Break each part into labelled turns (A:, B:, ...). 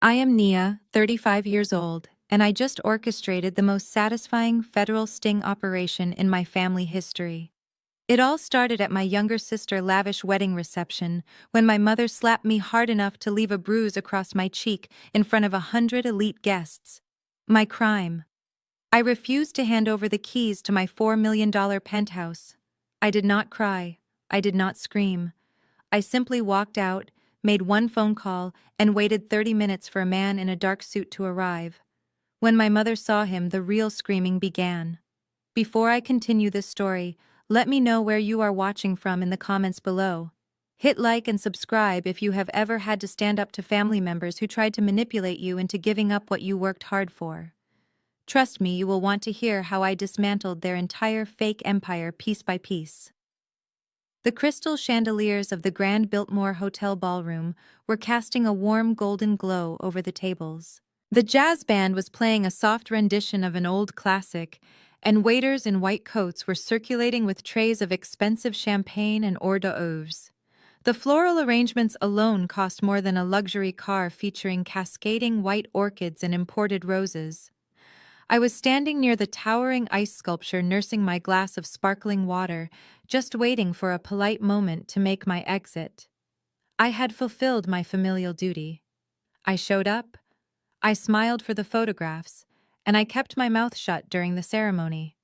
A: I am Nia, 35 years old, and I just orchestrated the most satisfying federal sting operation in my family history. It all started at my younger sister's lavish wedding reception when my mother slapped me hard enough to leave a bruise across my cheek in front of 100 elite guests. My crime. I refused to hand over the keys to my $4 million penthouse. I did not cry. I did not scream. I simply walked out, made one phone call, and waited 30 minutes for a man in a dark suit to arrive. When my mother saw him, the real screaming began. Before I continue this story, let me know where you are watching from in the comments below. Hit like and subscribe if you have ever had to stand up to family members who tried to manipulate you into giving up what you worked hard for. Trust me, you will want to hear how I dismantled their entire fake empire piece by piece. The crystal chandeliers of the Grand Biltmore Hotel ballroom were casting a warm golden glow over the tables. The jazz band was playing a soft rendition of an old classic, and waiters in white coats were circulating with trays of expensive champagne and hors d'oeuvres. The floral arrangements alone cost more than a luxury car featuring cascading white orchids and imported roses. I was standing near the towering ice sculpture nursing my glass of sparkling water, just waiting for a polite moment to make my exit. I had fulfilled my familial duty. I showed up, I smiled for the photographs, and I kept my mouth shut during the ceremony.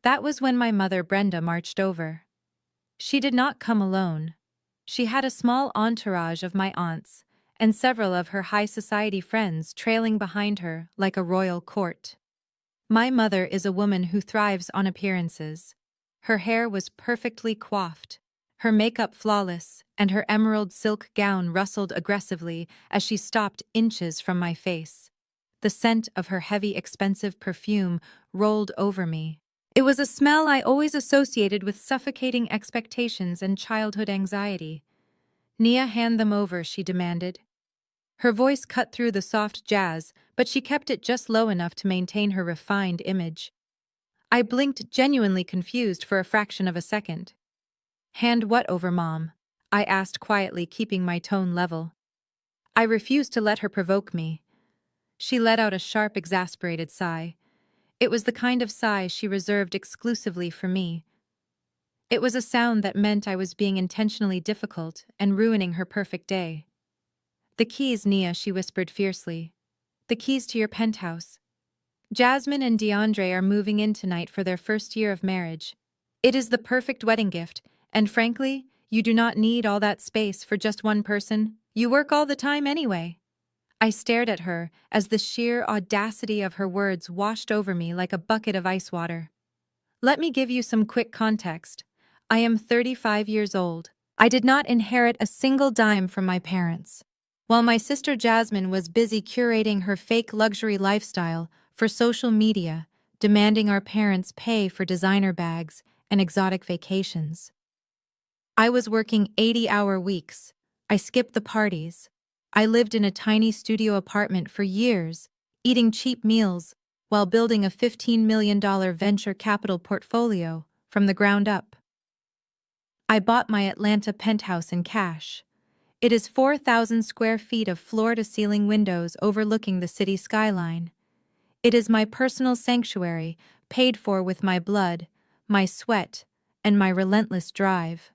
A: That was when my mother Brenda marched over. She did not come alone. She had a small entourage of my aunts, and several of her high society friends trailing behind her like a royal court. My mother is a woman who thrives on appearances. Her hair was perfectly coiffed, her makeup flawless, and her emerald silk gown rustled aggressively as she stopped inches from my face. The scent of her heavy, expensive perfume rolled over me. It was a smell I always associated with suffocating expectations and childhood anxiety. "Nia, hand them over," she demanded. Her voice cut through the soft jazz, but she kept it just low enough to maintain her refined image. I blinked, genuinely confused for a fraction of a second. "Hand what over, Mom?" I asked quietly, keeping my tone level. I refused to let her provoke me. She let out a sharp, exasperated sigh. It was the kind of sigh she reserved exclusively for me. It was a sound that meant I was being intentionally difficult and ruining her perfect day. "The keys, Nia," she whispered fiercely. "The keys to your penthouse. Jasmine and DeAndre are moving in tonight for their first year of marriage. It is the perfect wedding gift, and frankly, you do not need all that space for just one person. You work all the time anyway." I stared at her as the sheer audacity of her words washed over me like a bucket of ice water. Let me give you some quick context. I am 35 years old. I did not inherit a single dime from my parents. While my sister Jasmine was busy curating her fake luxury lifestyle for social media, demanding our parents pay for designer bags and exotic vacations. I was working 80-hour weeks. I skipped the parties. I lived in a tiny studio apartment for years, eating cheap meals while building a $15 million venture capital portfolio from the ground up. I bought my Atlanta penthouse in cash. It is 4,000 square feet of floor-to-ceiling windows overlooking the city skyline. It is my personal sanctuary, paid for with my blood, my sweat, and my relentless drive.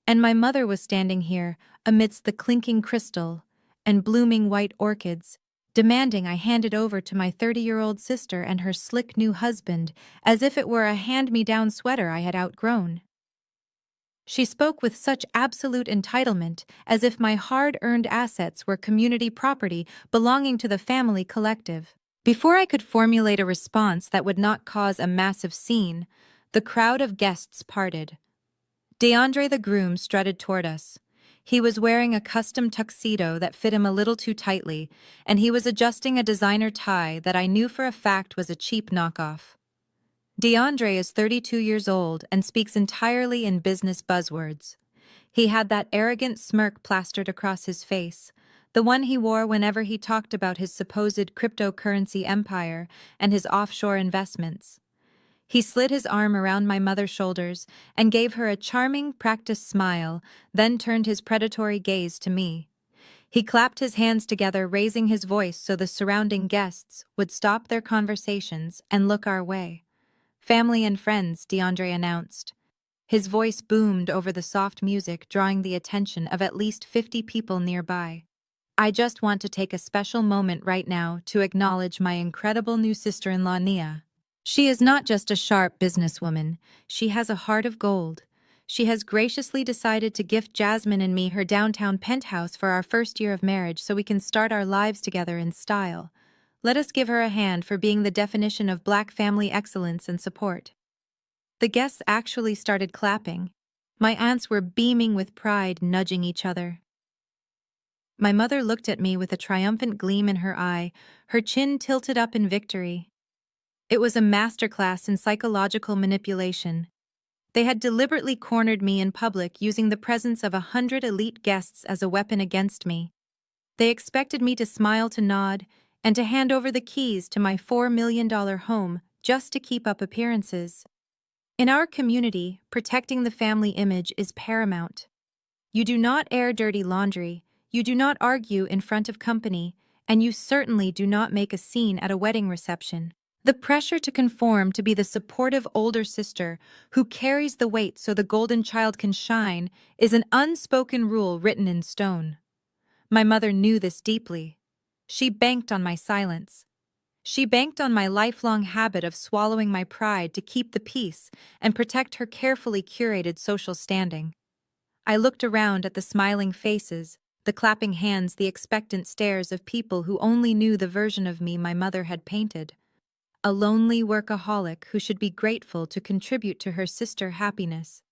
A: And my mother was standing here, amidst the clinking crystal and blooming white orchids, demanding I hand it over to my 30-year-old sister and her slick new husband as if it were a hand-me-down sweater I had outgrown. She spoke with such absolute entitlement, as if my hard-earned assets were community property belonging to the family collective. Before I could formulate a response that would not cause a massive scene, the crowd of guests parted. DeAndre the groom strutted toward us. He was wearing a custom tuxedo that fit him a little too tightly, and he was adjusting a designer tie that I knew for a fact was a cheap knockoff. DeAndre is 32 years old and speaks entirely in business buzzwords. He had that arrogant smirk plastered across his face, the one he wore whenever he talked about his supposed cryptocurrency empire and his offshore investments. He slid his arm around my mother's shoulders and gave her a charming, practiced smile, then turned his predatory gaze to me. He clapped his hands together, raising his voice so the surrounding guests would stop their conversations and look our way. "Family and friends," DeAndre announced. His voice boomed over the soft music, drawing the attention of at least 50 people nearby. "I just want to take a special moment right now to acknowledge my incredible new sister-in-law, Nia. She is not just a sharp businesswoman, she has a heart of gold. She has graciously decided to gift Jasmine and me her downtown penthouse for our first year of marriage so we can start our lives together in style. Let us give her a hand for being the definition of Black family excellence and support." The guests actually started clapping. My aunts were beaming with pride, nudging each other. My mother looked at me with a triumphant gleam in her eye, her chin tilted up in victory. It was a masterclass in psychological manipulation. They had deliberately cornered me in public, using the presence of 100 elite guests as a weapon against me. They expected me to smile, to nod, and to hand over the keys to my $4 million home just to keep up appearances. In our community, protecting the family image is paramount. You do not air dirty laundry, you do not argue in front of company, and you certainly do not make a scene at a wedding reception. The pressure to conform, to be the supportive older sister who carries the weight so the golden child can shine, is an unspoken rule written in stone. My mother knew this deeply. She banked on my silence. She banked on my lifelong habit of swallowing my pride to keep the peace and protect her carefully curated social standing. I looked around at the smiling faces, the clapping hands, the expectant stares of people who only knew the version of me my mother had painted. A lonely workaholic who should be grateful to contribute to her sister's happiness.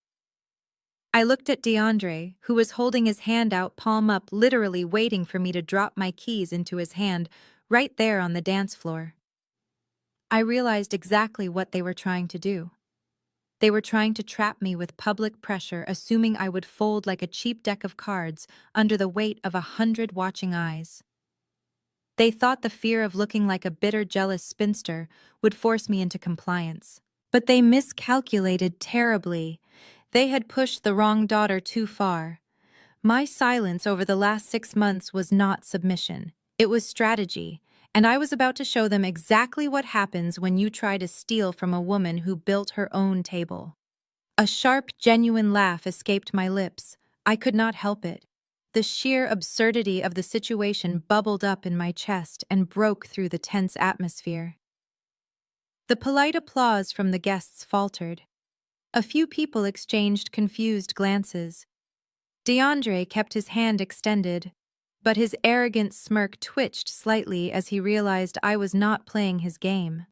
A: I looked at DeAndre, who was holding his hand out, palm up, literally waiting for me to drop my keys into his hand, right there on the dance floor. I realized exactly what they were trying to do. They were trying to trap me with public pressure, assuming I would fold like a cheap deck of cards under the weight of 100 watching eyes. They thought the fear of looking like a bitter, jealous spinster would force me into compliance. But they miscalculated terribly. They had pushed the wrong daughter too far. My silence over the last 6 months was not submission. It was strategy, and I was about to show them exactly what happens when you try to steal from a woman who built her own table. A sharp, genuine laugh escaped my lips. I could not help it. The sheer absurdity of the situation bubbled up in my chest and broke through the tense atmosphere. The polite applause from the guests faltered. A few people exchanged confused glances. DeAndre kept his hand extended, but his arrogant smirk twitched slightly as he realized I was not playing his game.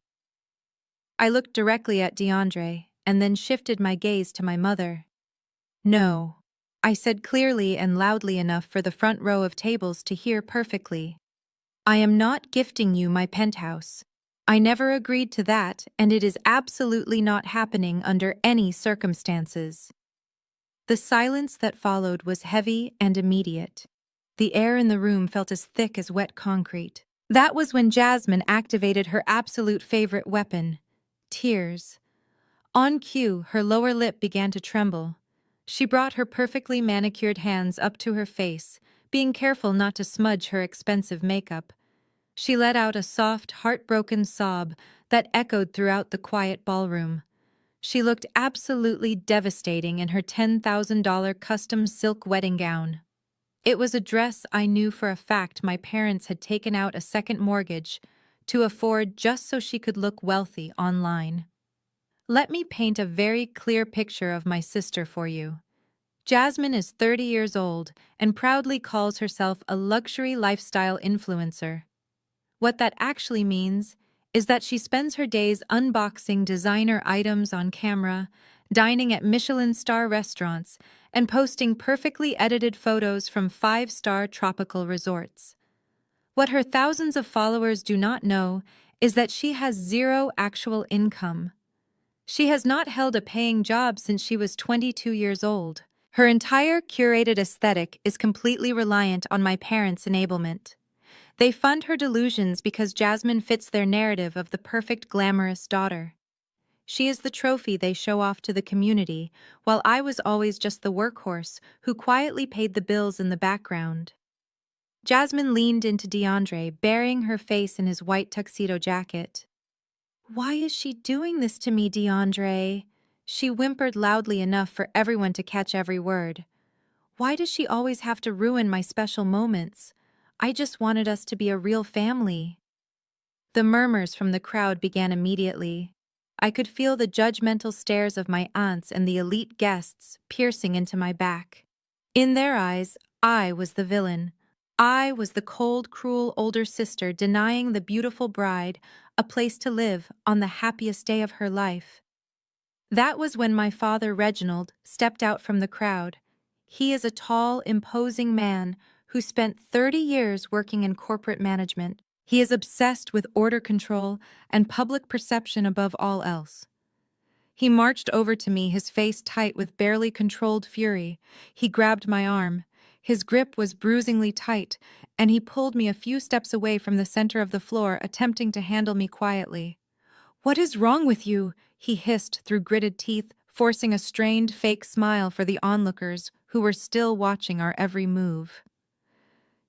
A: I looked directly at DeAndre and then shifted my gaze to my mother. "No," I said clearly and loudly enough for the front row of tables to hear perfectly. "I am not gifting you my penthouse. I never agreed to that, and it is absolutely not happening under any circumstances." The silence that followed was heavy and immediate. The air in the room felt as thick as wet concrete. That was when Jasmine activated her absolute favorite weapon: tears. On cue, her lower lip began to tremble. She brought her perfectly manicured hands up to her face, being careful not to smudge her expensive makeup. She let out a soft, heartbroken sob that echoed throughout the quiet ballroom. She looked absolutely devastating in her $10,000 custom silk wedding gown. It was a dress I knew for a fact my parents had taken out a second mortgage to afford just so she could look wealthy online. Let me paint a very clear picture of my sister for you. Jasmine is 30 years old and proudly calls herself a luxury lifestyle influencer. What that actually means is that she spends her days unboxing designer items on camera, dining at Michelin-star restaurants, and posting perfectly edited photos from 5-star tropical resorts. What her thousands of followers do not know is that she has zero actual income. She has not held a paying job since she was 22 years old. Her entire curated aesthetic is completely reliant on my parents' enablement. They fund her delusions because Jasmine fits their narrative of the perfect, glamorous daughter. She is the trophy they show off to the community, while I was always just the workhorse who quietly paid the bills in the background. Jasmine leaned into DeAndre, burying her face in his white tuxedo jacket. "Why is she doing this to me, DeAndre?" She whimpered loudly enough for everyone to catch every word. "Why does she always have to ruin my special moments? I just wanted us to be a real family." The murmurs from the crowd began immediately. I could feel the judgmental stares of my aunts and the elite guests piercing into my back. In their eyes, I was the villain. I was the cold, cruel older sister denying the beautiful bride a place to live on the happiest day of her life. That was when my father, Reginald, stepped out from the crowd. He is a tall, imposing man who spent 30 years working in corporate management. He is obsessed with order control and public perception above all else. He marched over to me, his face tight with barely controlled fury. He grabbed my arm. His grip was bruisingly tight, and he pulled me a few steps away from the center of the floor, attempting to handle me quietly. "What is wrong with you?" he hissed through gritted teeth, forcing a strained, fake smile for the onlookers who were still watching our every move.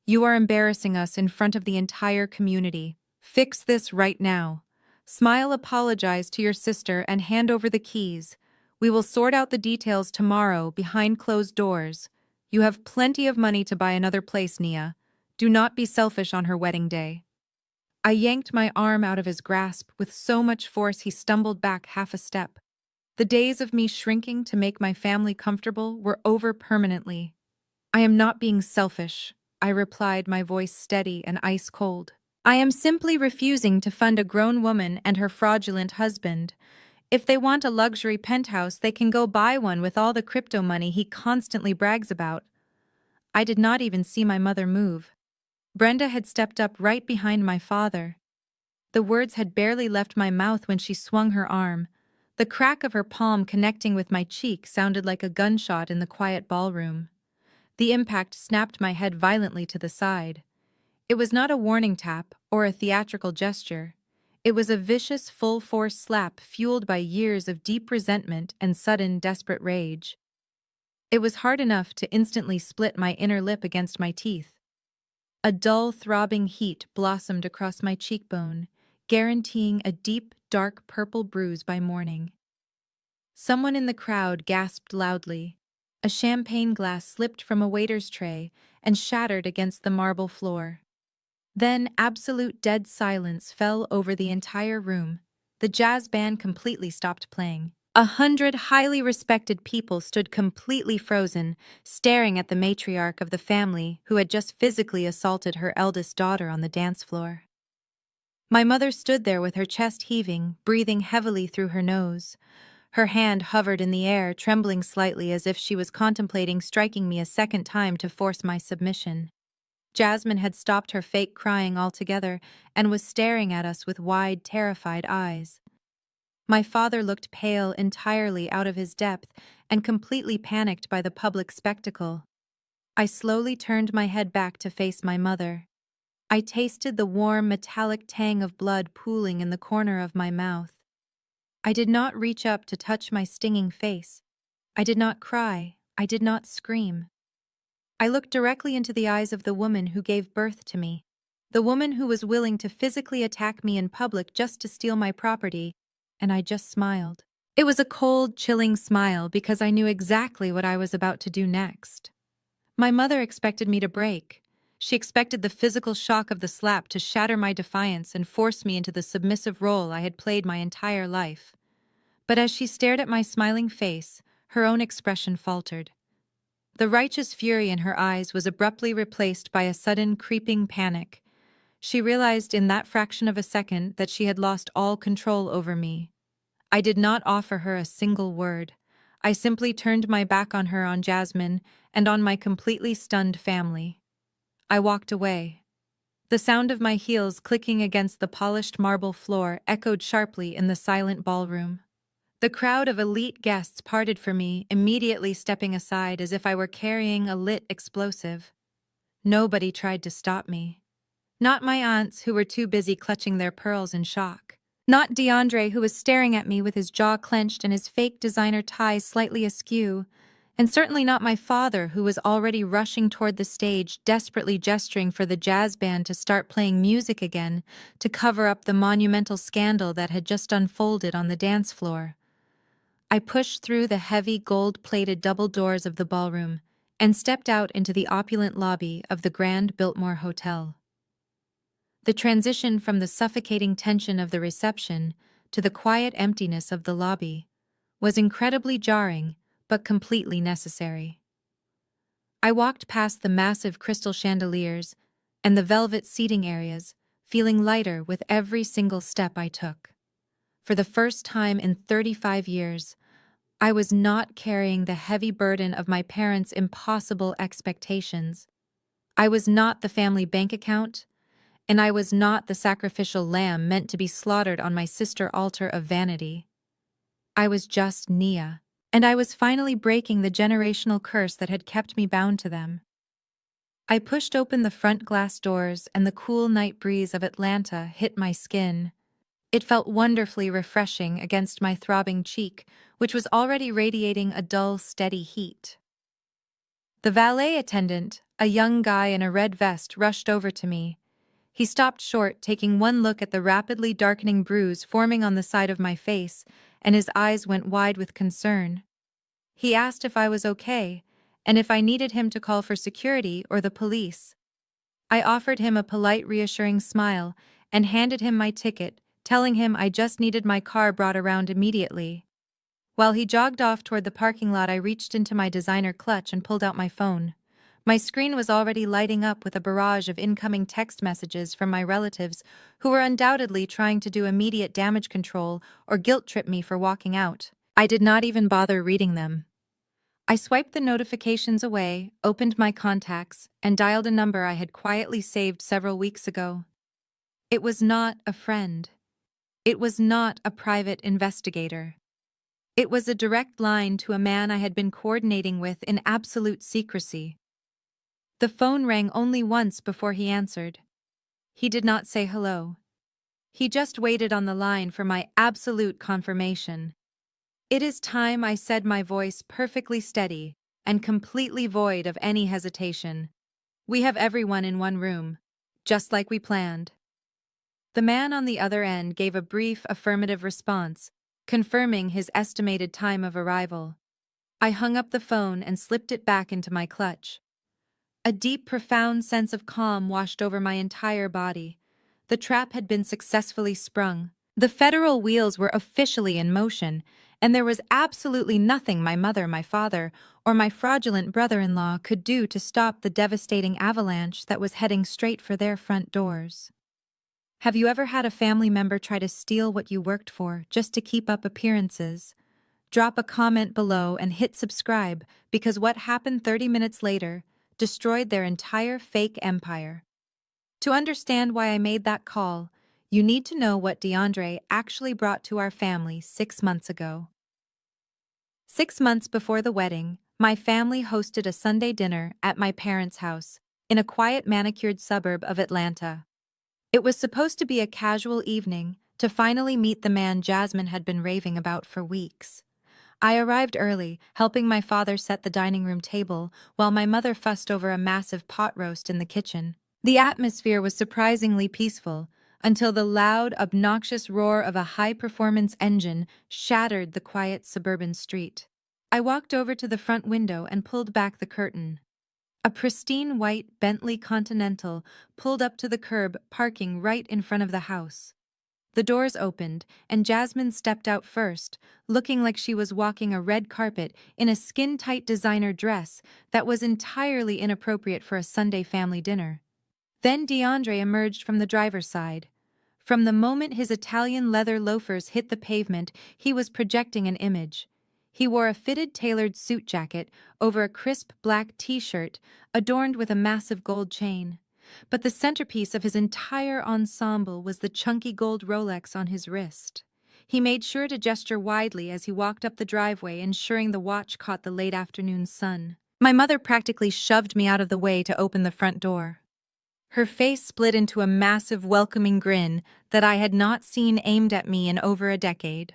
A: "You are embarrassing us in front of the entire community. Fix this right now. Smile, apologize to your sister, and hand over the keys. We will sort out the details tomorrow behind closed doors. You have plenty of money to buy another place, Nia. Do not be selfish on her wedding day." I yanked my arm out of his grasp with so much force he stumbled back half a step. The days of me shrinking to make my family comfortable were over permanently. "I am not being selfish," I replied, my voice steady and ice cold. "I am simply refusing to fund a grown woman and her fraudulent husband. If they want a luxury penthouse, they can go buy one with all the crypto money he constantly brags about." I did not even see my mother move. Brenda had stepped up right behind my father. The words had barely left my mouth when she swung her arm. The crack of her palm connecting with my cheek sounded like a gunshot in the quiet ballroom. The impact snapped my head violently to the side. It was not a warning tap or a theatrical gesture. It was a vicious, full-force slap fueled by years of deep resentment and sudden, desperate rage. It was hard enough to instantly split my inner lip against my teeth. A dull, throbbing heat blossomed across my cheekbone, guaranteeing a deep, dark purple bruise by morning. Someone in the crowd gasped loudly. A champagne glass slipped from a waiter's tray and shattered against the marble floor. Then absolute dead silence fell over the entire room. The jazz band completely stopped playing. 100 highly respected people stood completely frozen, staring at the matriarch of the family who had just physically assaulted her eldest daughter on the dance floor. My mother stood there with her chest heaving, breathing heavily through her nose. Her hand hovered in the air, trembling slightly as if she was contemplating striking me a second time to force my submission. Jasmine had stopped her fake crying altogether and was staring at us with wide, terrified eyes. My father looked pale, entirely out of his depth, and completely panicked by the public spectacle. I slowly turned my head back to face my mother. I tasted the warm, metallic tang of blood pooling in the corner of my mouth. I did not reach up to touch my stinging face. I did not cry. I did not scream. I looked directly into the eyes of the woman who gave birth to me, the woman who was willing to physically attack me in public just to steal my property, and I just smiled. It was a cold, chilling smile because I knew exactly what I was about to do next. My mother expected me to break. She expected the physical shock of the slap to shatter my defiance and force me into the submissive role I had played my entire life. But as she stared at my smiling face, her own expression faltered. The righteous fury in her eyes was abruptly replaced by a sudden, creeping panic. She realized in that fraction of a second that she had lost all control over me. I did not offer her a single word. I simply turned my back on her, on Jasmine, and on my completely stunned family. I walked away. The sound of my heels clicking against the polished marble floor echoed sharply in the silent ballroom. The crowd of elite guests parted for me, immediately stepping aside as if I were carrying a lit explosive. Nobody tried to stop me. Not my aunts, who were too busy clutching their pearls in shock. Not DeAndre, who was staring at me with his jaw clenched and his fake designer ties slightly askew. And certainly not my father, who was already rushing toward the stage, desperately gesturing for the jazz band to start playing music again to cover up the monumental scandal that had just unfolded on the dance floor. I pushed through the heavy gold-plated double doors of the ballroom and stepped out into the opulent lobby of the Grand Biltmore Hotel. The transition from the suffocating tension of the reception to the quiet emptiness of the lobby was incredibly jarring but completely necessary. I walked past the massive crystal chandeliers and the velvet seating areas, feeling lighter with every single step I took. For the first time in 35 years, I was not carrying the heavy burden of my parents' impossible expectations. I was not the family bank account, and I was not the sacrificial lamb meant to be slaughtered on my sister altar of vanity. I was just Nia, and I was finally breaking the generational curse that had kept me bound to them. I pushed open the front glass doors, and the cool night breeze of Atlanta hit my skin. It felt wonderfully refreshing against my throbbing cheek, which was already radiating a dull, steady heat. The valet attendant, a young guy in a red vest, rushed over to me. He stopped short, taking one look at the rapidly darkening bruise forming on the side of my face, and his eyes went wide with concern. He asked if I was okay, and if I needed him to call for security or the police. I offered him a polite, reassuring smile and handed him my ticket, telling him I just needed my car brought around immediately. While he jogged off toward the parking lot, I reached into my designer clutch and pulled out my phone. My screen was already lighting up with a barrage of incoming text messages from my relatives who were undoubtedly trying to do immediate damage control or guilt-trip me for walking out. I did not even bother reading them. I swiped the notifications away, opened my contacts, and dialed a number I had quietly saved several weeks ago. It was not a friend. It was not a private investigator. It was a direct line to a man I had been coordinating with in absolute secrecy. The phone rang only once before he answered. He did not say hello. He just waited on the line for my absolute confirmation. "It is time," I said, my voice perfectly steady and completely void of any hesitation. "We have everyone in one room, just like we planned." The man on the other end gave a brief affirmative response, confirming his estimated time of arrival. I hung up the phone and slipped it back into my clutch. A deep, profound sense of calm washed over my entire body. The trap had been successfully sprung. The federal wheels were officially in motion, and there was absolutely nothing my mother, my father, or my fraudulent brother-in-law could do to stop the devastating avalanche that was heading straight for their front doors. Have you ever had a family member try to steal what you worked for just to keep up appearances? Drop a comment below and hit subscribe, because what happened 30 minutes later destroyed their entire fake empire. To understand why I made that call, you need to know what DeAndre actually brought to our family 6 months ago. 6 months before the wedding, my family hosted a Sunday dinner at my parents' house, in a quiet, manicured suburb of Atlanta. It was supposed to be a casual evening to finally meet the man Jasmine had been raving about for weeks. I arrived early, helping my father set the dining room table, while my mother fussed over a massive pot roast in the kitchen. The atmosphere was surprisingly peaceful, until the loud, obnoxious roar of a high-performance engine shattered the quiet suburban street. I walked over to the front window and pulled back the curtain. A pristine white Bentley Continental pulled up to the curb, parking right in front of the house. The doors opened, and Jasmine stepped out first, looking like she was walking a red carpet in a skin-tight designer dress that was entirely inappropriate for a Sunday family dinner. Then DeAndre emerged from the driver's side. From the moment his Italian leather loafers hit the pavement, he was projecting an image. He wore a fitted tailored suit jacket over a crisp black t-shirt adorned with a massive gold chain. But the centerpiece of his entire ensemble was the chunky gold Rolex on his wrist. He made sure to gesture widely as he walked up the driveway, ensuring the watch caught the late afternoon sun. My mother practically shoved me out of the way to open the front door. Her face split into a massive, welcoming grin that I had not seen aimed at me in over a decade.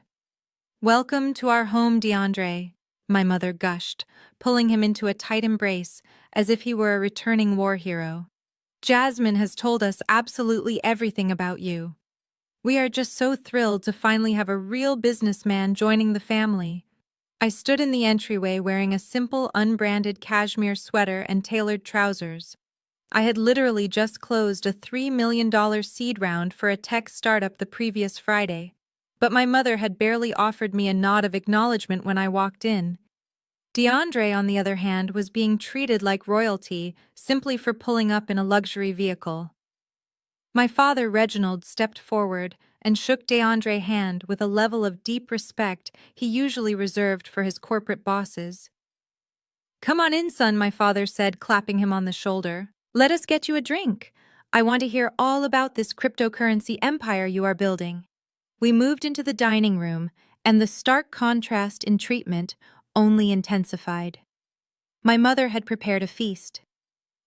A: "Welcome to our home, DeAndre," my mother gushed, pulling him into a tight embrace as if he were a returning war hero. Jasmine has told us absolutely everything about you. We are just so thrilled to finally have a real businessman joining the family. I stood in the entryway wearing a simple, unbranded cashmere sweater and tailored trousers. I had literally just closed a $3 million seed round for a tech startup the previous Friday. But my mother had barely offered me a nod of acknowledgement when I walked in. DeAndre, on the other hand, was being treated like royalty simply for pulling up in a luxury vehicle. My father, Reginald, stepped forward and shook DeAndre's hand with a level of deep respect he usually reserved for his corporate bosses. "Come on in, son," my father said, clapping him on the shoulder. "Let us get you a drink. I want to hear all about this cryptocurrency empire you are building." We moved into the dining room, and the stark contrast in treatment only intensified. My mother had prepared a feast.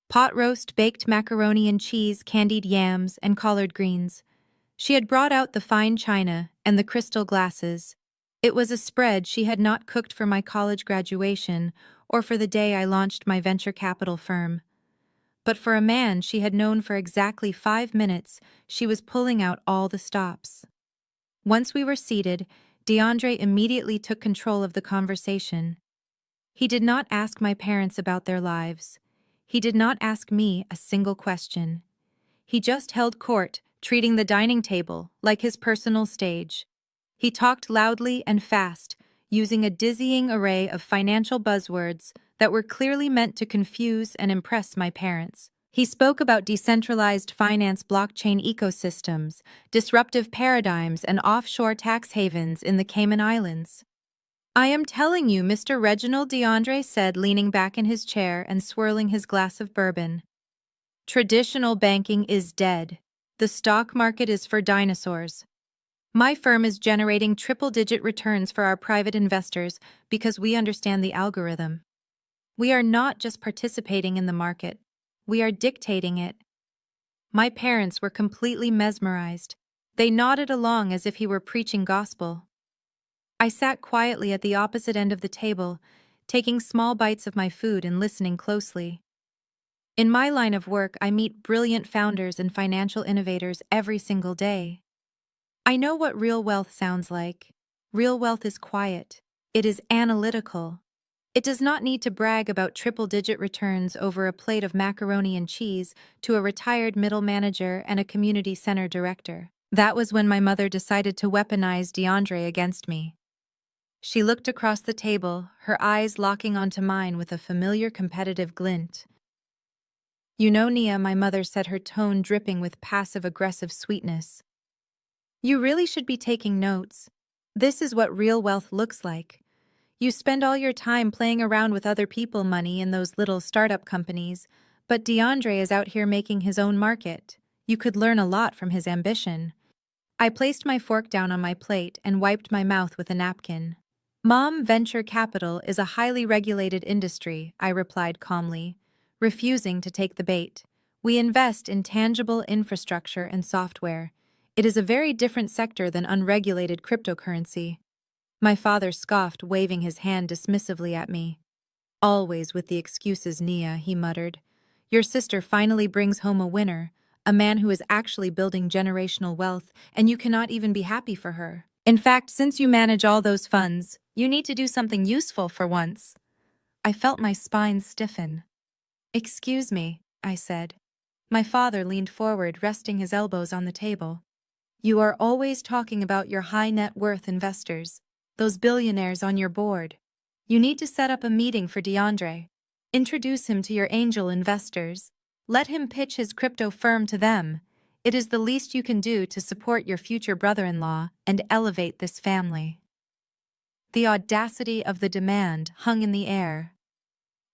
A: Pot roast, baked macaroni and cheese, candied yams, and collard greens. She had brought out the fine china and the crystal glasses. It was a spread she had not cooked for my college graduation or for the day I launched my venture capital firm. But for a man she had known for exactly 5 minutes, she was pulling out all the stops. Once we were seated, DeAndre immediately took control of the conversation. He did not ask my parents about their lives. He did not ask me a single question. He just held court, treating the dining table like his personal stage. He talked loudly and fast, using a dizzying array of financial buzzwords that were clearly meant to confuse and impress my parents. He spoke about decentralized finance, blockchain ecosystems, disruptive paradigms, and offshore tax havens in the Cayman Islands. "I am telling you, Mr. Reginald," DeAndre said, leaning back in his chair and swirling his glass of bourbon. "Traditional banking is dead. The stock market is for dinosaurs. My firm is generating triple-digit returns for our private investors because we understand the algorithm. We are not just participating in the market. We are dictating it." My parents were completely mesmerized. They nodded along as if he were preaching gospel. I sat quietly at the opposite end of the table, taking small bites of my food and listening closely. In my line of work, I meet brilliant founders and financial innovators every single day. I know what real wealth sounds like. Real wealth is quiet. It is analytical. It does not need to brag about triple-digit returns over a plate of macaroni and cheese to a retired middle manager and a community center director. That was when my mother decided to weaponize DeAndre against me. She looked across the table, her eyes locking onto mine with a familiar competitive glint. "You know, Nia," my mother said, her tone dripping with passive-aggressive sweetness. "You really should be taking notes. This is what real wealth looks like. You spend all your time playing around with other people's money in those little startup companies, but DeAndre is out here making his own market. You could learn a lot from his ambition." I placed my fork down on my plate and wiped my mouth with a napkin. "Mom, venture capital is a highly regulated industry," I replied calmly, refusing to take the bait. "We invest in tangible infrastructure and software. It is a very different sector than unregulated cryptocurrency." My father scoffed, waving his hand dismissively at me. "Always with the excuses, Nia," he muttered. "Your sister finally brings home a winner, a man who is actually building generational wealth, and you cannot even be happy for her. In fact, since you manage all those funds, you need to do something useful for once." I felt my spine stiffen. "Excuse me," I said. My father leaned forward, resting his elbows on the table. "You are always talking about your high net worth investors, those billionaires on your board. You need to set up a meeting for DeAndre. Introduce him to your angel investors. Let him pitch his crypto firm to them. It is the least you can do to support your future brother-in-law and elevate this family." The audacity of the demand hung in the air.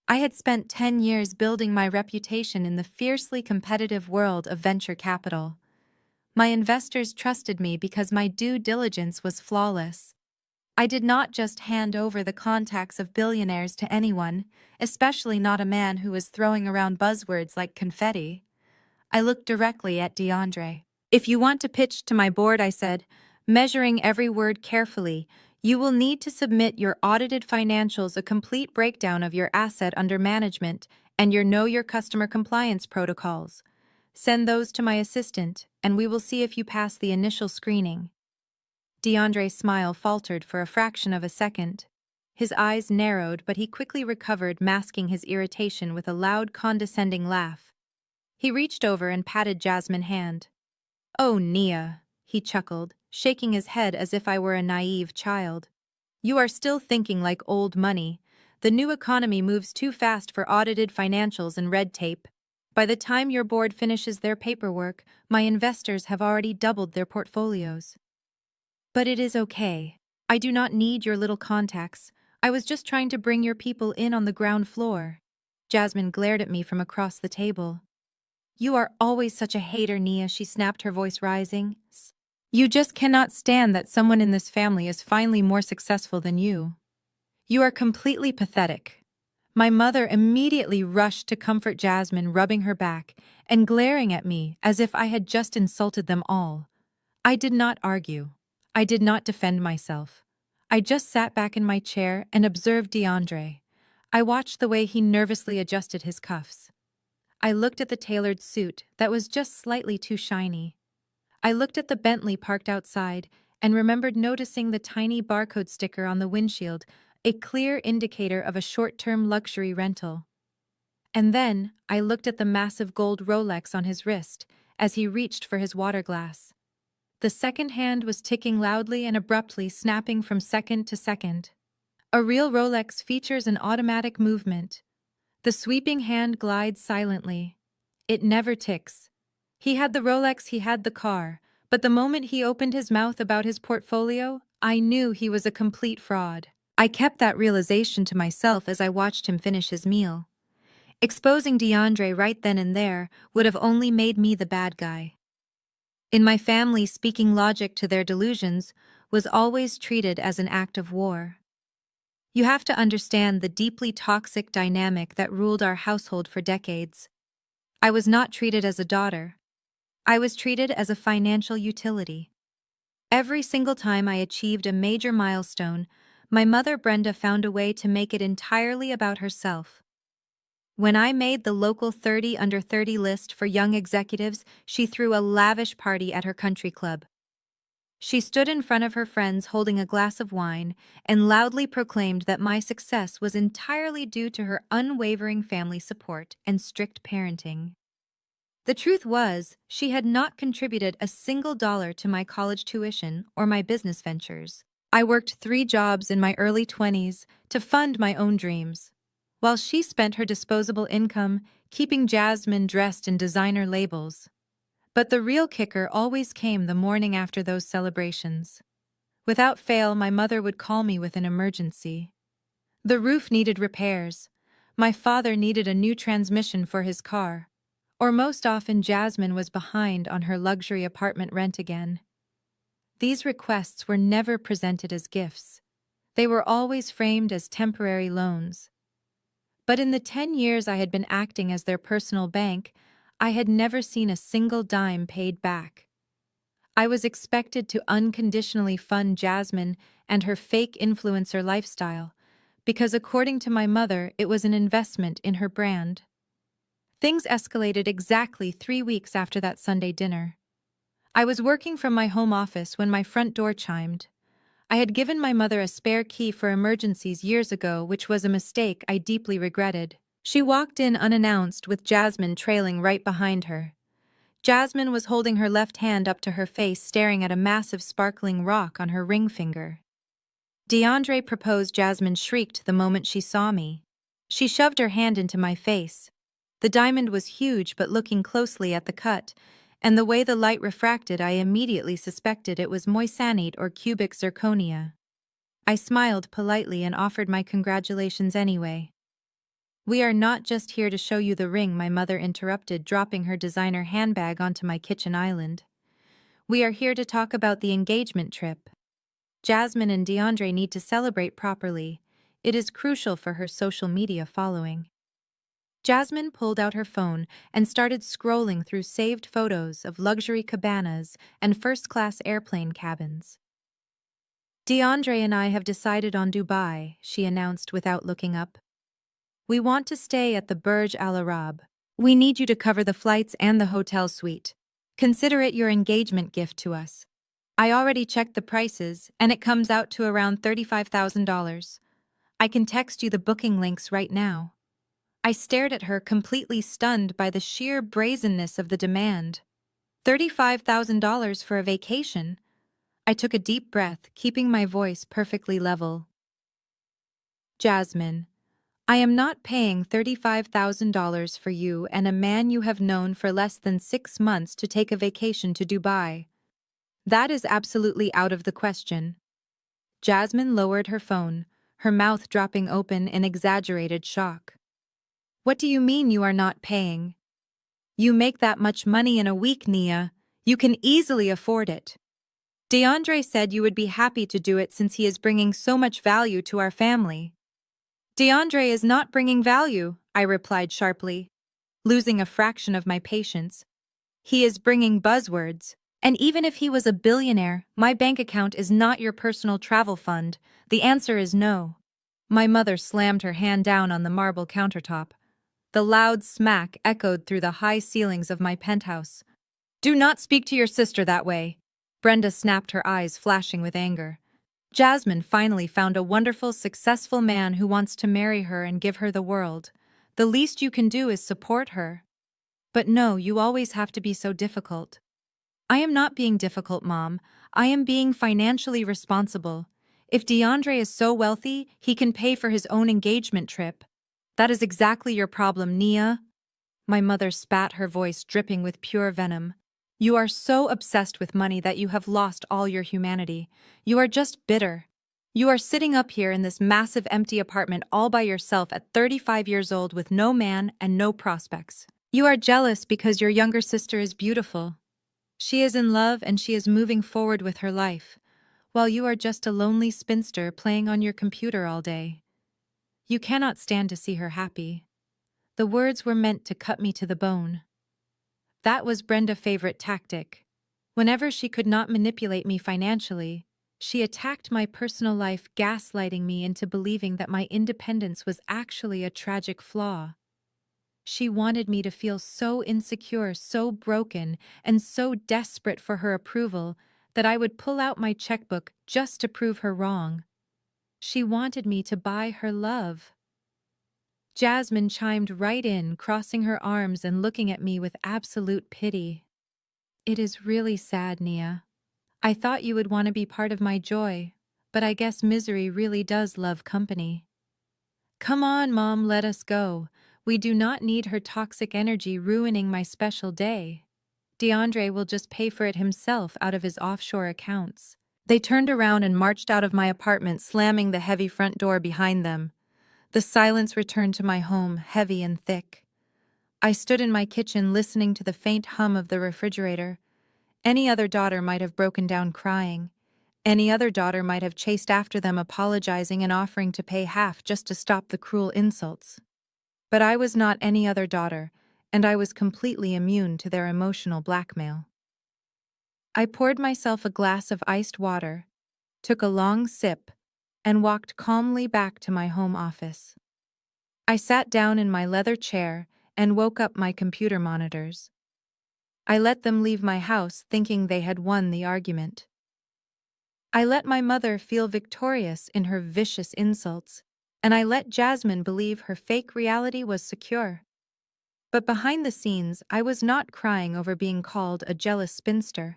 A: I had spent 10 years building my reputation in the fiercely competitive world of venture capital. My investors trusted me because my due diligence was flawless. I did not just hand over the contacts of billionaires to anyone, especially not a man who was throwing around buzzwords like confetti. I looked directly at DeAndre. "If you want to pitch to my board," I said, measuring every word carefully, You will need to submit your audited financials, a complete breakdown of your asset under management, and your Know Your Customer compliance protocols. Send those to my assistant, and we will see if you pass the initial screening. DeAndre's smile faltered for a fraction of a second. His eyes narrowed, but he quickly recovered, masking his irritation with a loud, condescending laugh. He reached over and patted Jasmine's hand. "Oh, Nia," he chuckled, shaking his head as if I were a naive child. "You are still thinking like old money. The new economy moves too fast for audited financials and red tape. By the time your board finishes their paperwork, my investors have already doubled their portfolios." "But it is okay. I do not need your little contacts. I was just trying to bring your people in on the ground floor." Jasmine glared at me from across the table. "You are always such a hater, Nia," she snapped, her voice rising. "You just cannot stand that someone in this family is finally more successful than you. You are completely pathetic." My mother immediately rushed to comfort Jasmine, rubbing her back and glaring at me as if I had just insulted them all. I did not argue. I did not defend myself. I just sat back in my chair and observed DeAndre. I watched the way he nervously adjusted his cuffs. I looked at the tailored suit that was just slightly too shiny. I looked at the Bentley parked outside and remembered noticing the tiny barcode sticker on the windshield, a clear indicator of a short-term luxury rental. And then I looked at the massive gold Rolex on his wrist as he reached for his water glass. The second hand was ticking loudly and abruptly, snapping from second to second. A real Rolex features an automatic movement. The sweeping hand glides silently. It never ticks. He had the Rolex, he had the car, but the moment he opened his mouth about his portfolio, I knew he was a complete fraud. I kept that realization to myself as I watched him finish his meal. Exposing DeAndre right then and there would have only made me the bad guy. In my family, speaking logic to their delusions was always treated as an act of war. You have to understand the deeply toxic dynamic that ruled our household for decades. I was not treated as a daughter. I was treated as a financial utility. Every single time I achieved a major milestone, my mother Brenda found a way to make it entirely about herself. When I made the local 30 under 30 list for young executives, she threw a lavish party at her country club. She stood in front of her friends holding a glass of wine and loudly proclaimed that my success was entirely due to her unwavering family support and strict parenting. The truth was, she had not contributed a single dollar to my college tuition or my business ventures. I worked 3 jobs in my early 20s to fund my own dreams, while she spent her disposable income keeping Jasmine dressed in designer labels. But the real kicker always came the morning after those celebrations. Without fail, my mother would call me with an emergency. The roof needed repairs. My father needed a new transmission for his car. Or most often, Jasmine was behind on her luxury apartment rent again. These requests were never presented as gifts. They were always framed as temporary loans. But in the 10 years I had been acting as their personal bank, I had never seen a single dime paid back. I was expected to unconditionally fund Jasmine and her fake influencer lifestyle, because according to my mother, it was an investment in her brand. Things escalated exactly 3 weeks after that Sunday dinner. I was working from my home office when my front door chimed. I had given my mother a spare key for emergencies years ago, which was a mistake I deeply regretted. She walked in unannounced with Jasmine trailing right behind her. Jasmine was holding her left hand up to her face, staring at a massive sparkling rock on her ring finger. DeAndre proposed. Jasmine shrieked the moment she saw me. She shoved her hand into my face. The diamond was huge, but looking closely at the cut, and the way the light refracted, I immediately suspected it was moissanite or cubic zirconia. I smiled politely and offered my congratulations anyway. "We are not just here to show you the ring," my mother interrupted, dropping her designer handbag onto my kitchen island. "We are here to talk about the engagement trip. Jasmine and DeAndre need to celebrate properly. It is crucial for her social media following." Jasmine pulled out her phone and started scrolling through saved photos of luxury cabanas and first-class airplane cabins. DeAndre and I have decided on Dubai, she announced without looking up. We want to stay at the Burj Al Arab. We need you to cover the flights and the hotel suite. Consider it your engagement gift to us. I already checked the prices, and it comes out to around $35,000. I can text you the booking links right now. I stared at her, completely stunned by the sheer brazenness of the demand. $35,000 for a vacation? I took a deep breath, keeping my voice perfectly level. Jasmine, I am not paying $35,000 for you and a man you have known for less than 6 months to take a vacation to Dubai. That is absolutely out of the question. Jasmine lowered her phone, her mouth dropping open in exaggerated shock. What do you mean you are not paying? You make that much money in a week, Nia. You can easily afford it. DeAndre said you would be happy to do it since he is bringing so much value to our family. DeAndre is not bringing value, I replied sharply, losing a fraction of my patience. He is bringing buzzwords. And even if he was a billionaire, my bank account is not your personal travel fund. The answer is no. My mother slammed her hand down on the marble countertop. The loud smack echoed through the high ceilings of my penthouse. Do not speak to your sister that way. Brenda snapped, her eyes flashing with anger. Jasmine finally found a wonderful, successful man who wants to marry her and give her the world. The least you can do is support her. But no, you always have to be so difficult. I am not being difficult, Mom. I am being financially responsible. If DeAndre is so wealthy, he can pay for his own engagement trip. That is exactly your problem, Nia. My mother spat, her voice dripping with pure venom. You are so obsessed with money that you have lost all your humanity. You are just bitter. You are sitting up here in this massive empty apartment all by yourself at 35 years old with no man and no prospects. You are jealous because your younger sister is beautiful. She is in love and she is moving forward with her life, while you are just a lonely spinster playing on your computer all day. You cannot stand to see her happy. The words were meant to cut me to the bone. That was Brenda's favorite tactic. Whenever she could not manipulate me financially, she attacked my personal life, gaslighting me into believing that my independence was actually a tragic flaw. She wanted me to feel so insecure, so broken, and so desperate for her approval that I would pull out my checkbook just to prove her wrong. She wanted me to buy her love. Jasmine chimed right in, crossing her arms and looking at me with absolute pity. It is really sad, Nia. I thought you would want to be part of my joy, but I guess misery really does love company. Come on, Mom, let us go. We do not need her toxic energy ruining my special day. DeAndre will just pay for it himself out of his offshore accounts. They turned around and marched out of my apartment, slamming the heavy front door behind them. The silence returned to my home, heavy and thick. I stood in my kitchen listening to the faint hum of the refrigerator. Any other daughter might have broken down crying. Any other daughter might have chased after them, apologizing and offering to pay half just to stop the cruel insults. But I was not any other daughter, and I was completely immune to their emotional blackmail. I poured myself a glass of iced water, took a long sip, and walked calmly back to my home office. I sat down in my leather chair and woke up my computer monitors. I let them leave my house thinking they had won the argument. I let my mother feel victorious in her vicious insults, and I let Jasmine believe her fake reality was secure. But behind the scenes, I was not crying over being called a jealous spinster.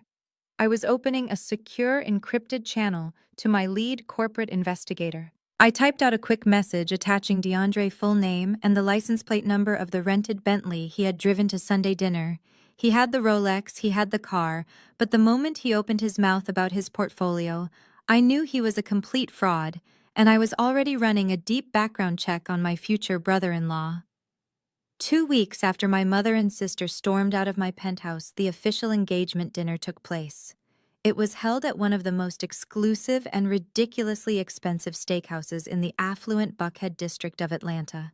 A: I was opening a secure, encrypted channel to my lead corporate investigator. I typed out a quick message attaching DeAndre's full name and the license plate number of the rented Bentley he had driven to Sunday dinner. He had the Rolex, he had the car, but the moment he opened his mouth about his portfolio, I knew he was a complete fraud, and I was already running a deep background check on my future brother-in-law. 2 weeks after my mother and sister stormed out of my penthouse, the official engagement dinner took place. It was held at one of the most exclusive and ridiculously expensive steakhouses in the affluent Buckhead district of Atlanta.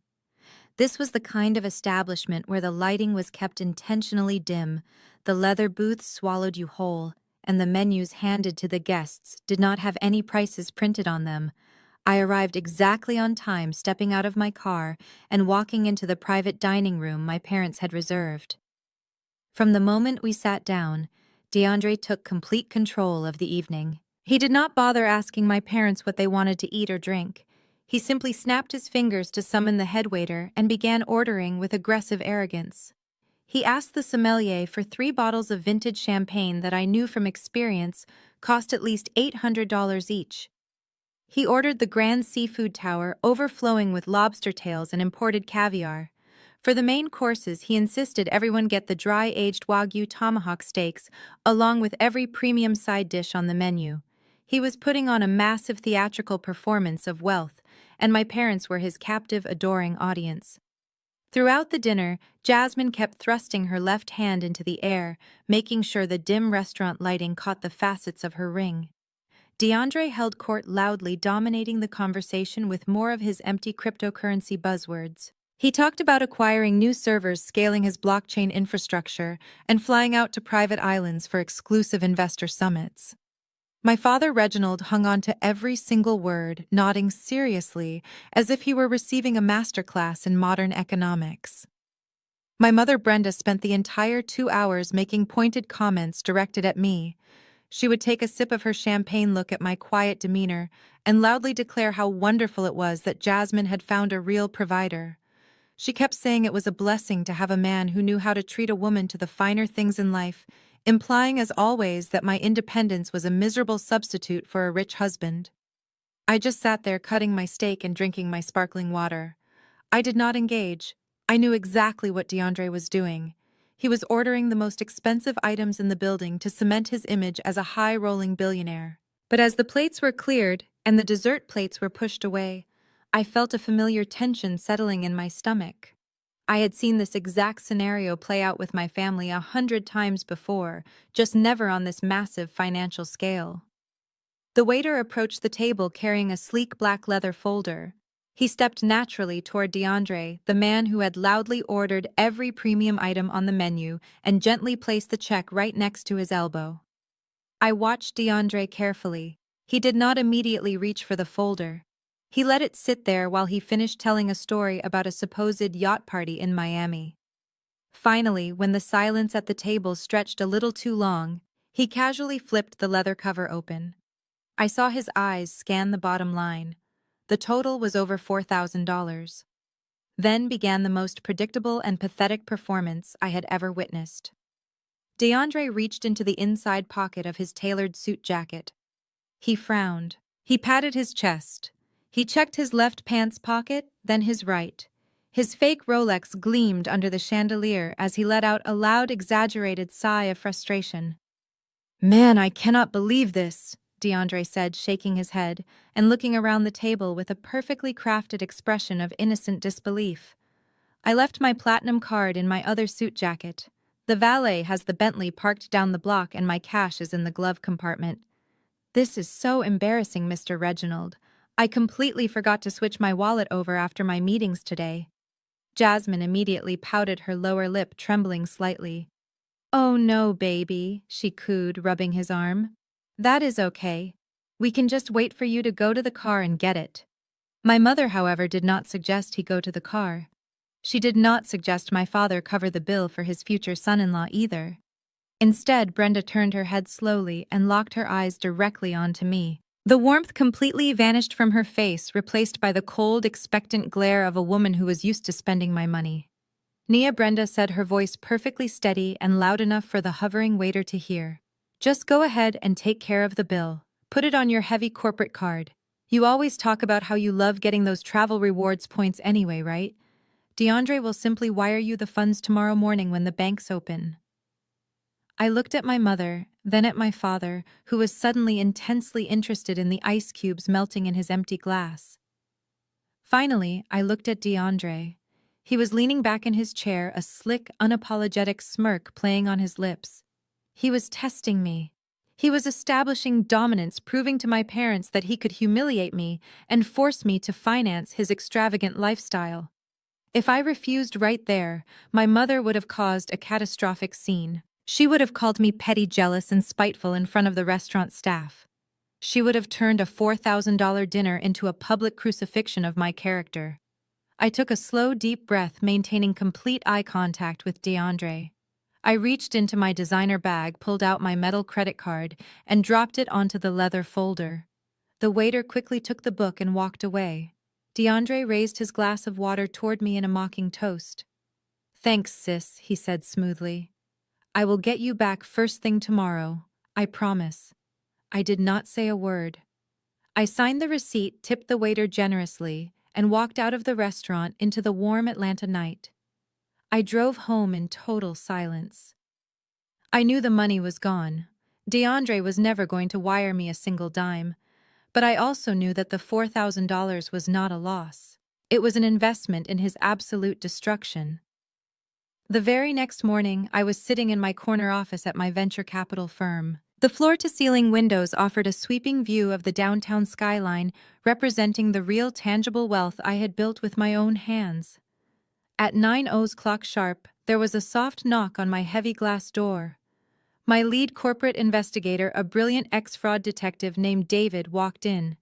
A: This was the kind of establishment where the lighting was kept intentionally dim, the leather booths swallowed you whole, and the menus handed to the guests did not have any prices printed on them. I arrived exactly on time, stepping out of my car and walking into the private dining room my parents had reserved. From the moment we sat down, DeAndre took complete control of the evening. He did not bother asking my parents what they wanted to eat or drink. He simply snapped his fingers to summon the headwaiter and began ordering with aggressive arrogance. He asked the sommelier for 3 bottles of vintage champagne that I knew from experience cost at least $800 each. He ordered the grand seafood tower overflowing with lobster tails and imported caviar. For the main courses, he insisted everyone get the dry-aged Wagyu tomahawk steaks along with every premium side dish on the menu. He was putting on a massive theatrical performance of wealth, and my parents were his captive, adoring audience. Throughout the dinner, Jasmine kept thrusting her left hand into the air, making sure the dim restaurant lighting caught the facets of her ring. DeAndre held court loudly, dominating the conversation with more of his empty cryptocurrency buzzwords. He talked about acquiring new servers, scaling his blockchain infrastructure, and flying out to private islands for exclusive investor summits. My father Reginald hung on to every single word, nodding seriously, as if he were receiving a masterclass in modern economics. My mother Brenda spent the entire 2 hours making pointed comments directed at me. She would take a sip of her champagne, look at my quiet demeanor, and loudly declare how wonderful it was that Jasmine had found a real provider. She kept saying it was a blessing to have a man who knew how to treat a woman to the finer things in life, implying as always that my independence was a miserable substitute for a rich husband. I just sat there cutting my steak and drinking my sparkling water. I did not engage. I knew exactly what DeAndre was doing. He was ordering the most expensive items in the building to cement his image as a high-rolling billionaire. But as the plates were cleared and the dessert plates were pushed away, I felt a familiar tension settling in my stomach. I had seen this exact scenario play out with my family 100 times before, just never on this massive financial scale. The waiter approached the table carrying a sleek black leather folder. He stepped naturally toward DeAndre, the man who had loudly ordered every premium item on the menu, and gently placed the check right next to his elbow. I watched DeAndre carefully. He did not immediately reach for the folder. He let it sit there while he finished telling a story about a supposed yacht party in Miami. Finally, when the silence at the table stretched a little too long, he casually flipped the leather cover open. I saw his eyes scan the bottom line. The total was over $4,000. Then began the most predictable and pathetic performance I had ever witnessed. DeAndre reached into the inside pocket of his tailored suit jacket. He frowned. He patted his chest. He checked his left pants pocket, then his right. His fake Rolex gleamed under the chandelier as he let out a loud, exaggerated sigh of frustration. "Man, I cannot believe this," DeAndre said, shaking his head and looking around the table with a perfectly crafted expression of innocent disbelief. "I left my platinum card in my other suit jacket. The valet has the Bentley parked down the block and my cash is in the glove compartment. This is so embarrassing, Mr. Reginald. I completely forgot to switch my wallet over after my meetings today." Jasmine immediately pouted, her lower lip trembling slightly. "Oh no, baby," she cooed, rubbing his arm. "That is okay. We can just wait for you to go to the car and get it." My mother, however, did not suggest he go to the car. She did not suggest my father cover the bill for his future son-in-law either. Instead, Brenda turned her head slowly and locked her eyes directly onto me. The warmth completely vanished from her face, replaced by the cold, expectant glare of a woman who was used to spending my money. "Nia," Brenda said, her voice perfectly steady and loud enough for the hovering waiter to hear. "Just go ahead and take care of the bill. Put it on your heavy corporate card. You always talk about how you love getting those travel rewards points anyway, right? DeAndre will simply wire you the funds tomorrow morning when the banks open." I looked at my mother, then at my father, who was suddenly intensely interested in the ice cubes melting in his empty glass. Finally, I looked at DeAndre. He was leaning back in his chair, a slick, unapologetic smirk playing on his lips. He was testing me. He was establishing dominance, proving to my parents that he could humiliate me and force me to finance his extravagant lifestyle. If I refused right there, my mother would have caused a catastrophic scene. She would have called me petty, jealous, and spiteful in front of the restaurant staff. She would have turned a $4,000 dinner into a public crucifixion of my character. I took a slow, deep breath, maintaining complete eye contact with DeAndre. I reached into my designer bag, pulled out my metal credit card, and dropped it onto the leather folder. The waiter quickly took the book and walked away. DeAndre raised his glass of water toward me in a mocking toast. "Thanks, sis," he said smoothly. "I will get you back first thing tomorrow. I promise." I did not say a word. I signed the receipt, tipped the waiter generously, and walked out of the restaurant into the warm Atlanta night. I drove home in total silence. I knew the money was gone. DeAndre was never going to wire me a single dime, but I also knew that the $4,000 was not a loss. It was an investment in his absolute destruction. The very next morning, I was sitting in my corner office at my venture capital firm. The floor-to-ceiling windows offered a sweeping view of the downtown skyline, representing the real tangible wealth I had built with my own hands. At 9:00 sharp, there was a soft knock on my heavy glass door. My lead corporate investigator, a brilliant ex-fraud detective named David, walked in.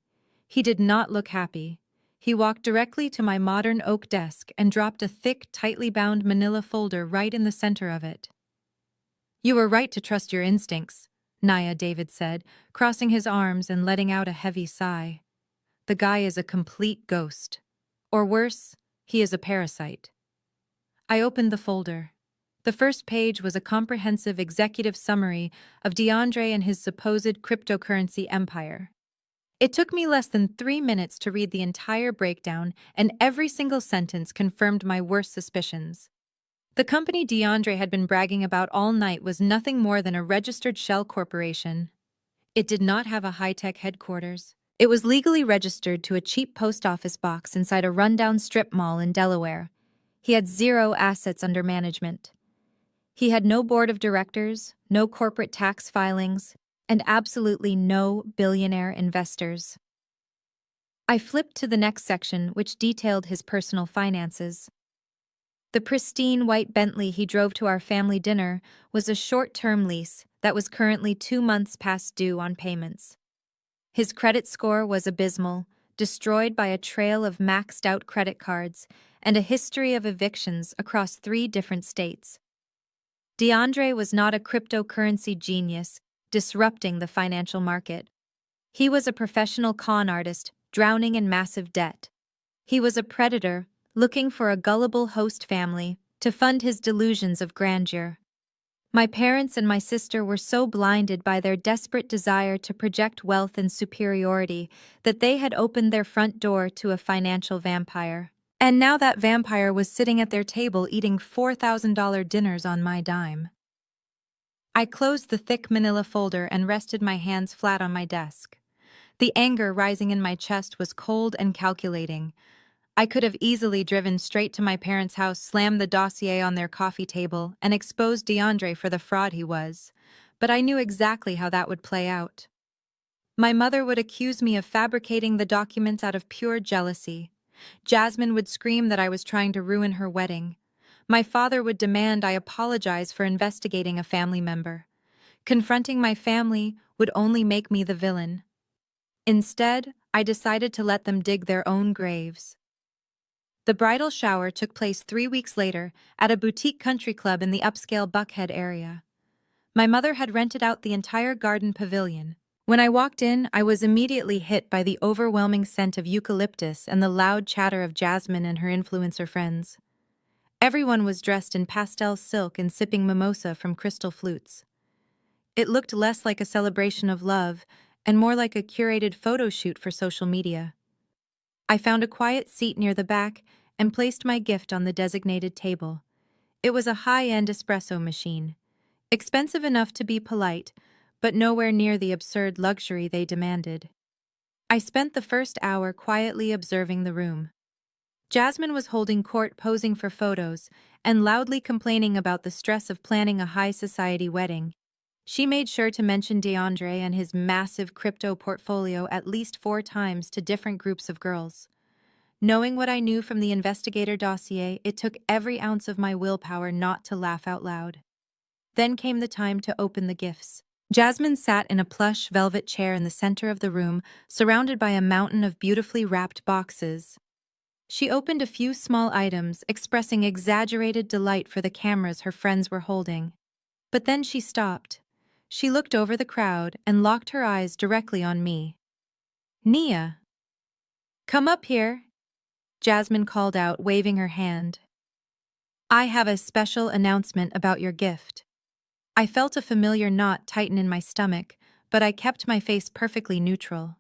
A: He did not look happy. He walked directly to my modern oak desk and dropped a thick, tightly bound manila folder right in the center of it. "You were right to trust your instincts," Naya, David said, crossing his arms and letting out a heavy sigh. "The guy is a complete ghost. Or worse, he is a parasite." I opened the folder. The first page was a comprehensive executive summary of DeAndre and his supposed cryptocurrency empire. It took me less than 3 minutes to read the entire breakdown, and every single sentence confirmed my worst suspicions. The company DeAndre had been bragging about all night was nothing more than a registered shell corporation. It did not have a high-tech headquarters. It was legally registered to a cheap post office box inside a rundown strip mall in Delaware. He had zero assets under management. He had no board of directors, no corporate tax filings, and absolutely no billionaire investors. I flipped to the next section, which detailed his personal finances. The pristine white Bentley he drove to our family dinner was a short-term lease that was currently 2 months past due on payments. His credit score was abysmal, destroyed by a trail of maxed-out credit cards and a history of evictions across 3 different states. DeAndre was not a cryptocurrency genius disrupting the financial market. He was a professional con artist drowning in massive debt. He was a predator looking for a gullible host family to fund his delusions of grandeur. My parents and my sister were so blinded by their desperate desire to project wealth and superiority that they had opened their front door to a financial vampire. And now that vampire was sitting at their table eating $4,000 dinners on my dime. I closed the thick manila folder and rested my hands flat on my desk. The anger rising in my chest was cold and calculating. I could have easily driven straight to my parents' house, slammed the dossier on their coffee table, and exposed DeAndre for the fraud he was. But I knew exactly how that would play out. My mother would accuse me of fabricating the documents out of pure jealousy. Jasmine would scream that I was trying to ruin her wedding. My father would demand I apologize for investigating a family member. Confronting my family would only make me the villain. Instead, I decided to let them dig their own graves. The bridal shower took place 3 weeks later at a boutique country club in the upscale Buckhead area. My mother had rented out the entire garden pavilion. When I walked in, I was immediately hit by the overwhelming scent of eucalyptus and the loud chatter of Jasmine and her influencer friends. Everyone was dressed in pastel silk and sipping mimosa from crystal flutes. It looked less like a celebration of love and more like a curated photo shoot for social media. I found a quiet seat near the back and placed my gift on the designated table. It was a high-end espresso machine, expensive enough to be polite, but nowhere near the absurd luxury they demanded. I spent the first hour quietly observing the room. Jasmine was holding court, posing for photos, and loudly complaining about the stress of planning a high-society wedding. She made sure to mention DeAndre and his massive crypto portfolio at least 4 times to different groups of girls. Knowing what I knew from the investigator dossier, it took every ounce of my willpower not to laugh out loud. Then came the time to open the gifts. Jasmine sat in a plush velvet chair in the center of the room, surrounded by a mountain of beautifully wrapped boxes. She opened a few small items, expressing exaggerated delight for the cameras her friends were holding. But then she stopped. She looked over the crowd and locked her eyes directly on me. "Nia, come up here," Jasmine called out, waving her hand. "I have a special announcement about your gift." I felt a familiar knot tighten in my stomach, but I kept my face perfectly neutral.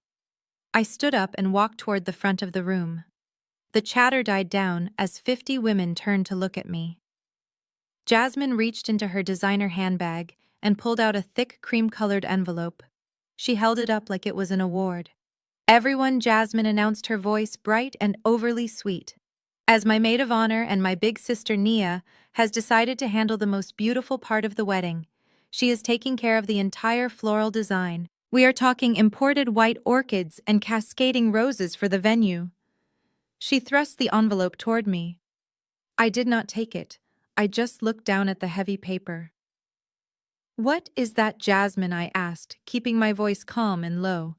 A: I stood up and walked toward the front of the room. The chatter died down as 50 women turned to look at me. Jasmine reached into her designer handbag and pulled out a thick cream-colored envelope. She held it up like it was an award. "Everyone," Jasmine announced, her voice bright and overly sweet. "As my maid of honor and my big sister Nia has decided to handle the most beautiful part of the wedding. She is taking care of the entire floral design. We are talking imported white orchids and cascading roses for the venue." She thrust the envelope toward me. I did not take it. I just looked down at the heavy paper. "What is that, Jasmine?" I asked, keeping my voice calm and low.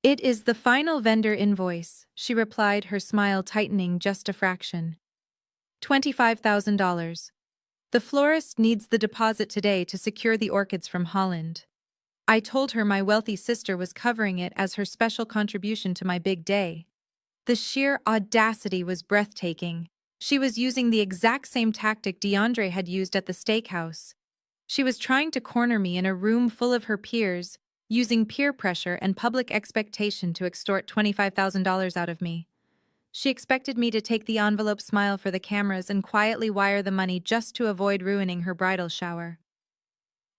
A: "It is the final vendor invoice," she replied, her smile tightening just a fraction. $25,000. The florist needs the deposit today to secure the orchids from Holland. I told her my wealthy sister was covering it as her special contribution to my big day. The sheer audacity was breathtaking. She was using the exact same tactic DeAndre had used at the steakhouse. She was trying to corner me in a room full of her peers, using peer pressure and public expectation to extort $25,000 out of me. She expected me to take the envelope, smile for the cameras, and quietly wire the money just to avoid ruining her bridal shower.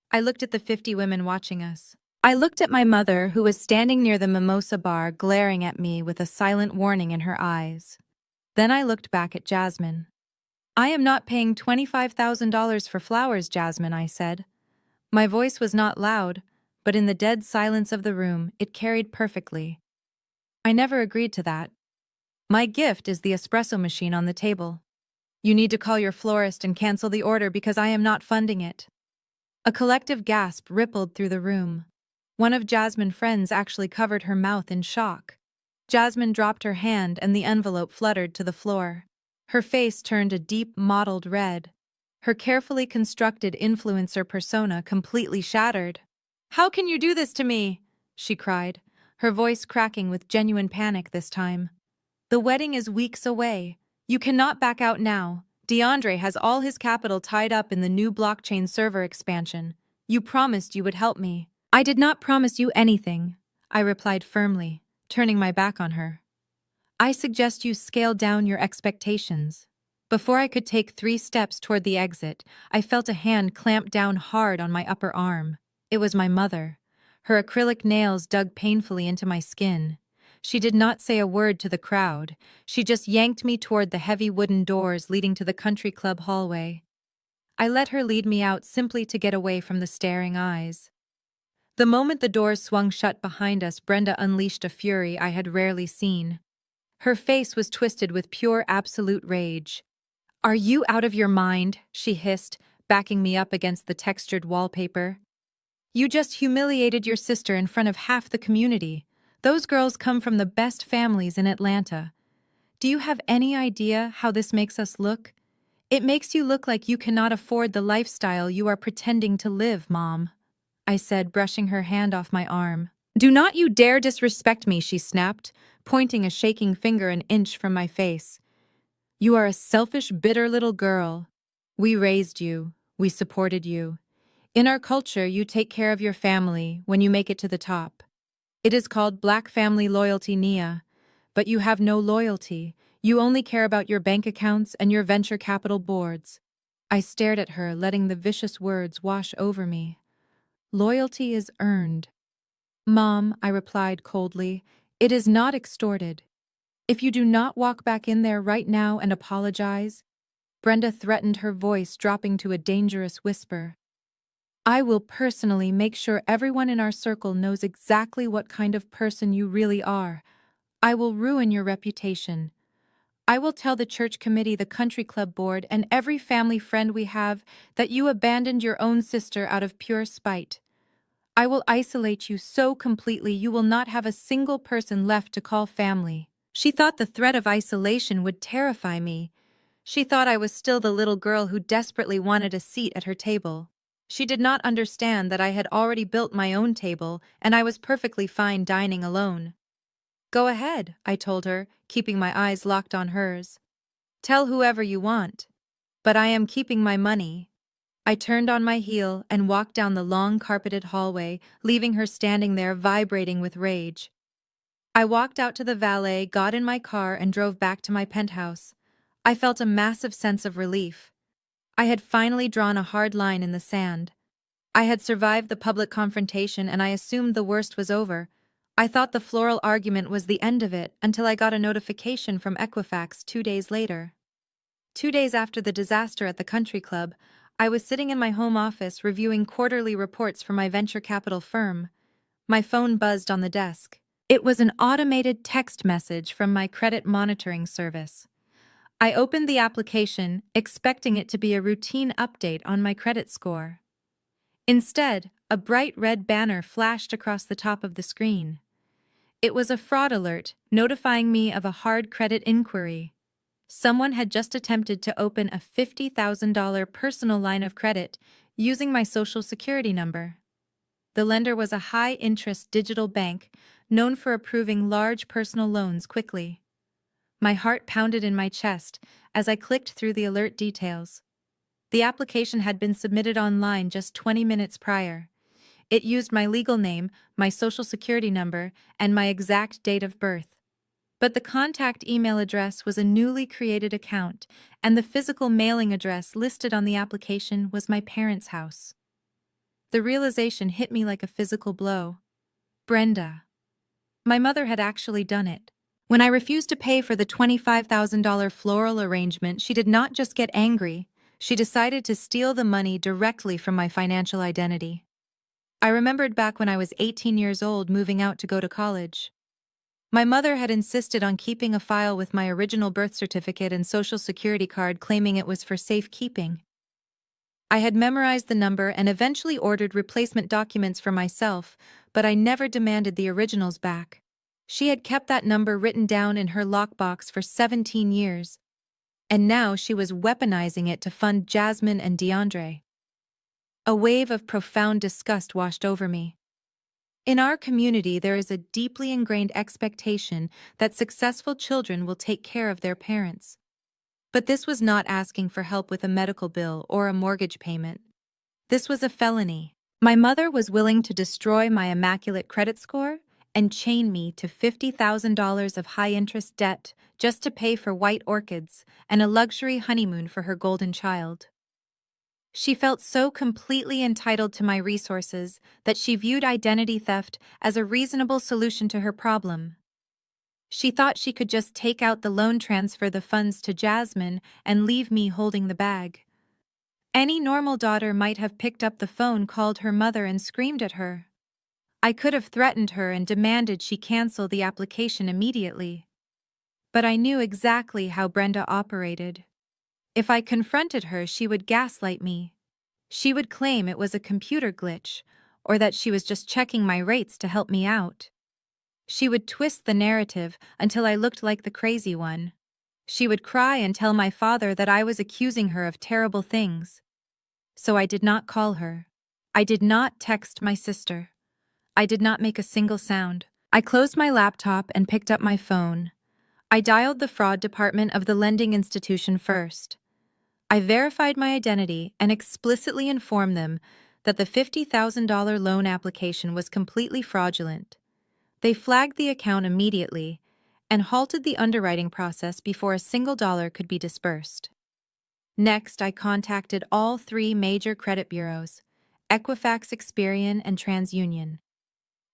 A: I looked at the 50 women watching us. I looked at my mother, who was standing near the mimosa bar, glaring at me with a silent warning in her eyes. Then I looked back at Jasmine. "I am not paying $25,000 for flowers, Jasmine," I said. My voice was not loud, but in the dead silence of the room, it carried perfectly. "I never agreed to that. My gift is the espresso machine on the table. You need to call your florist and cancel the order because I am not funding it." A collective gasp rippled through the room. One of Jasmine's friends actually covered her mouth in shock. Jasmine dropped her hand and the envelope fluttered to the floor. Her face turned a deep mottled red. Her carefully constructed influencer persona completely shattered. "How can you do this to me?" she cried, her voice cracking with genuine panic this time. "The wedding is weeks away. You cannot back out now. DeAndre has all his capital tied up in the new blockchain server expansion. You promised you would help me." "I did not promise you anything," I replied firmly, turning my back on her. "I suggest you scale down your expectations." Before I could take 3 steps toward the exit, I felt a hand clamp down hard on my upper arm. It was my mother. Her acrylic nails dug painfully into my skin. She did not say a word to the crowd. She just yanked me toward the heavy wooden doors leading to the country club hallway. I let her lead me out simply to get away from the staring eyes. The moment the doors swung shut behind us, Brenda unleashed a fury I had rarely seen. Her face was twisted with pure absolute rage. "Are you out of your mind?" she hissed, backing me up against the textured wallpaper. "You just humiliated your sister in front of half the community. Those girls come from the best families in Atlanta. Do you have any idea how this makes us look? It makes you look like you cannot afford the lifestyle you are pretending to live, Mom," I said, brushing her hand off my arm. "Do not you dare disrespect me," she snapped, pointing a shaking finger an inch from my face. "You are a selfish, bitter little girl. We raised you. We supported you. In our culture, you take care of your family when you make it to the top. It is called Black family loyalty, Nia. But you have no loyalty. You only care about your bank accounts and your venture capital boards." I stared at her, letting the vicious words wash over me. "Loyalty is earned." "Mom," I replied coldly, "it is not extorted. If you do not walk back in there right now and apologize," Brenda threatened, her voice dropping to a dangerous whisper, "I will personally make sure everyone in our circle knows exactly what kind of person you really are. I will ruin your reputation. I will tell the church committee, the country club board, and every family friend we have that you abandoned your own sister out of pure spite. I will isolate you so completely you will not have a single person left to call family." She thought the threat of isolation would terrify me. She thought I was still the little girl who desperately wanted a seat at her table. She did not understand that I had already built my own table and I was perfectly fine dining alone. "Go ahead," I told her, keeping my eyes locked on hers. "Tell whoever you want. But I am keeping my money." I turned on my heel and walked down the long carpeted hallway, leaving her standing there vibrating with rage. I walked out to the valet, got in my car, and drove back to my penthouse. I felt a massive sense of relief. I had finally drawn a hard line in the sand. I had survived the public confrontation and I assumed the worst was over. I thought the floral argument was the end of it until I got a notification from Equifax 2 days later. 2 days after the disaster at the country club, I was sitting in my home office reviewing quarterly reports for my venture capital firm. My phone buzzed on the desk. It was an automated text message from my credit monitoring service. I opened the application, expecting it to be a routine update on my credit score. Instead, a bright red banner flashed across the top of the screen. It was a fraud alert, notifying me of a hard credit inquiry. Someone had just attempted to open a $50,000 personal line of credit using my social security number. The lender was a high-interest digital bank known for approving large personal loans quickly. My heart pounded in my chest as I clicked through the alert details. The application had been submitted online just 20 minutes prior. It used my legal name, my social security number, and my exact date of birth. But the contact email address was a newly created account, and the physical mailing address listed on the application was my parents' house. The realization hit me like a physical blow. Brenda. My mother had actually done it. When I refused to pay for the $25,000 floral arrangement, she did not just get angry, she decided to steal the money directly from my financial identity. I remembered back when I was 18 years old moving out to go to college. My mother had insisted on keeping a file with my original birth certificate and social security card, claiming it was for safekeeping. I had memorized the number and eventually ordered replacement documents for myself, but I never demanded the originals back. She had kept that number written down in her lockbox for 17 years, and now she was weaponizing it to fund Jasmine and DeAndre. A wave of profound disgust washed over me. In our community, there is a deeply ingrained expectation that successful children will take care of their parents. But this was not asking for help with a medical bill or a mortgage payment. This was a felony. My mother was willing to destroy my immaculate credit score and chain me to $50,000 of high-interest debt just to pay for white orchids and a luxury honeymoon for her golden child. She felt so completely entitled to my resources that she viewed identity theft as a reasonable solution to her problem. She thought she could just take out the loan, transfer the funds to Jasmine, and leave me holding the bag. Any normal daughter might have picked up the phone, called her mother, and screamed at her. I could have threatened her and demanded she cancel the application immediately. But I knew exactly how Brenda operated. If I confronted her, she would gaslight me. She would claim it was a computer glitch, or that she was just checking my rates to help me out. She would twist the narrative until I looked like the crazy one. She would cry and tell my father that I was accusing her of terrible things. So I did not call her. I did not text my sister. I did not make a single sound. I closed my laptop and picked up my phone. I dialed the fraud department of the lending institution first. I verified my identity and explicitly informed them that the $50,000 loan application was completely fraudulent. They flagged the account immediately and halted the underwriting process before a single dollar could be disbursed. Next, I contacted all three major credit bureaus, Equifax, Experian, and TransUnion.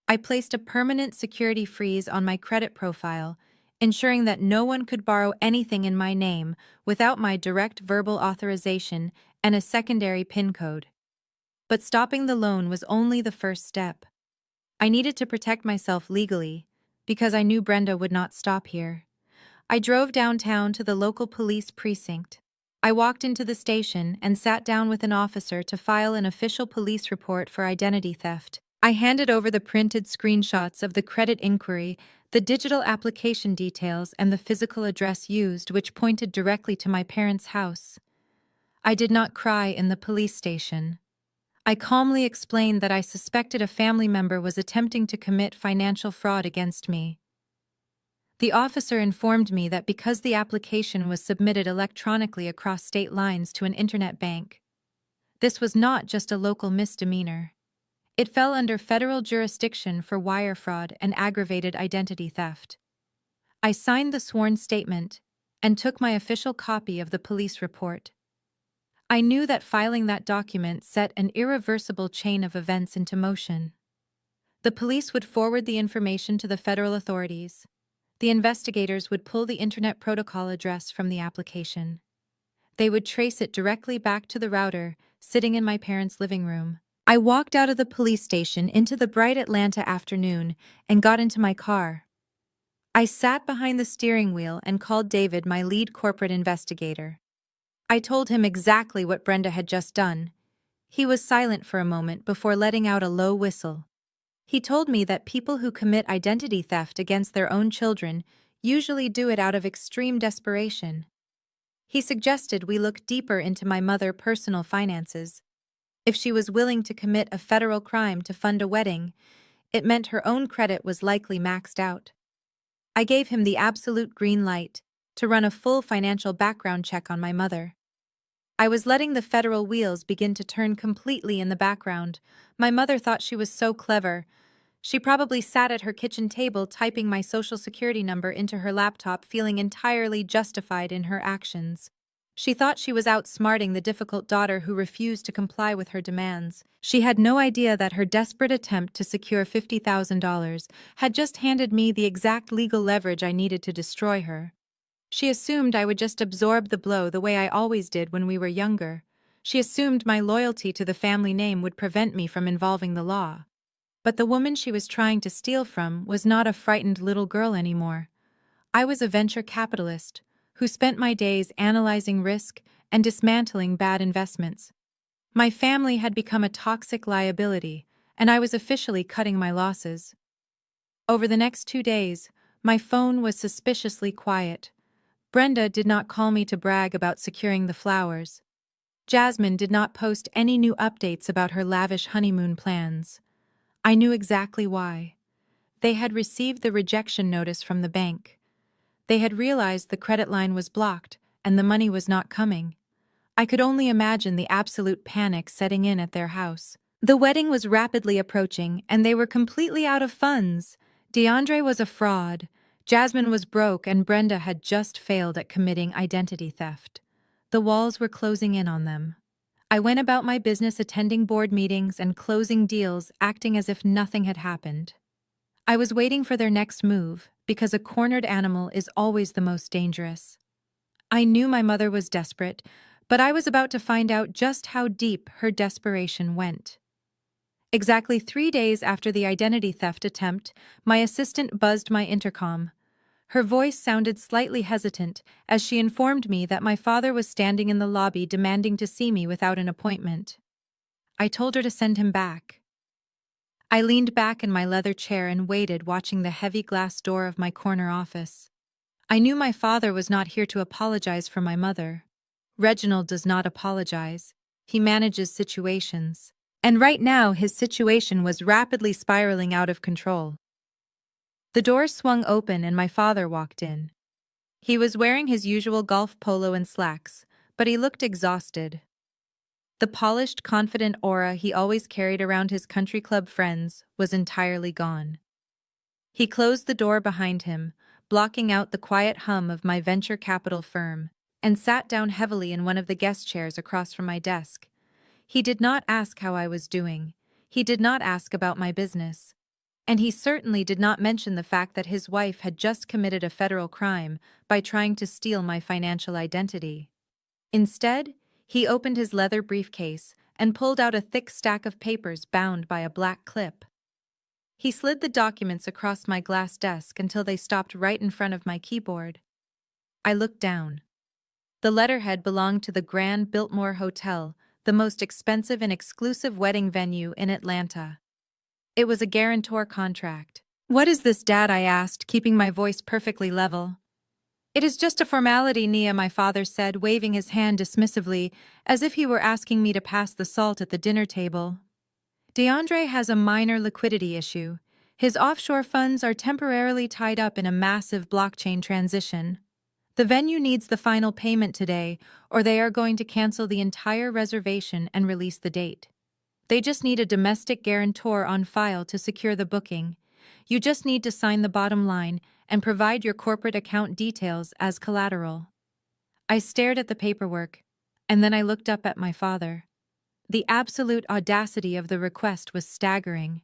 A: I placed a permanent security freeze on my credit profile, ensuring that no one could borrow anything in my name without my direct verbal authorization and a secondary PIN code. But stopping the loan was only the first step. I needed to protect myself legally, because I knew Brenda would not stop here. I drove downtown to the local police precinct. I walked into the station and sat down with an officer to file an official police report for identity theft. I handed over the printed screenshots of the credit inquiry, the digital application details, and the physical address used, which pointed directly to my parents' house. I did not cry in the police station. I calmly explained that I suspected a family member was attempting to commit financial fraud against me. The officer informed me that because the application was submitted electronically across state lines to an internet bank, this was not just a local misdemeanor. It fell under federal jurisdiction for wire fraud and aggravated identity theft. I signed the sworn statement and took my official copy of the police report. I knew that filing that document set an irreversible chain of events into motion. The police would forward the information to the federal authorities. The investigators would pull the Internet Protocol address from the application. They would trace it directly back to the router sitting in my parents' living room. I walked out of the police station into the bright Atlanta afternoon and got into my car. I sat behind the steering wheel and called David, my lead corporate investigator. I told him exactly what Brenda had just done. He was silent for a moment before letting out a low whistle. He told me that people who commit identity theft against their own children usually do it out of extreme desperation. He suggested we look deeper into my mother's personal finances. If she was willing to commit a federal crime to fund a wedding, it meant her own credit was likely maxed out. I gave him the absolute green light to run a full financial background check on my mother. I was letting the federal wheels begin to turn completely in the background. My mother thought she was so clever. She probably sat at her kitchen table typing my social security number into her laptop, feeling entirely justified in her actions. She thought she was outsmarting the difficult daughter who refused to comply with her demands. She had no idea that her desperate attempt to secure $50,000 had just handed me the exact legal leverage I needed to destroy her. She assumed I would just absorb the blow the way I always did when we were younger. She assumed my loyalty to the family name would prevent me from involving the law. But the woman she was trying to steal from was not a frightened little girl anymore. I was a venture capitalist who spent my days analyzing risk and dismantling bad investments. My family had become a toxic liability, and I was officially cutting my losses. Over the next 2 days, my phone was suspiciously quiet. Brenda did not call me to brag about securing the flowers. Jasmine did not post any new updates about her lavish honeymoon plans. I knew exactly why. They had received the rejection notice from the bank. They had realized the credit line was blocked and the money was not coming. I could only imagine the absolute panic setting in at their house. The wedding was rapidly approaching and they were completely out of funds. DeAndre was a fraud. Jasmine was broke and Brenda had just failed at committing identity theft. The walls were closing in on them. I went about my business attending board meetings and closing deals, acting as if nothing had happened. I was waiting for their next move, because a cornered animal is always the most dangerous. I knew my mother was desperate, but I was about to find out just how deep her desperation went. Exactly 3 days after the identity theft attempt, my assistant buzzed my intercom. Her voice sounded slightly hesitant as she informed me that my father was standing in the lobby demanding to see me without an appointment. I told her to send him back. I leaned back in my leather chair and waited, watching the heavy glass door of my corner office. I knew my father was not here to apologize for my mother. Reginald does not apologize. He manages situations. And right now his situation was rapidly spiraling out of control. The door swung open and my father walked in. He was wearing his usual golf polo and slacks, but he looked exhausted. The polished, confident aura he always carried around his country club friends was entirely gone. He closed the door behind him, blocking out the quiet hum of my venture capital firm, and sat down heavily in one of the guest chairs across from my desk. He did not ask how I was doing. He did not ask about my business. And he certainly did not mention the fact that his wife had just committed a federal crime by trying to steal my financial identity. Instead, he opened his leather briefcase and pulled out a thick stack of papers bound by a black clip. He slid the documents across my glass desk until they stopped right in front of my keyboard. I looked down. The letterhead belonged to the Grand Biltmore Hotel, the most expensive and exclusive wedding venue in Atlanta. It was a guarantor contract. "What is this, Dad?" I asked, keeping my voice perfectly level. "It is just a formality, Nia," my father said, waving his hand dismissively, as if he were asking me to pass the salt at the dinner table. "DeAndre has a minor liquidity issue. His offshore funds are temporarily tied up in a massive blockchain transition. The venue needs the final payment today, or they are going to cancel the entire reservation and release the date. They just need a domestic guarantor on file to secure the booking. You just need to sign the bottom line and provide your corporate account details as collateral." I stared at the paperwork, and then I looked up at my father. The absolute audacity of the request was staggering.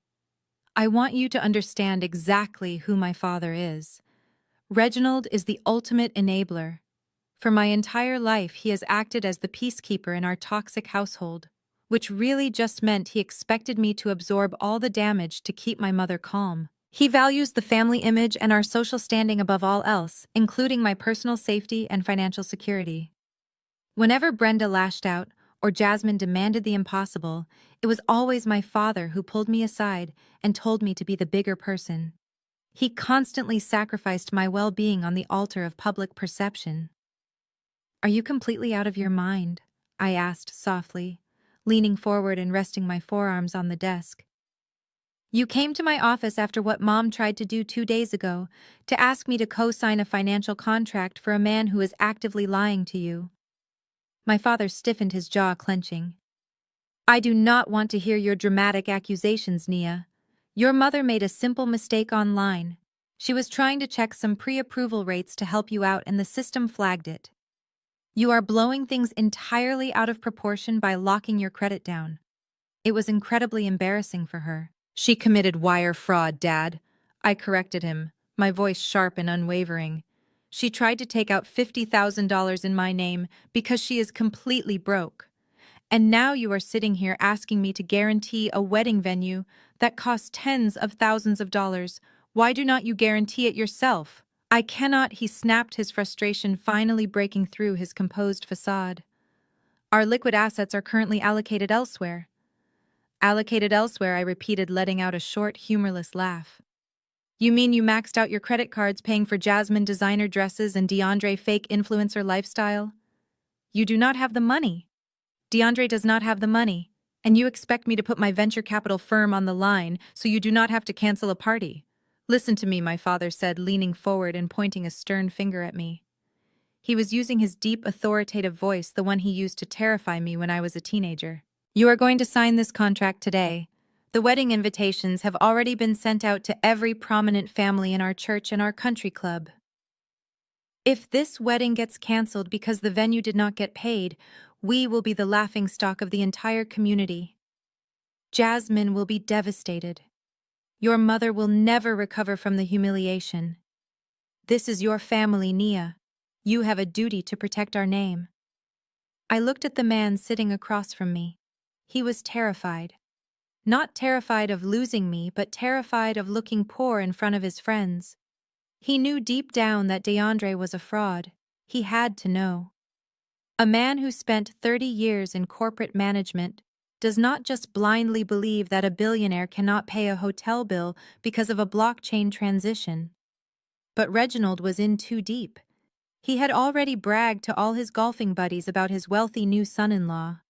A: "I want you to understand exactly who my father is. Reginald is the ultimate enabler. For my entire life, he has acted as the peacekeeper in our toxic household, which really just meant he expected me to absorb all the damage to keep my mother calm. He values the family image and our social standing above all else, including my personal safety and financial security." Whenever Brenda lashed out or Jasmine demanded the impossible, it was always my father who pulled me aside and told me to be the bigger person. He constantly sacrificed my well-being on the altar of public perception. "Are you completely out of your mind?" I asked softly, leaning forward and resting my forearms on the desk. "You came to my office after what Mom tried to do 2 days ago, to ask me to co-sign a financial contract for a man who is actively lying to you." My father stiffened, his jaw clenching. "I do not want to hear your dramatic accusations, Nia. Your mother made a simple mistake online. She was trying to check some pre-approval rates to help you out and the system flagged it. You are blowing things entirely out of proportion by locking your credit down." It was incredibly embarrassing for her. "She committed wire fraud, Dad," I corrected him, my voice sharp and unwavering. "She tried to take out $50,000 in my name because she is completely broke. And now you are sitting here asking me to guarantee a wedding venue that costs tens of thousands of dollars. Why do not you guarantee it yourself?" "I cannot," he snapped, his frustration finally breaking through his composed facade. "Our liquid assets are currently allocated elsewhere." "Allocated elsewhere," I repeated, letting out a short, humorless laugh. "You mean you maxed out your credit cards paying for Jasmine designer dresses and DeAndre fake influencer lifestyle? You do not have the money. DeAndre does not have the money, and you expect me to put my venture capital firm on the line so you do not have to cancel a party. Listen to me," my father said, leaning forward and pointing a stern finger at me. He was using his deep, authoritative voice, the one he used to terrify me when I was a teenager. "You are going to sign this contract today. The wedding invitations have already been sent out to every prominent family in our church and our country club. If this wedding gets canceled because the venue did not get paid, we will be the laughingstock of the entire community. Jasmine will be devastated. Your mother will never recover from the humiliation. This is your family, Nia. You have a duty to protect our name." I looked at the man sitting across from me. He was terrified. Not terrified of losing me, but terrified of looking poor in front of his friends. He knew deep down that DeAndre was a fraud. He had to know. A man who spent 30 years in corporate management does not just blindly believe that a billionaire cannot pay a hotel bill because of a blockchain transition. But Reginald was in too deep. He had already bragged to all his golfing buddies about his wealthy new son-in-law.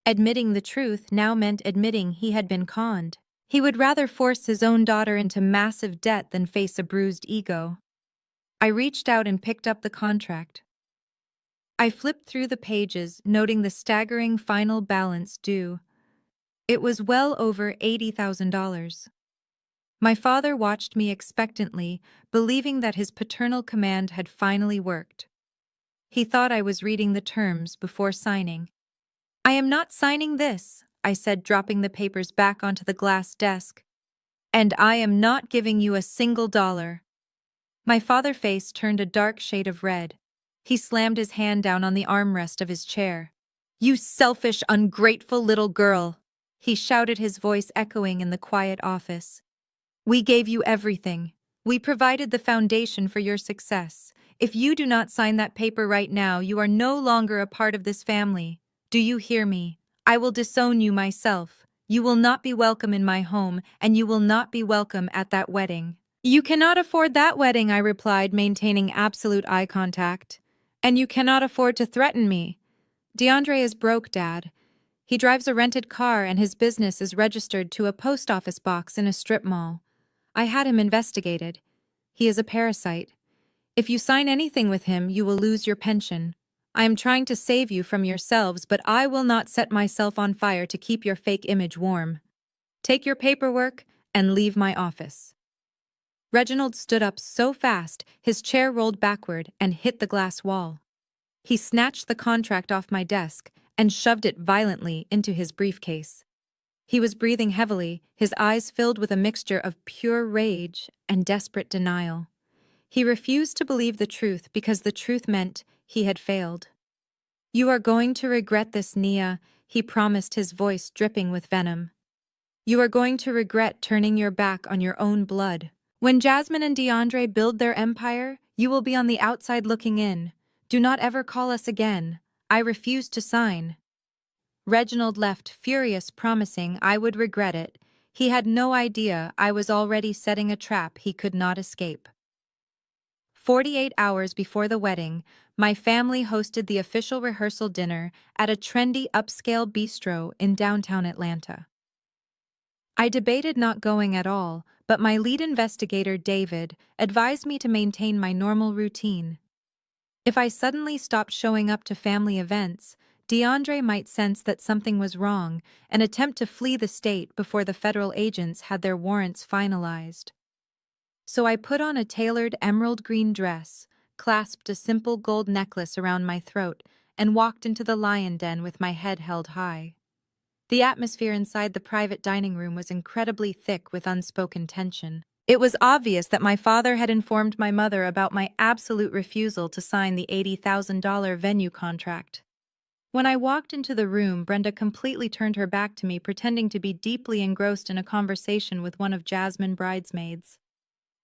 A: Admitting the truth now meant admitting he had been conned. He would rather force his own daughter into massive debt than face a bruised ego. I reached out and picked up the contract. I flipped through the pages, noting the staggering final balance due. It was well over $80,000. My father watched me expectantly, believing that his paternal command had finally worked. He thought I was reading the terms before signing. "I am not signing this," I said, dropping the papers back onto the glass desk. "And I am not giving you a single dollar." My father's face turned a dark shade of red. He slammed his hand down on the armrest of his chair. "You selfish, ungrateful little girl," he shouted, his voice echoing in the quiet office. "We gave you everything. We provided the foundation for your success. If you do not sign that paper right now, you are no longer a part of this family. Do you hear me? I will disown you myself. You will not be welcome in my home, and you will not be welcome at that wedding." "You cannot afford that wedding," I replied, maintaining absolute eye contact. "And you cannot afford to threaten me. DeAndre is broke, Dad. He drives a rented car and his business is registered to a post office box in a strip mall. I had him investigated. He is a parasite. If you sign anything with him, you will lose your pension. I am trying to save you from yourselves, but I will not set myself on fire to keep your fake image warm. Take your paperwork and leave my office." Reginald stood up so fast, his chair rolled backward and hit the glass wall. He snatched the contract off my desk and shoved it violently into his briefcase. He was breathing heavily, his eyes filled with a mixture of pure rage and desperate denial. He refused to believe the truth because the truth meant he had failed. "You are going to regret this, Nia," he promised, his voice dripping with venom. "You are going to regret turning your back on your own blood. When Jasmine and DeAndre build their empire, you will be on the outside looking in. Do not ever call us again. I refuse to sign." Reginald left furious, promising I would regret it. He had no idea I was already setting a trap he could not escape. 48 hours before the wedding, my family hosted the official rehearsal dinner at a trendy upscale bistro in downtown Atlanta. I debated not going at all, but my lead investigator, David, advised me to maintain my normal routine. If I suddenly stopped showing up to family events, DeAndre might sense that something was wrong and attempt to flee the state before the federal agents had their warrants finalized. So I put on a tailored emerald green dress, clasped a simple gold necklace around my throat, and walked into the lion den with my head held high. The atmosphere inside the private dining room was incredibly thick with unspoken tension. It was obvious that my father had informed my mother about my absolute refusal to sign the $80,000 venue contract. When I walked into the room, Brenda completely turned her back to me, pretending to be deeply engrossed in a conversation with one of Jasmine's bridesmaids.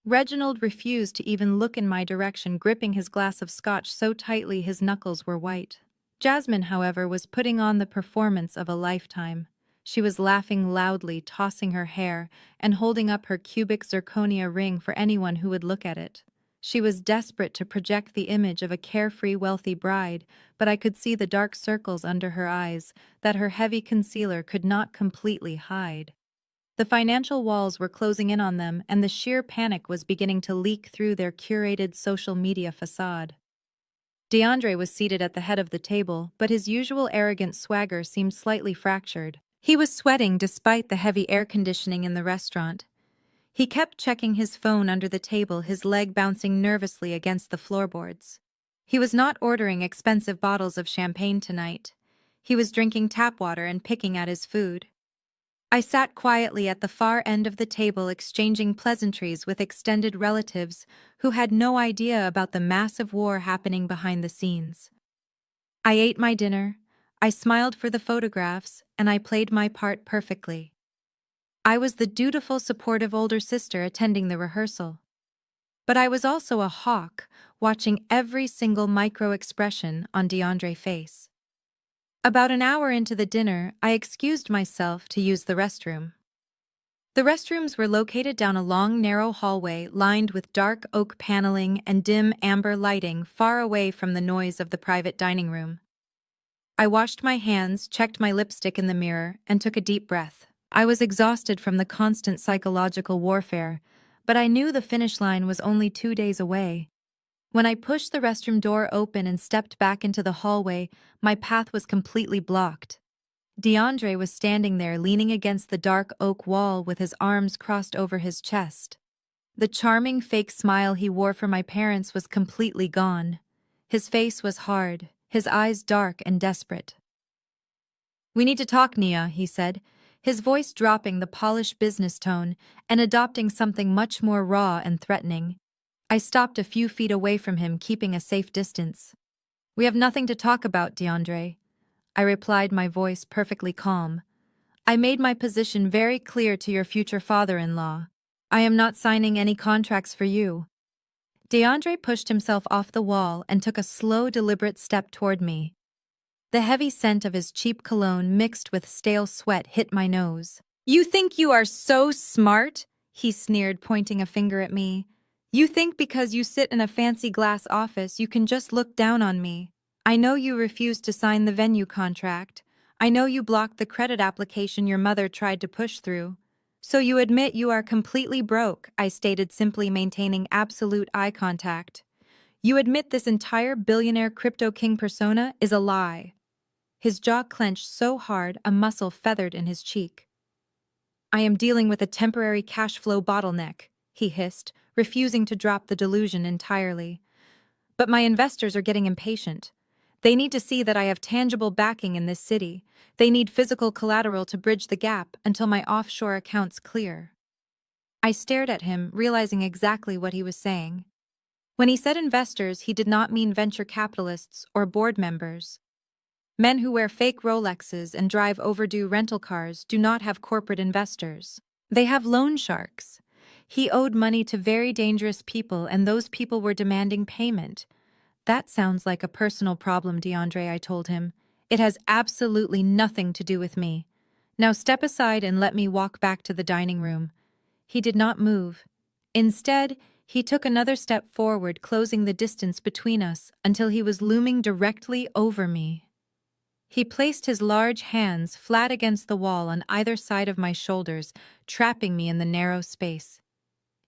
A: Reginald refused to even look in my direction, gripping his glass of scotch so tightly his knuckles were white. Jasmine, however, was putting on the performance of a lifetime. She was laughing loudly, tossing her hair, and holding up her cubic zirconia ring for anyone who would look at it. She was desperate to project the image of a carefree, wealthy bride, but I could see the dark circles under her eyes that her heavy concealer could not completely hide. The financial walls were closing in on them, and the sheer panic was beginning to leak through their curated social media facade. DeAndre was seated at the head of the table, but his usual arrogant swagger seemed slightly fractured. He was sweating despite the heavy air conditioning in the restaurant. He kept checking his phone under the table, his leg bouncing nervously against the floorboards. He was not ordering expensive bottles of champagne tonight. He was drinking tap water and picking at his food. I sat quietly at the far end of the table, exchanging pleasantries with extended relatives who had no idea about the massive war happening behind the scenes. I ate my dinner, I smiled for the photographs, and I played my part perfectly. I was the dutiful, supportive older sister attending the rehearsal. But I was also a hawk, watching every single micro-expression on DeAndre's face. About an hour into the dinner, I excused myself to use the restroom. The restrooms were located down a long, narrow hallway lined with dark oak paneling and dim amber lighting, far away from the noise of the private dining room. I washed my hands, checked my lipstick in the mirror, and took a deep breath. I was exhausted from the constant psychological warfare, but I knew the finish line was only 2 days away. When I pushed the restroom door open and stepped back into the hallway, my path was completely blocked. DeAndre was standing there, leaning against the dark oak wall with his arms crossed over his chest. The charming fake smile he wore for my parents was completely gone. His face was hard, his eyes dark and desperate. "We need to talk, Nia," he said, his voice dropping the polished business tone and adopting something much more raw and threatening. I stopped a few feet away from him, keeping a safe distance. "We have nothing to talk about, DeAndre," I replied, my voice perfectly calm. "I made my position very clear to your future father-in-law. I am not signing any contracts for you." DeAndre pushed himself off the wall and took a slow, deliberate step toward me. The heavy scent of his cheap cologne mixed with stale sweat hit my nose. "You think you are so smart?" he sneered, pointing a finger at me. "You think because you sit in a fancy glass office you can just look down on me. I know you refused to sign the venue contract. I know you blocked the credit application your mother tried to push through. So you admit you are completely broke," I stated, simply maintaining absolute eye contact. "You admit this entire billionaire crypto king persona is a lie." His jaw clenched so hard a muscle feathered in his cheek. "I am dealing with a temporary cash flow bottleneck," he hissed, refusing to drop the delusion entirely. "But my investors are getting impatient. They need to see that I have tangible backing in this city. They need physical collateral to bridge the gap until my offshore accounts clear." I stared at him, realizing exactly what he was saying. When he said investors, he did not mean venture capitalists or board members. Men who wear fake Rolexes and drive overdue rental cars do not have corporate investors. They have loan sharks. He owed money to very dangerous people, and those people were demanding payment. "That sounds like a personal problem, DeAndre," I told him. "It has absolutely nothing to do with me. Now step aside and let me walk back to the dining room." He did not move. Instead, he took another step forward, closing the distance between us until he was looming directly over me. He placed his large hands flat against the wall on either side of my shoulders, trapping me in the narrow space.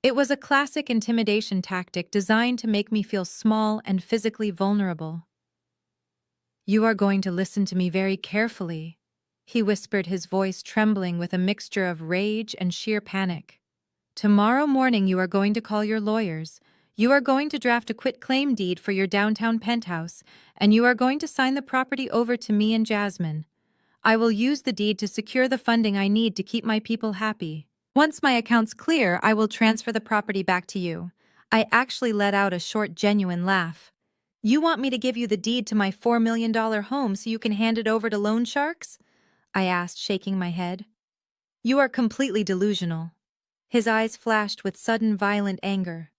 A: It was a classic intimidation tactic designed to make me feel small and physically vulnerable. "You are going to listen to me very carefully," he whispered, his voice trembling with a mixture of rage and sheer panic. "Tomorrow morning you are going to call your lawyers. You are going to draft a quitclaim deed for your downtown penthouse, and you are going to sign the property over to me and Jasmine. I will use the deed to secure the funding I need to keep my people happy. Once my account's clear, I will transfer the property back to you." I actually let out a short, genuine laugh. "You want me to give you the deed to my $4 million home so you can hand it over to loan sharks?" I asked, shaking my head. "You are completely delusional." His eyes flashed with sudden, violent anger.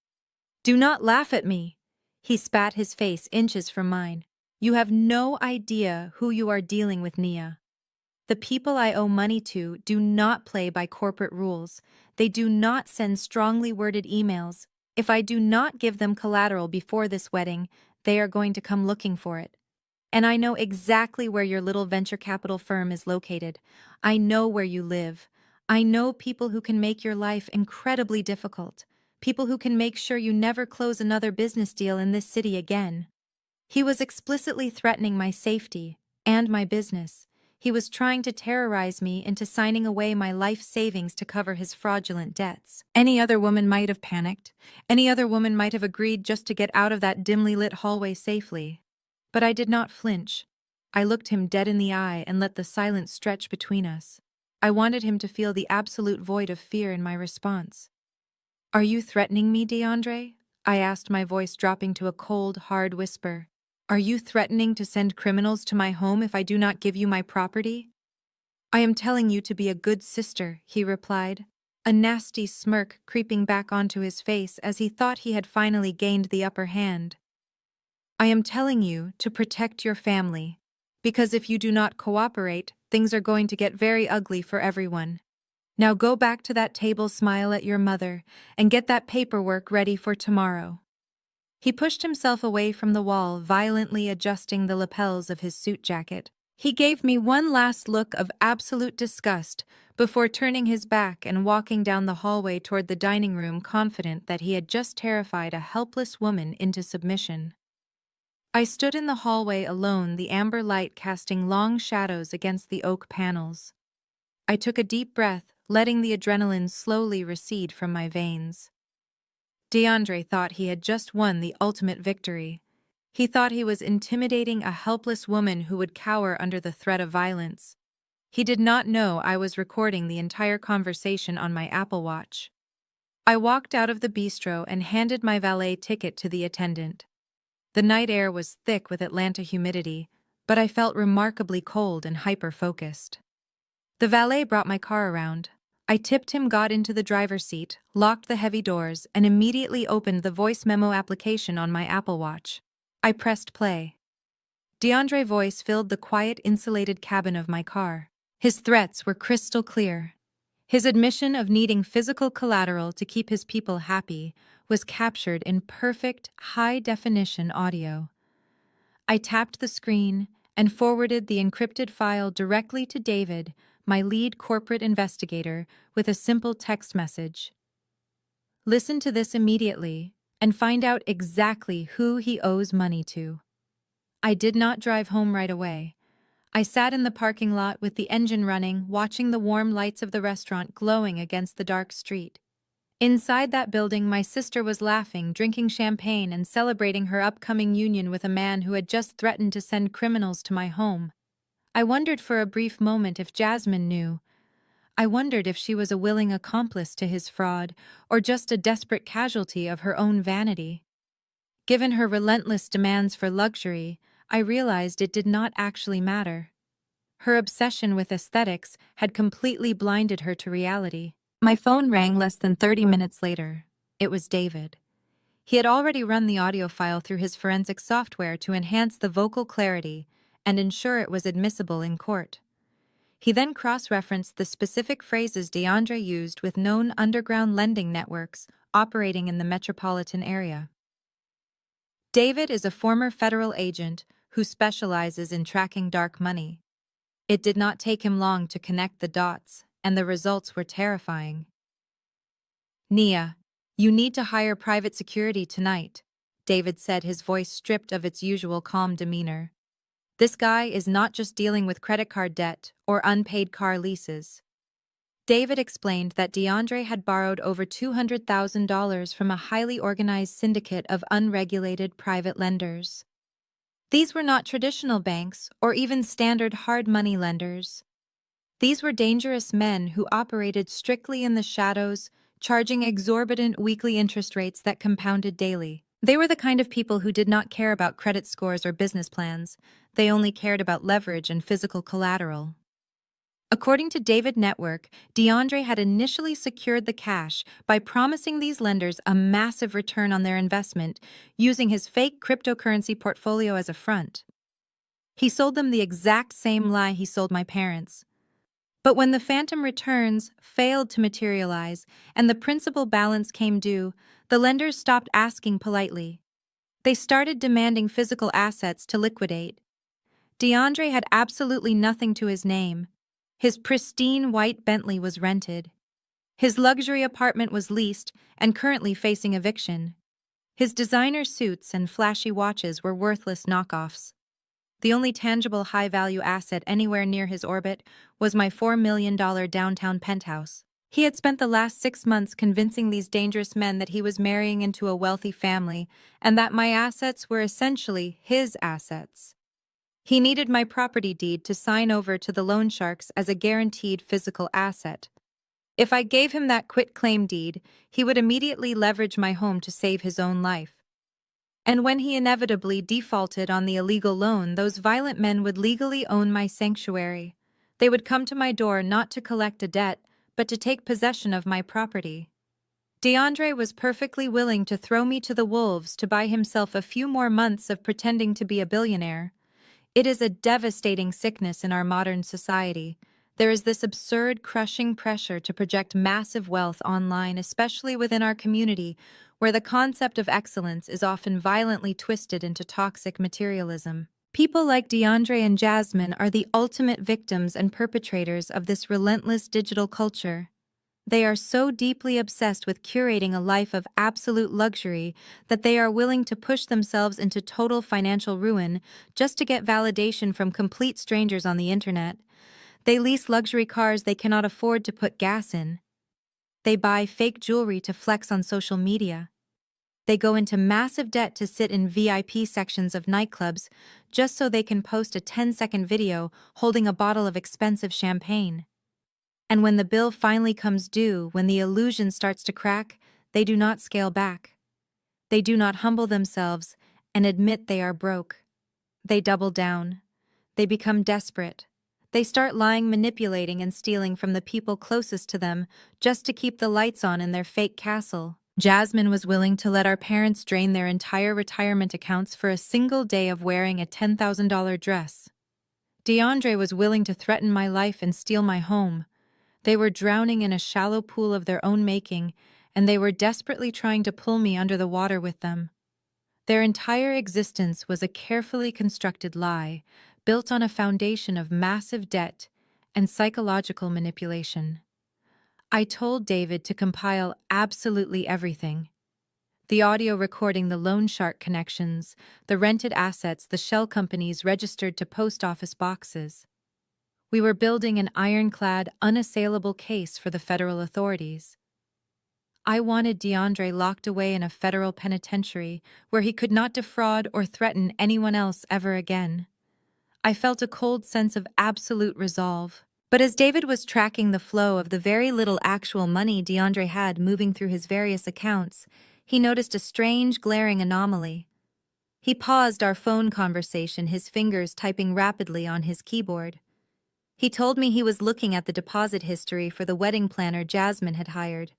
A: "Do not laugh at me." He spat, his face inches from mine. "You have no idea who you are dealing with, Nia. The people I owe money to do not play by corporate rules. They do not send strongly worded emails. If I do not give them collateral before this wedding, they are going to come looking for it. And I know exactly where your little venture capital firm is located. I know where you live. I know people who can make your life incredibly difficult. People who can make sure you never close another business deal in this city again." He was explicitly threatening my safety and my business. He was trying to terrorize me into signing away my life savings to cover his fraudulent debts. Any other woman might have panicked. Any other woman might have agreed just to get out of that dimly lit hallway safely. But I did not flinch. I looked him dead in the eye and let the silence stretch between us. I wanted him to feel the absolute void of fear in my response. "Are you threatening me, DeAndre?" I asked, my voice dropping to a cold, hard whisper. "Are you threatening to send criminals to my home if I do not give you my property?" "I am telling you to be a good sister," he replied, a nasty smirk creeping back onto his face as he thought he had finally gained the upper hand. "I am telling you to protect your family, because if you do not cooperate, things are going to get very ugly for everyone. Now go back to that table, smile at your mother, and get that paperwork ready for tomorrow." He pushed himself away from the wall, violently adjusting the lapels of his suit jacket. He gave me one last look of absolute disgust before turning his back and walking down the hallway toward the dining room, confident that he had just terrified a helpless woman into submission. I stood in the hallway alone, the amber light casting long shadows against the oak panels. I took a deep breath, letting the adrenaline slowly recede from my veins. DeAndre thought he had just won the ultimate victory. He thought he was intimidating a helpless woman who would cower under the threat of violence. He did not know I was recording the entire conversation on my Apple Watch. I walked out of the bistro and handed my valet ticket to the attendant. The night air was thick with Atlanta humidity, but I felt remarkably cold and hyper-focused. The valet brought my car around. I tipped him, got into the driver's seat, locked the heavy doors, and immediately opened the voice memo application on my Apple Watch. I pressed play. DeAndre's voice filled the quiet, insulated cabin of my car. His threats were crystal clear. His admission of needing physical collateral to keep his people happy was captured in perfect, high-definition audio. I tapped the screen and forwarded the encrypted file directly to David, my lead corporate investigator, with a simple text message. Listen to this immediately and find out exactly who he owes money to. I did not drive home right away. I sat in the parking lot with the engine running, watching the warm lights of the restaurant glowing against the dark street. Inside that building, my sister was laughing, drinking champagne, and celebrating her upcoming union with a man who had just threatened to send criminals to my home. I wondered for a brief moment if Jasmine knew. I wondered if she was a willing accomplice to his fraud, or just a desperate casualty of her own vanity. Given her relentless demands for luxury, I realized it did not actually matter. Her obsession with aesthetics had completely blinded her to reality. My phone rang less than 30 minutes later. It was David. He had already run the audio file through his forensic software to enhance the vocal clarity and ensure it was admissible in court. He then cross-referenced the specific phrases DeAndre used with known underground lending networks operating in the metropolitan area. David is a former federal agent who specializes in tracking dark money. It did not take him long to connect the dots, and the results were terrifying. "Nia, you need to hire private security tonight," David said, his voice stripped of its usual calm demeanor. "This guy is not just dealing with credit card debt or unpaid car leases." David explained that DeAndre had borrowed over $200,000 from a highly organized syndicate of unregulated private lenders. These were not traditional banks or even standard hard money lenders. These were dangerous men who operated strictly in the shadows, charging exorbitant weekly interest rates that compounded daily. They were the kind of people who did not care about credit scores or business plans. They only cared about leverage and physical collateral. According to David Network, DeAndre had initially secured the cash by promising these lenders a massive return on their investment, using his fake cryptocurrency portfolio as a front. He sold them the exact same lie he sold my parents. But when the phantom returns failed to materialize and the principal balance came due, the lenders stopped asking politely. They started demanding physical assets to liquidate. DeAndre had absolutely nothing to his name. His pristine white Bentley was rented. His luxury apartment was leased and currently facing eviction. His designer suits and flashy watches were worthless knockoffs. The only tangible high-value asset anywhere near his orbit was my $4 million downtown penthouse. He had spent the last 6 months convincing these dangerous men that he was marrying into a wealthy family and that my assets were essentially his assets. He needed my property deed to sign over to the loan sharks as a guaranteed physical asset. If I gave him that quitclaim deed, he would immediately leverage my home to save his own life. And when he inevitably defaulted on the illegal loan, those violent men would legally own my sanctuary. They would come to my door not to collect a debt, but to take possession of my property. DeAndre was perfectly willing to throw me to the wolves to buy himself a few more months of pretending to be a billionaire. It is a devastating sickness in our modern society. There is this absurd, crushing pressure to project massive wealth online, especially within our community, where the concept of excellence is often violently twisted into toxic materialism. People like DeAndre and Jasmine are the ultimate victims and perpetrators of this relentless digital culture. They are so deeply obsessed with curating a life of absolute luxury that they are willing to push themselves into total financial ruin just to get validation from complete strangers on the internet. They lease luxury cars they cannot afford to put gas in. They buy fake jewelry to flex on social media. They go into massive debt to sit in VIP sections of nightclubs just so they can post a 10-second video holding a bottle of expensive champagne. And when the bill finally comes due, when the illusion starts to crack, they do not scale back. They do not humble themselves and admit they are broke. They double down. They become desperate. They start lying, manipulating, and stealing from the people closest to them just to keep the lights on in their fake castle. Jasmine was willing to let our parents drain their entire retirement accounts for a single day of wearing a $10,000 dress. DeAndre was willing to threaten my life and steal my home. They were drowning in a shallow pool of their own making, and they were desperately trying to pull me under the water with them. Their entire existence was a carefully constructed lie, built on a foundation of massive debt and psychological manipulation. I told David to compile absolutely everything. The audio recording the loan shark connections, the rented assets, the shell companies registered to post office boxes. We were building an ironclad, unassailable case for the federal authorities. I wanted DeAndre locked away in a federal penitentiary where he could not defraud or threaten anyone else ever again. I felt a cold sense of absolute resolve. But as David was tracking the flow of the very little actual money DeAndre had moving through his various accounts, he noticed a strange, glaring anomaly. He paused our phone conversation, his fingers typing rapidly on his keyboard. He told me he was looking at the deposit history for the wedding planner Jasmine had hired.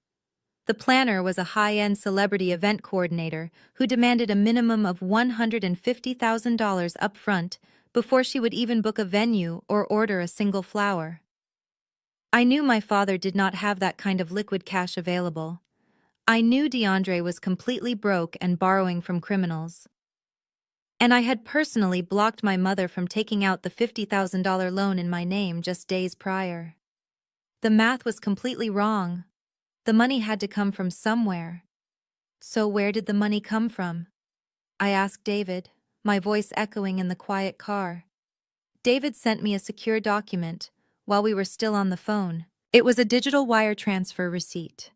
A: The planner was a high-end celebrity event coordinator who demanded a minimum of $150,000 up front before she would even book a venue or order a single flower. I knew my father did not have that kind of liquid cash available. I knew DeAndre was completely broke and borrowing from criminals. And I had personally blocked my mother from taking out the $50,000 loan in my name just days prior. The math was completely wrong. The money had to come from somewhere. So where did the money come from? I asked David, my voice echoing in the quiet car. David sent me a secure document while we were still on the phone. It was a digital wire transfer receipt.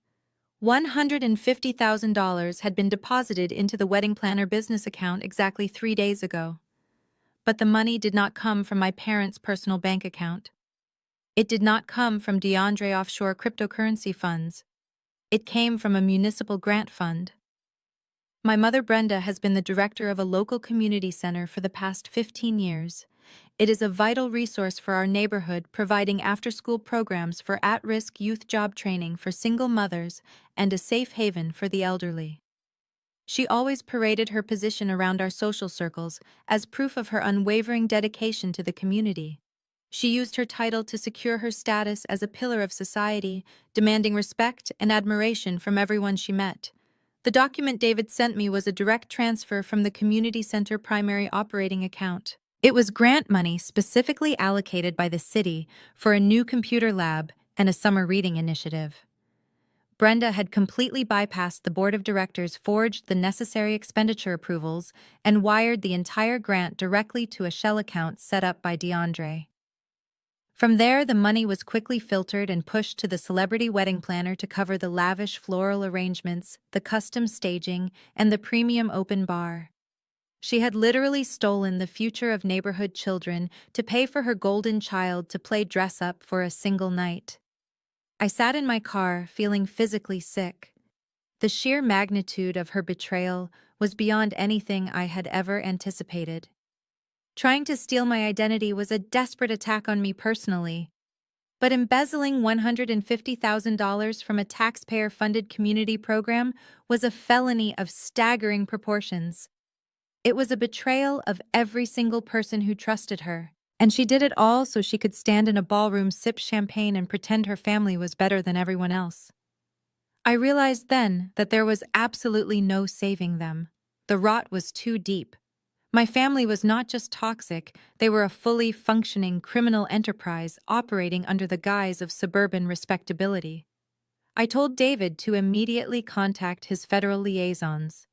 A: $150,000 had been deposited into the wedding planner business account exactly 3 days ago. But the money did not come from my parents' personal bank account. It did not come from DeAndre offshore cryptocurrency funds. It came from a municipal grant fund. My mother Brenda has been the director of a local community center for the past 15 years. It is a vital resource for our neighborhood, providing after-school programs for at-risk youth, job training for single mothers, and a safe haven for the elderly. She always paraded her position around our social circles as proof of her unwavering dedication to the community. She used her title to secure her status as a pillar of society, demanding respect and admiration from everyone she met. The document David sent me was a direct transfer from the community center primary operating account. It was grant money specifically allocated by the city for a new computer lab and a summer reading initiative. Brenda had completely bypassed the board of directors, forged the necessary expenditure approvals, and wired the entire grant directly to a shell account set up by DeAndre. From there, the money was quickly filtered and pushed to the celebrity wedding planner to cover the lavish floral arrangements, the custom staging, and the premium open bar. She had literally stolen the future of neighborhood children to pay for her golden child to play dress-up for a single night. I sat in my car, feeling physically sick. The sheer magnitude of her betrayal was beyond anything I had ever anticipated. Trying to steal my identity was a desperate attack on me personally, but embezzling $150,000 from a taxpayer-funded community program was a felony of staggering proportions. It was a betrayal of every single person who trusted her, and she did it all so she could stand in a ballroom, sip champagne, and pretend her family was better than everyone else. I realized then that there was absolutely no saving them. The rot was too deep. My family was not just toxic, they were a fully functioning criminal enterprise operating under the guise of suburban respectability. I told David to immediately contact his federal liaisons.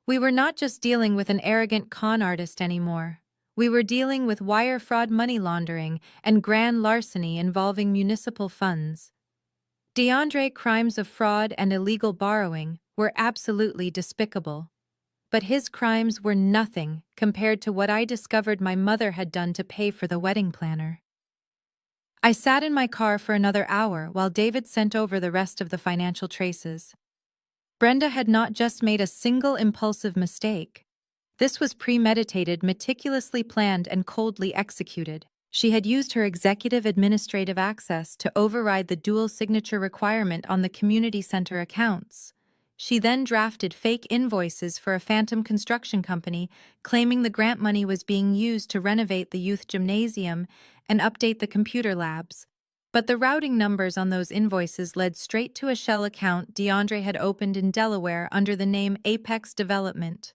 A: We were not just dealing with an arrogant con artist anymore. We were dealing with wire fraud, money laundering, and grand larceny involving municipal funds. DeAndre's crimes of fraud and illegal borrowing were absolutely despicable. But his crimes were nothing compared to what I discovered my mother had done to pay for the wedding planner. I sat in my car for another hour while David sent over the rest of the financial traces. Brenda had not just made a single impulsive mistake. This was premeditated, meticulously planned, and coldly executed. She had used her executive administrative access to override the dual signature requirement on the community center accounts. She then drafted fake invoices for a phantom construction company, claiming the grant money was being used to renovate the youth gymnasium and update the computer labs. But the routing numbers on those invoices led straight to a shell account DeAndre had opened in Delaware under the name Apex Development.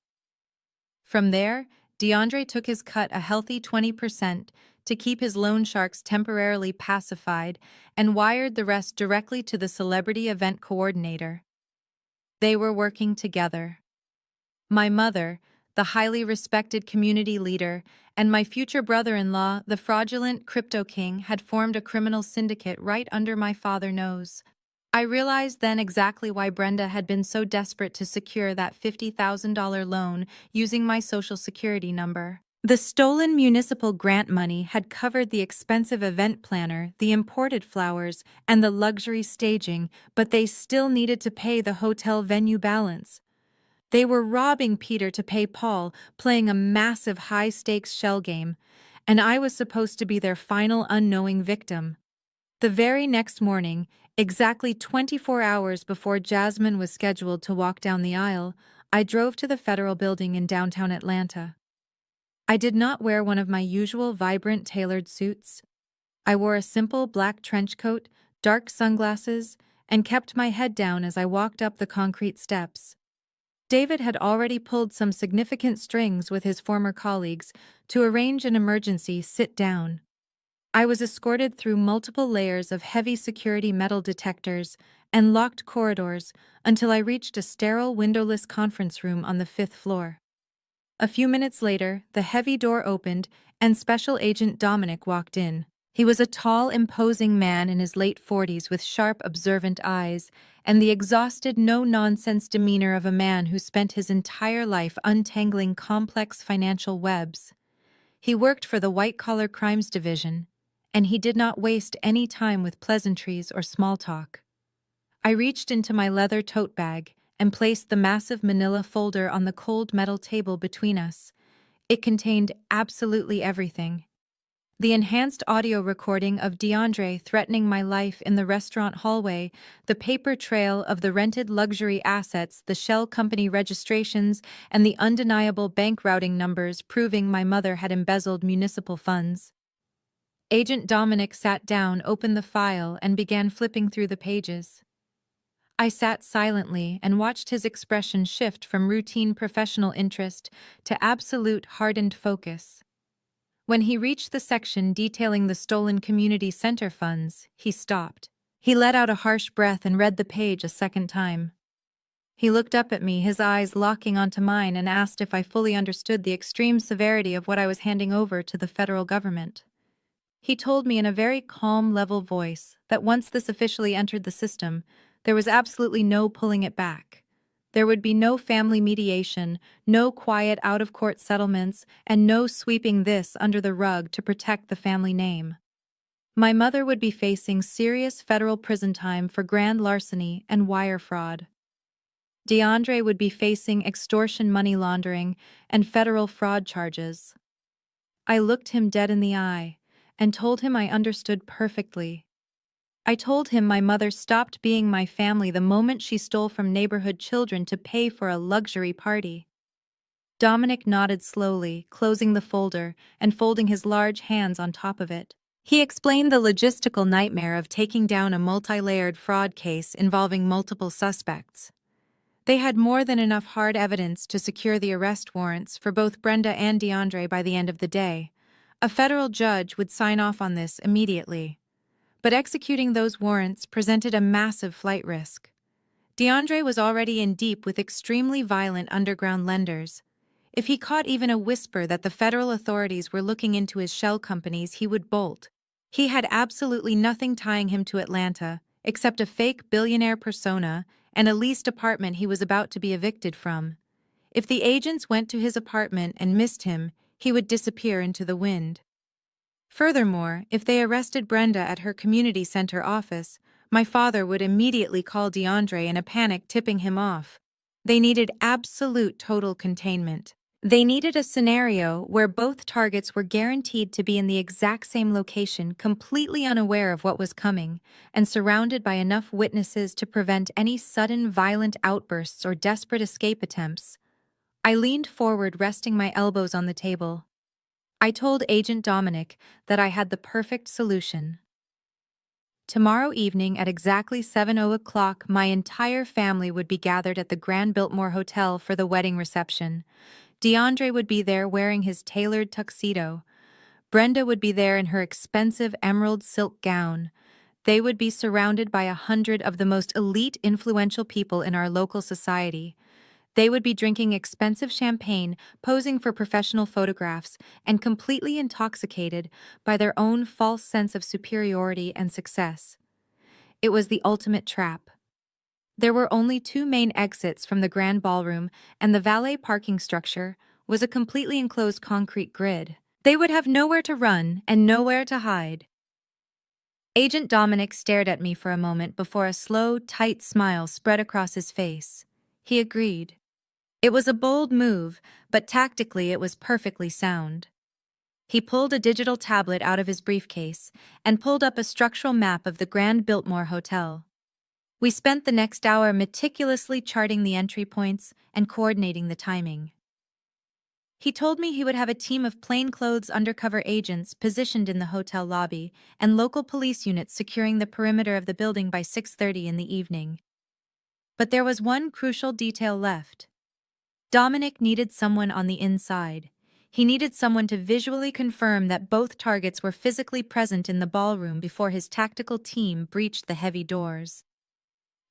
A: From there, DeAndre took his cut, a healthy 20%, to keep his loan sharks temporarily pacified and wired the rest directly to the celebrity event coordinator. They were working together. My mother, the highly respected community leader, and my future brother-in-law, the fraudulent crypto king, had formed a criminal syndicate right under my father's nose. I realized then exactly why Brenda had been so desperate to secure that $50,000 loan using my social security number. The stolen municipal grant money had covered the expensive event planner, the imported flowers, and the luxury staging, but they still needed to pay the hotel venue balance. They were robbing Peter to pay Paul, playing a massive high-stakes shell game, and I was supposed to be their final unknowing victim. The very next morning, exactly 24 hours before Jasmine was scheduled to walk down the aisle, I drove to the Federal Building in downtown Atlanta. I did not wear one of my usual vibrant tailored suits. I wore a simple black trench coat, dark sunglasses, and kept my head down as I walked up the concrete steps. David had already pulled some significant strings with his former colleagues to arrange an emergency sit-down. I was escorted through multiple layers of heavy security metal detectors and locked corridors until I reached a sterile windowless conference room on the 5th floor. A few minutes later, the heavy door opened and Special Agent Dominic walked in. He was a tall, imposing man in his late 40s with sharp, observant eyes and the exhausted, no-nonsense demeanor of a man who spent his entire life untangling complex financial webs. He worked for the White-Collar Crimes Division, and he did not waste any time with pleasantries or small talk. I reached into my leather tote bag and placed the massive manila folder on the cold metal table between us. It contained absolutely everything. The enhanced audio recording of DeAndre threatening my life in the restaurant hallway, the paper trail of the rented luxury assets, the shell company registrations, and the undeniable bank routing numbers proving my mother had embezzled municipal funds. Agent Dominic sat down, opened the file, and began flipping through the pages. I sat silently and watched his expression shift from routine professional interest to absolute hardened focus. When he reached the section detailing the stolen community center funds, he stopped. He let out a harsh breath and read the page a second time. He looked up at me, his eyes locking onto mine, and asked if I fully understood the extreme severity of what I was handing over to the federal government. He told me in a very calm, level voice that once this officially entered the system, there was absolutely no pulling it back. There would be no family mediation, no quiet out-of-court settlements, and no sweeping this under the rug to protect the family name. My mother would be facing serious federal prison time for grand larceny and wire fraud. DeAndre would be facing extortion, money laundering, and federal fraud charges. I looked him dead in the eye and told him I understood perfectly. I told him my mother stopped being my family the moment she stole from neighborhood children to pay for a luxury party. Dominic nodded slowly, closing the folder and folding his large hands on top of it. He explained the logistical nightmare of taking down a multi-layered fraud case involving multiple suspects. They had more than enough hard evidence to secure the arrest warrants for both Brenda and DeAndre by the end of the day. A federal judge would sign off on this immediately. But executing those warrants presented a massive flight risk. DeAndre was already in deep with extremely violent underground lenders. If he caught even a whisper that the federal authorities were looking into his shell companies, he would bolt. He had absolutely nothing tying him to Atlanta, except a fake billionaire persona and a leased apartment he was about to be evicted from. If the agents went to his apartment and missed him, he would disappear into the wind. Furthermore, if they arrested Brenda at her community center office, my father would immediately call DeAndre in a panic, tipping him off. They needed absolute total containment. They needed a scenario where both targets were guaranteed to be in the exact same location, completely unaware of what was coming, and surrounded by enough witnesses to prevent any sudden violent outbursts or desperate escape attempts. I leaned forward, resting my elbows on the table. I told Agent Dominic that I had the perfect solution. Tomorrow evening at exactly 7:00 my entire family would be gathered at the Grand Biltmore Hotel for the wedding reception. DeAndre would be there wearing his tailored tuxedo. Brenda would be there in her expensive emerald silk gown. They would be surrounded by 100 of the most elite, influential people in our local society. They would be drinking expensive champagne, posing for professional photographs, and completely intoxicated by their own false sense of superiority and success. It was the ultimate trap. There were only two main exits from the grand ballroom, and the valet parking structure was a completely enclosed concrete grid. They would have nowhere to run and nowhere to hide. Agent Dominic stared at me for a moment before a slow, tight smile spread across his face. He agreed. It was a bold move, but tactically it was perfectly sound. He pulled a digital tablet out of his briefcase and pulled up a structural map of the Grand Biltmore Hotel. We spent the next hour meticulously charting the entry points and coordinating the timing. He told me he would have a team of plainclothes undercover agents positioned in the hotel lobby and local police units securing the perimeter of the building by 6:30 in the evening. But there was one crucial detail left. Dominic needed someone on the inside. He needed someone to visually confirm that both targets were physically present in the ballroom before his tactical team breached the heavy doors.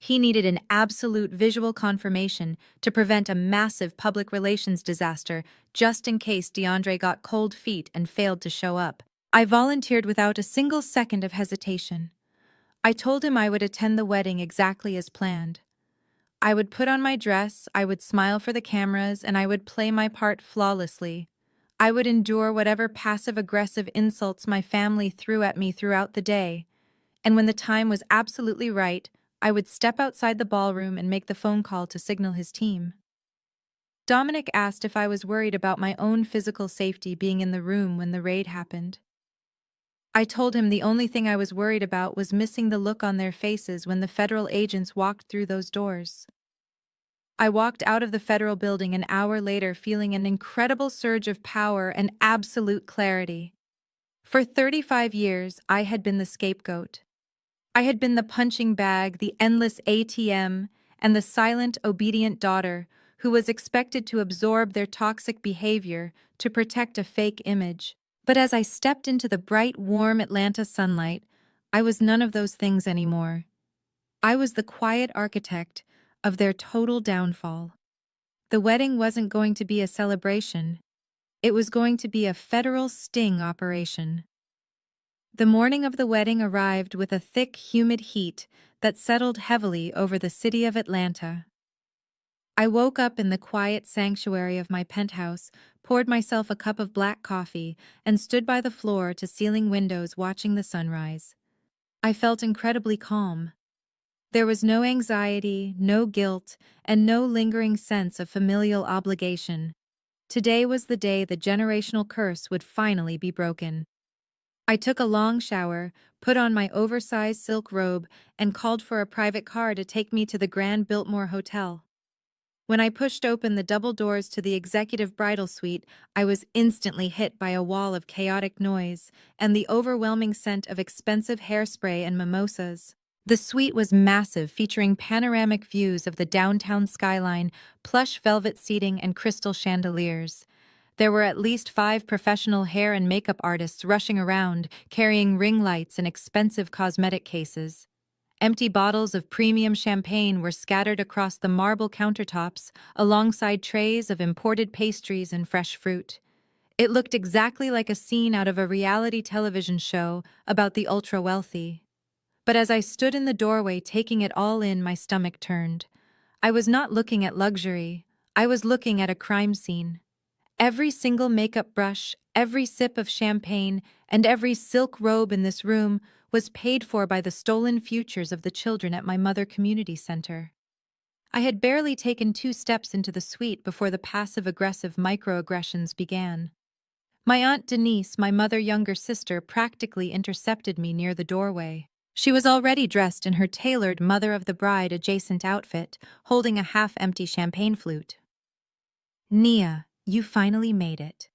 A: He needed an absolute visual confirmation to prevent a massive public relations disaster just in case DeAndre got cold feet and failed to show up. I volunteered without a single second of hesitation. I told him I would attend the wedding exactly as planned. I would put on my dress, I would smile for the cameras, and I would play my part flawlessly. I would endure whatever passive-aggressive insults my family threw at me throughout the day. And when the time was absolutely right, I would step outside the ballroom and make the phone call to signal his team. Dominic asked if I was worried about my own physical safety being in the room when the raid happened. I told him the only thing I was worried about was missing the look on their faces when the federal agents walked through those doors. I walked out of the federal building an hour later feeling an incredible surge of power and absolute clarity. For 35 years, I had been the scapegoat. I had been the punching bag, the endless ATM, and the silent, obedient daughter who was expected to absorb their toxic behavior to protect a fake image. But as I stepped into the bright, warm Atlanta sunlight, I was none of those things anymore. I was the quiet architect of their total downfall. The wedding wasn't going to be a celebration. It was going to be a federal sting operation. The morning of the wedding arrived with a thick, humid heat that settled heavily over the city of Atlanta. I woke up in the quiet sanctuary of my penthouse, poured myself a cup of black coffee, and stood by the floor-to-ceiling windows watching the sunrise. I felt incredibly calm. There was no anxiety, no guilt, and no lingering sense of familial obligation. Today was the day the generational curse would finally be broken. I took a long shower, put on my oversized silk robe, and called for a private car to take me to the Grand Biltmore Hotel. When I pushed open the double doors to the executive bridal suite, I was instantly hit by a wall of chaotic noise and the overwhelming scent of expensive hairspray and mimosas. The suite was massive, featuring panoramic views of the downtown skyline, plush velvet seating, and crystal chandeliers. There were at least 5 professional hair and makeup artists rushing around, carrying ring lights and expensive cosmetic cases. Empty bottles of premium champagne were scattered across the marble countertops, alongside trays of imported pastries and fresh fruit. It looked exactly like a scene out of a reality television show about the ultra-wealthy. But as I stood in the doorway taking it all in, my stomach turned. I was not looking at luxury. I was looking at a crime scene. Every single makeup brush, every sip of champagne, and every silk robe in this room was paid for by the stolen futures of the children at my mother community center. I had barely taken 2 steps into the suite before the passive-aggressive microaggressions began. My Aunt Denise, my younger sister, practically intercepted me near the doorway. She was already dressed in her tailored mother of the bride adjacent outfit, holding a half-empty champagne flute. "Nia, you finally made it,"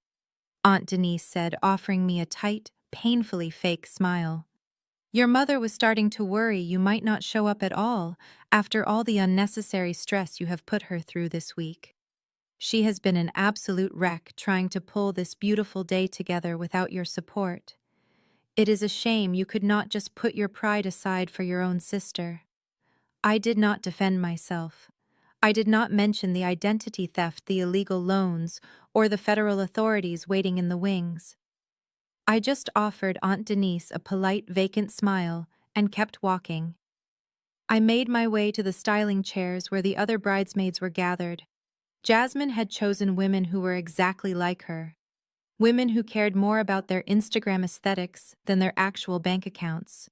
A: Aunt Denise said, offering me a tight, painfully fake smile. "Your mother was starting to worry you might not show up at all after all the unnecessary stress you have put her through this week. She has been an absolute wreck trying to pull this beautiful day together without your support. It is a shame you could not just put your pride aside for your own sister." I did not defend myself. I did not mention the identity theft, the illegal loans, or the federal authorities waiting in the wings. I just offered Aunt Denise a polite, vacant smile and kept walking. I made my way to the styling chairs where the other bridesmaids were gathered. Jasmine had chosen women who were exactly like her. Women who cared more about their Instagram aesthetics than their actual bank accounts.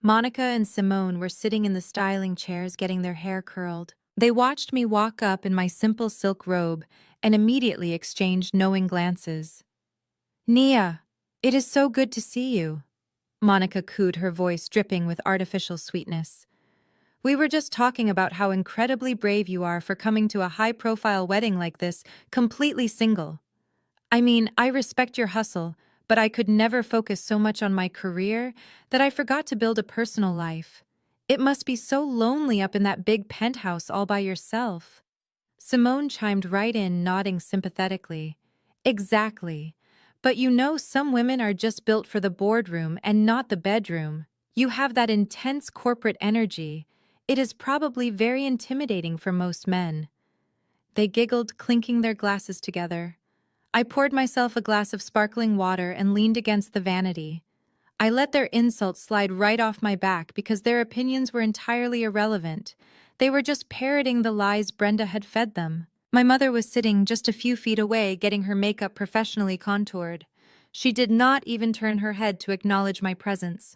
A: Monica and Simone were sitting in the styling chairs getting their hair curled. They watched me walk up in my simple silk robe and immediately exchanged knowing glances. "Nia, it is so good to see you," Monica cooed, her voice dripping with artificial sweetness. "We were just talking about how incredibly brave you are for coming to a high-profile wedding like this, completely single. I mean, I respect your hustle, but I could never focus so much on my career that I forgot to build a personal life. It must be so lonely up in that big penthouse all by yourself." Simone chimed right in, nodding sympathetically. "Exactly. But you know, some women are just built for the boardroom and not the bedroom. You have that intense corporate energy. It is probably very intimidating for most men." They giggled, clinking their glasses together. I poured myself a glass of sparkling water and leaned against the vanity. I let their insults slide right off my back because their opinions were entirely irrelevant. They were just parroting the lies Brenda had fed them. My mother was sitting just a few feet away, getting her makeup professionally contoured. She did not even turn her head to acknowledge my presence.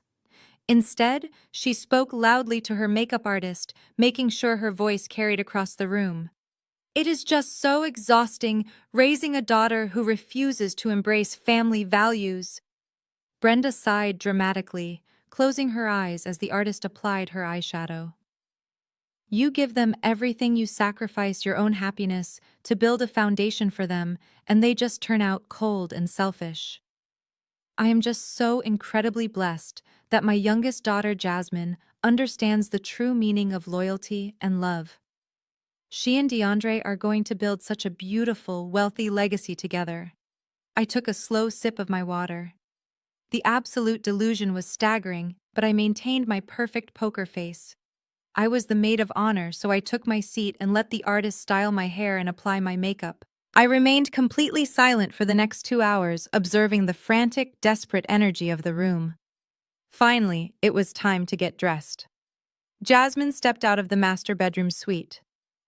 A: Instead, she spoke loudly to her makeup artist, making sure her voice carried across the room. "It is just so exhausting raising a daughter who refuses to embrace family values." Brenda sighed dramatically, closing her eyes as the artist applied her eyeshadow. "You give them everything, you sacrifice your own happiness to build a foundation for them, and they just turn out cold and selfish. I am just so incredibly blessed that my youngest daughter, Jasmine, understands the true meaning of loyalty and love. She and DeAndre are going to build such a beautiful, wealthy legacy together." I took a slow sip of my water. The absolute delusion was staggering, but I maintained my perfect poker face. I was the maid of honor, so I took my seat and let the artist style my hair and apply my makeup. I remained completely silent for the next 2 hours, observing the frantic, desperate energy of the room. Finally, it was time to get dressed. Jasmine stepped out of the master bedroom suite.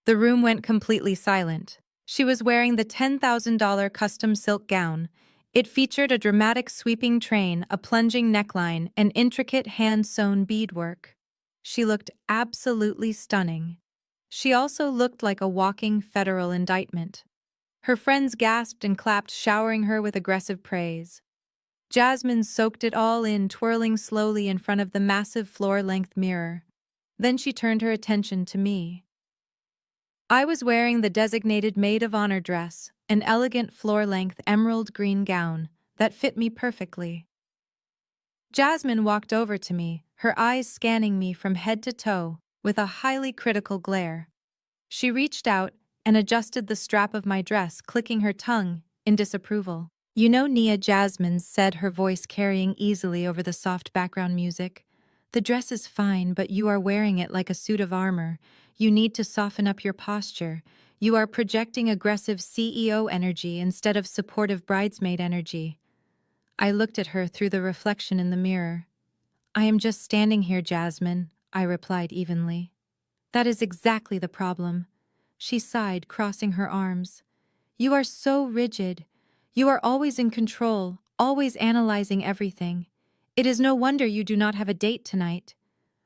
A: The room went completely silent. She was wearing the $10,000 custom silk gown. It featured a dramatic sweeping train, a plunging neckline, and intricate hand-sewn beadwork. She looked absolutely stunning. She also looked like a walking federal indictment. Her friends gasped and clapped, showering her with aggressive praise. Jasmine soaked it all in, twirling slowly in front of the massive floor-length mirror. Then she turned her attention to me. I was wearing the designated maid of honor dress, an elegant floor-length emerald green gown that fit me perfectly. Jasmine walked over to me, her eyes scanning me from head to toe with a highly critical glare. She reached out and adjusted the strap of my dress, clicking her tongue in disapproval. "You know, Nia," Jasmine said, her voice carrying easily over the soft background music, "the dress is fine, but you are wearing it like a suit of armor. You need to soften up your posture. You are projecting aggressive CEO energy instead of supportive bridesmaid energy." I looked at her through the reflection in the mirror. "I am just standing here, Jasmine," I replied evenly. "That is exactly the problem." She sighed, crossing her arms. "You are so rigid. You are always in control, always analyzing everything. It is no wonder you do not have a date tonight.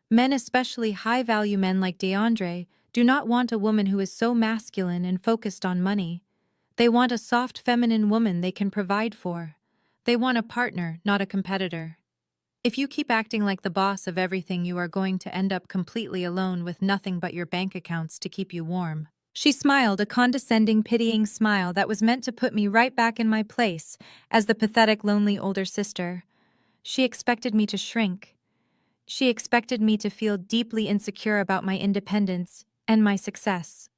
A: Men, especially high-value men like DeAndre, do not want a woman who is so masculine and focused on money. They want a soft feminine woman they can provide for. They want a partner, not a competitor. If you keep acting like the boss of everything, you are going to end up completely alone with nothing but your bank accounts to keep you warm. She smiled, a condescending, pitying smile that was meant to put me right back in my place as the pathetic, lonely older sister. She expected me to shrink. She expected me to feel deeply insecure about my independence and my success.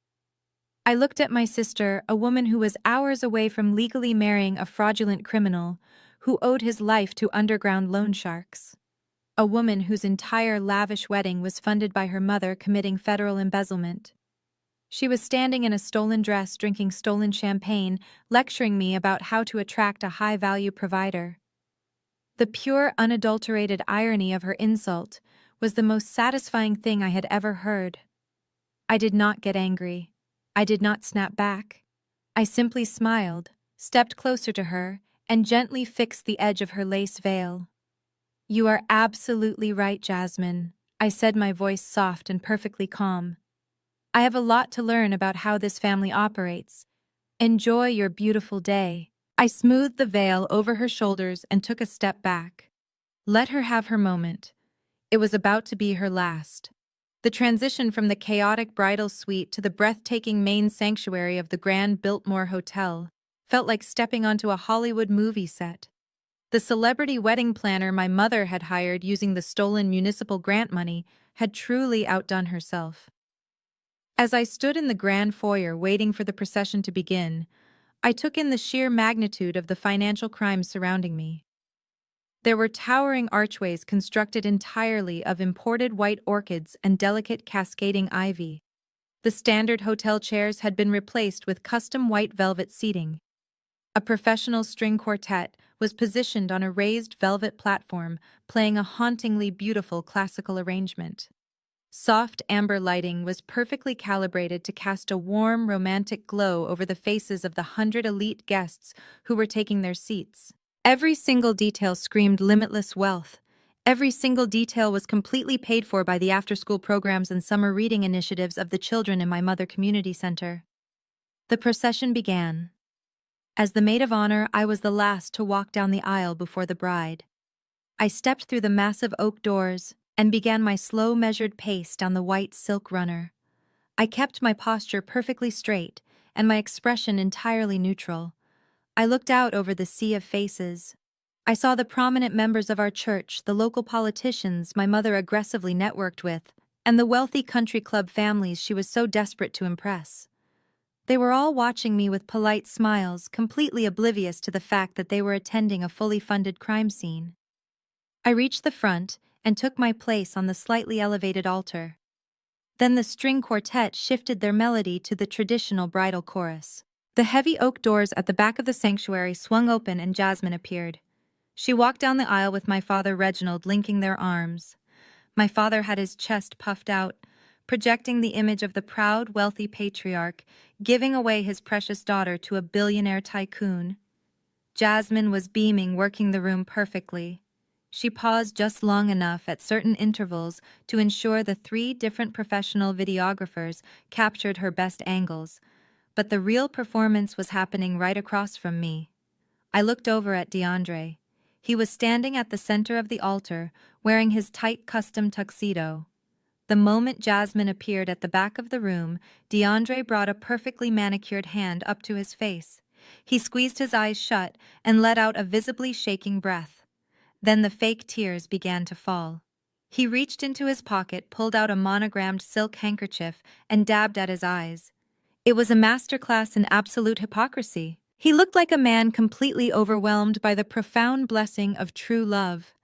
A: I looked at my sister, a woman who was hours away from legally marrying a fraudulent criminal who owed his life to underground loan sharks. A woman whose entire lavish wedding was funded by her mother committing federal embezzlement. She was standing in a stolen dress, drinking stolen champagne, lecturing me about how to attract a high-value provider. The pure, unadulterated irony of her insult was the most satisfying thing I had ever heard. I did not get angry. I did not snap back. I simply smiled, stepped closer to her, and gently fixed the edge of her lace veil. "You are absolutely right, Jasmine," I said, my voice soft and perfectly calm. "I have a lot to learn about how this family operates. Enjoy your beautiful day." I smoothed the veil over her shoulders and took a step back. Let her have her moment. It was about to be her last. The transition from the chaotic bridal suite to the breathtaking main sanctuary of the Grand Biltmore Hotel felt like stepping onto a Hollywood movie set. The celebrity wedding planner my mother had hired using the stolen municipal grant money had truly outdone herself. As I stood in the grand foyer waiting for the procession to begin, I took in the sheer magnitude of the financial crimes surrounding me. There were towering archways constructed entirely of imported white orchids and delicate cascading ivy. The standard hotel chairs had been replaced with custom white velvet seating. A professional string quartet was positioned on a raised velvet platform, playing a hauntingly beautiful classical arrangement. Soft amber lighting was perfectly calibrated to cast a warm, romantic glow over the faces of the 100 elite guests who were taking their seats. Every single detail screamed limitless wealth. Every single detail was completely paid for by the after-school programs and summer reading initiatives of the children in my mother community center. The procession began. As the maid of honor, I was the last to walk down the aisle before the bride. I stepped through the massive oak doors and began my slow, measured pace down the white silk runner. I kept my posture perfectly straight and my expression entirely neutral. I looked out over the sea of faces. I saw the prominent members of our church, the local politicians my mother aggressively networked with, and the wealthy country club families she was so desperate to impress. They were all watching me with polite smiles, completely oblivious to the fact that they were attending a fully funded crime scene. I reached the front and took my place on the slightly elevated altar. Then the string quartet shifted their melody to the traditional bridal chorus. The heavy oak doors at the back of the sanctuary swung open and Jasmine appeared. She walked down the aisle with my father Reginald linking their arms. My father had his chest puffed out, projecting the image of the proud, wealthy patriarch, giving away his precious daughter to a billionaire tycoon. Jasmine was beaming, working the room perfectly. She paused just long enough at certain intervals to ensure the 3 different professional videographers captured her best angles, but the real performance was happening right across from me. I looked over at DeAndre. He was standing at the center of the altar, wearing his tight custom tuxedo. The moment Jasmine appeared at the back of the room, DeAndre brought a perfectly manicured hand up to his face. He squeezed his eyes shut and let out a visibly shaking breath. Then the fake tears began to fall. He reached into his pocket, pulled out a monogrammed silk handkerchief, and dabbed at his eyes. It was a masterclass in absolute hypocrisy. He looked like a man completely overwhelmed by the profound blessing of true love.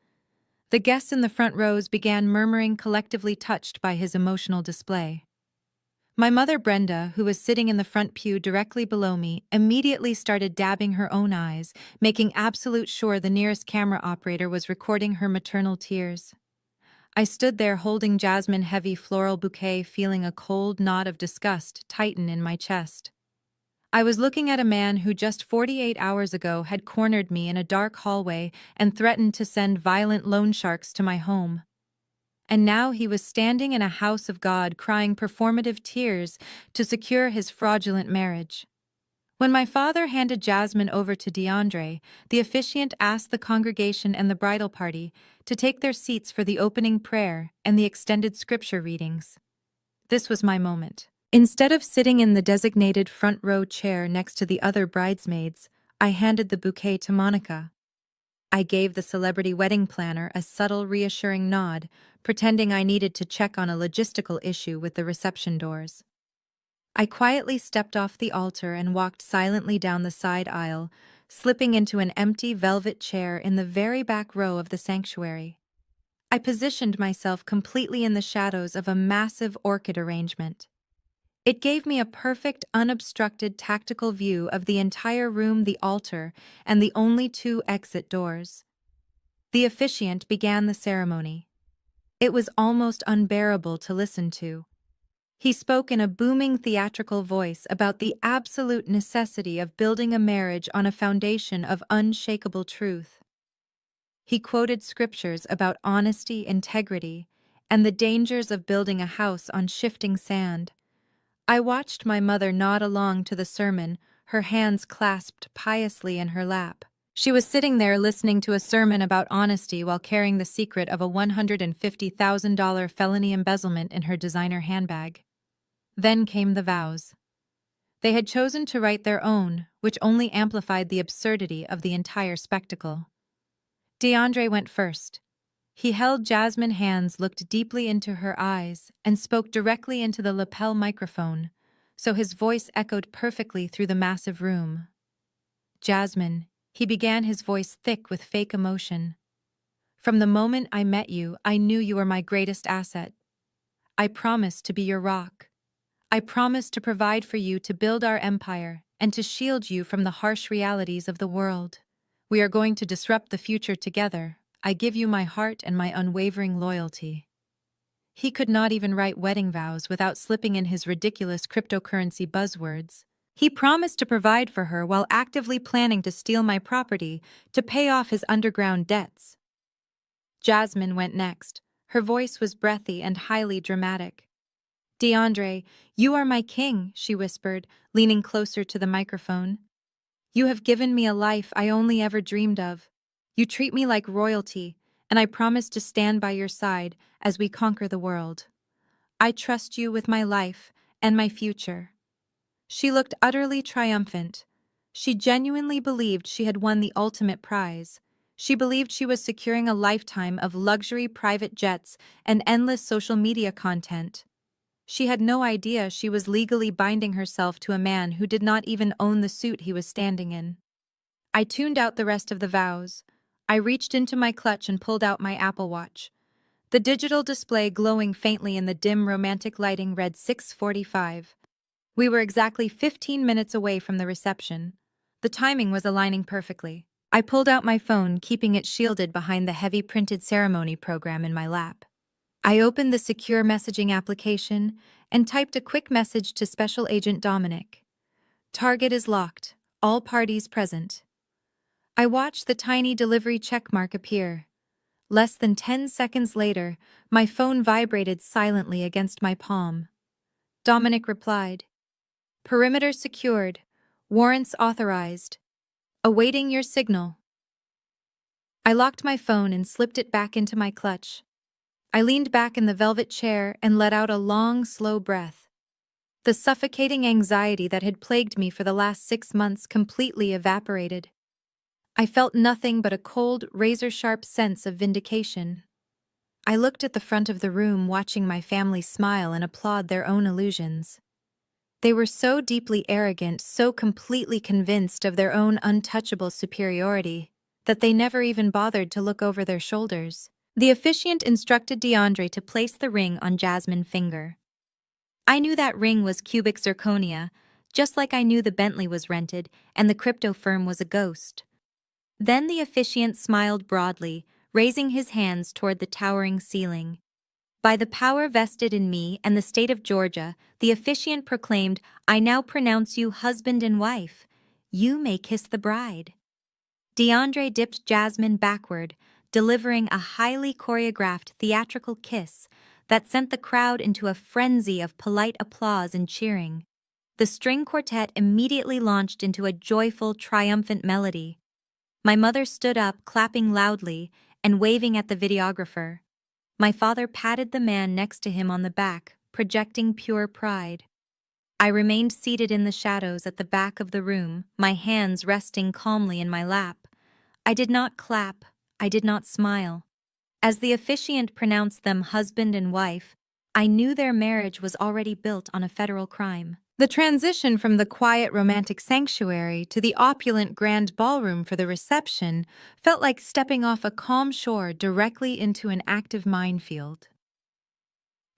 A: The guests in the front rows began murmuring, collectively touched by his emotional display. My mother Brenda, who was sitting in the front pew directly below me, immediately started dabbing her own eyes, making absolute sure the nearest camera operator was recording her maternal tears. I stood there holding Jasmine's heavy floral bouquet, feeling a cold knot of disgust tighten in my chest. I was looking at a man who just 48 hours ago had cornered me in a dark hallway and threatened to send violent loan sharks to my home. And now he was standing in a house of God crying performative tears to secure his fraudulent marriage. When my father handed Jasmine over to DeAndre, the officiant asked the congregation and the bridal party to take their seats for the opening prayer and the extended scripture readings. This was my moment. Instead of sitting in the designated front row chair next to the other bridesmaids, I handed the bouquet to Monica. I gave the celebrity wedding planner a subtle, reassuring nod, pretending I needed to check on a logistical issue with the reception doors. I quietly stepped off the altar and walked silently down the side aisle, slipping into an empty velvet chair in the very back row of the sanctuary. I positioned myself completely in the shadows of a massive orchid arrangement. It gave me a perfect, unobstructed tactical view of the entire room, the altar, and the only two exit doors. The officiant began the ceremony. It was almost unbearable to listen to. He spoke in a booming theatrical voice about the absolute necessity of building a marriage on a foundation of unshakable truth. He quoted scriptures about honesty, integrity, and the dangers of building a house on shifting sand. I watched my mother nod along to the sermon, her hands clasped piously in her lap. She was sitting there listening to a sermon about honesty while carrying the secret of a $150,000 felony embezzlement in her designer handbag. Then came the vows. They had chosen to write their own, which only amplified the absurdity of the entire spectacle. DeAndre went first. He held Jasmine's hands, looked deeply into her eyes, and spoke directly into the lapel microphone, so his voice echoed perfectly through the massive room. Jasmine, he began, his voice thick with fake emotion. From the moment I met you, I knew you were my greatest asset. I promised to be your rock. I promised to provide for you, to build our empire, and to shield you from the harsh realities of the world. We are going to disrupt the future together. I give you my heart and my unwavering loyalty. He could not even write wedding vows without slipping in his ridiculous cryptocurrency buzzwords. He promised to provide for her while actively planning to steal my property to pay off his underground debts. Jasmine went next. Her voice was breathy and highly dramatic. DeAndre, you are my king, she whispered, leaning closer to the microphone. You have given me a life I only ever dreamed of. You treat me like royalty, and I promise to stand by your side as we conquer the world. I trust you with my life and my future. She looked utterly triumphant. She genuinely believed she had won the ultimate prize. She believed she was securing a lifetime of luxury private jets and endless social media content. She had no idea she was legally binding herself to a man who did not even own the suit he was standing in. I tuned out the rest of the vows. I reached into my clutch and pulled out my Apple Watch. The digital display glowing faintly in the dim romantic lighting read 6:45. We were exactly 15 minutes away from the reception. The timing was aligning perfectly. I pulled out my phone, keeping it shielded behind the heavy printed ceremony program in my lap. I opened the secure messaging application and typed a quick message to Special Agent Dominic. Target is locked. All parties present. I watched the tiny delivery checkmark appear. Less than 10 seconds later, my phone vibrated silently against my palm. Dominic replied, "Perimeter secured. Warrants authorized. Awaiting your signal." I locked my phone and slipped it back into my clutch. I leaned back in the velvet chair and let out a long, slow breath. The suffocating anxiety that had plagued me for the last 6 months completely evaporated. I felt nothing but a cold, razor-sharp sense of vindication. I looked at the front of the room, watching my family smile and applaud their own illusions. They were so deeply arrogant, so completely convinced of their own untouchable superiority, that they never even bothered to look over their shoulders. The officiant instructed DeAndre to place the ring on Jasmine's finger. I knew that ring was cubic zirconia, just like I knew the Bentley was rented and the crypto firm was a ghost. Then the officiant smiled broadly, raising his hands toward the towering ceiling. By the power vested in me and the state of Georgia, the officiant proclaimed, "I now pronounce you husband and wife. You may kiss the bride." DeAndre dipped Jasmine backward, delivering a highly choreographed theatrical kiss that sent the crowd into a frenzy of polite applause and cheering. The string quartet immediately launched into a joyful, triumphant melody. My mother stood up, clapping loudly and waving at the videographer. My father patted the man next to him on the back, projecting pure pride. I remained seated in the shadows at the back of the room, my hands resting calmly in my lap. I did not clap, I did not smile. As the officiant pronounced them husband and wife, I knew their marriage was already built on a federal crime. The transition from the quiet romantic sanctuary to the opulent grand ballroom for the reception felt like stepping off a calm shore directly into an active minefield.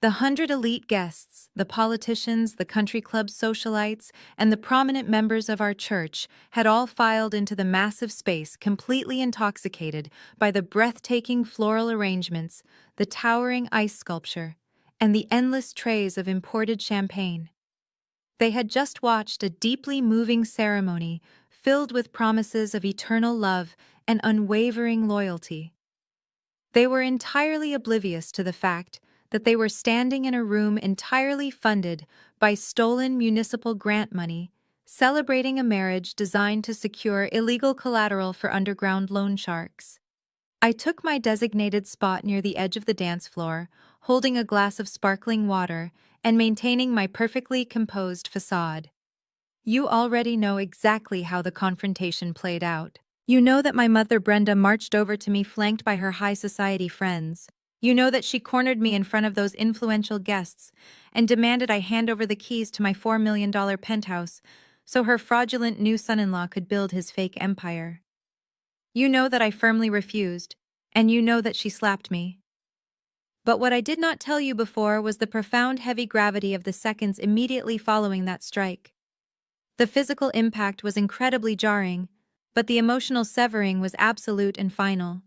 A: The 100 elite guests, the politicians, the country club socialites, and the prominent members of our church had all filed into the massive space completely intoxicated by the breathtaking floral arrangements, the towering ice sculpture, and the endless trays of imported champagne. They had just watched a deeply moving ceremony filled with promises of eternal love and unwavering loyalty. They were entirely oblivious to the fact that they were standing in a room entirely funded by stolen municipal grant money, celebrating a marriage designed to secure illegal collateral for underground loan sharks. I took my designated spot near the edge of the dance floor, holding a glass of sparkling water and maintaining my perfectly composed facade. You already know exactly how the confrontation played out. You know that my mother Brenda marched over to me flanked by her high society friends. You know that she cornered me in front of those influential guests and demanded I hand over the keys to my $4 million penthouse so her fraudulent new son-in-law could build his fake empire. You know that I firmly refused, and you know that she slapped me. But what I did not tell you before was the profound heavy gravity of the seconds immediately following that strike. The physical impact was incredibly jarring, but the emotional severing was absolute and final.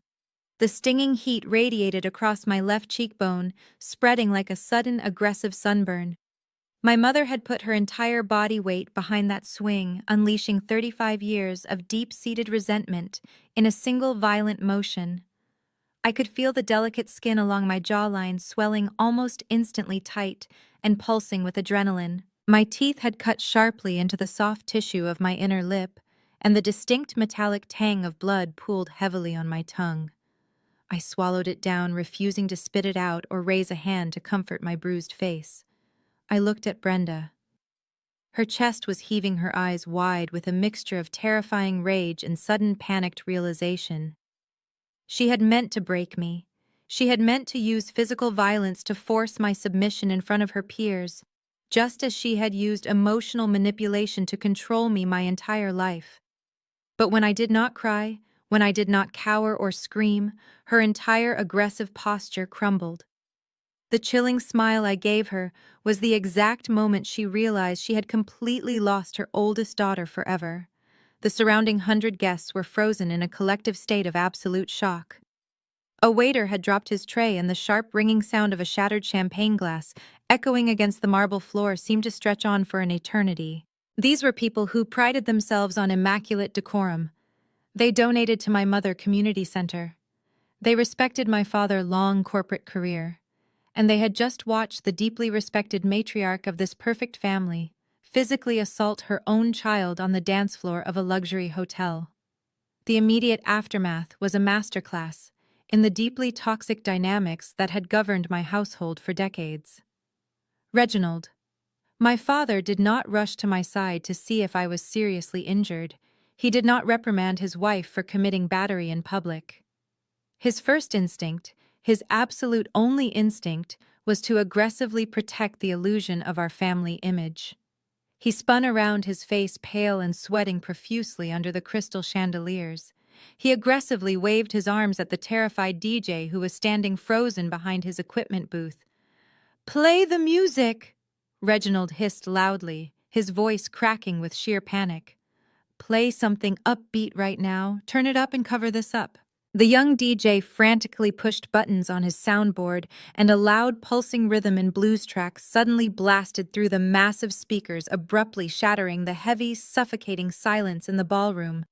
A: The stinging heat radiated across my left cheekbone, spreading like a sudden, aggressive sunburn. My mother had put her entire body weight behind that swing, unleashing 35 years of deep-seated resentment in a single violent motion. I could feel the delicate skin along my jawline swelling almost instantly tight and pulsing with adrenaline. My teeth had cut sharply into the soft tissue of my inner lip, and the distinct metallic tang of blood pooled heavily on my tongue. I swallowed it down, refusing to spit it out or raise a hand to comfort my bruised face. I looked at Brenda. Her chest was heaving, her eyes wide with a mixture of terrifying rage and sudden panicked realization. She had meant to break me. She had meant to use physical violence to force my submission in front of her peers, just as she had used emotional manipulation to control me my entire life. But when I did not cry, when I did not cower or scream, her entire aggressive posture crumbled. The chilling smile I gave her was the exact moment she realized she had completely lost her oldest daughter forever. The surrounding 100 guests were frozen in a collective state of absolute shock. A waiter had dropped his tray, and the sharp ringing sound of a shattered champagne glass, echoing against the marble floor, seemed to stretch on for an eternity. These were people who prided themselves on immaculate decorum. They donated to my mother community center. They respected my father's long corporate career. And they had just watched the deeply respected matriarch of this perfect family physically assault her own child on the dance floor of a luxury hotel. The immediate aftermath was a masterclass in the deeply toxic dynamics that had governed my household for decades. Reginald. My father did not rush to my side to see if I was seriously injured. He did not reprimand his wife for committing battery in public. His first instinct, his absolute only instinct, was to aggressively protect the illusion of our family image. He spun around, his face pale and sweating profusely under the crystal chandeliers. He aggressively waved his arms at the terrified DJ who was standing frozen behind his equipment booth. "Play the music!" Reginald hissed loudly, his voice cracking with sheer panic. "Play something upbeat right now. Turn it up and cover this up." The young DJ frantically pushed buttons on his soundboard, and a loud pulsing rhythm and blues track suddenly blasted through the massive speakers, abruptly shattering the heavy, suffocating silence in the ballroom.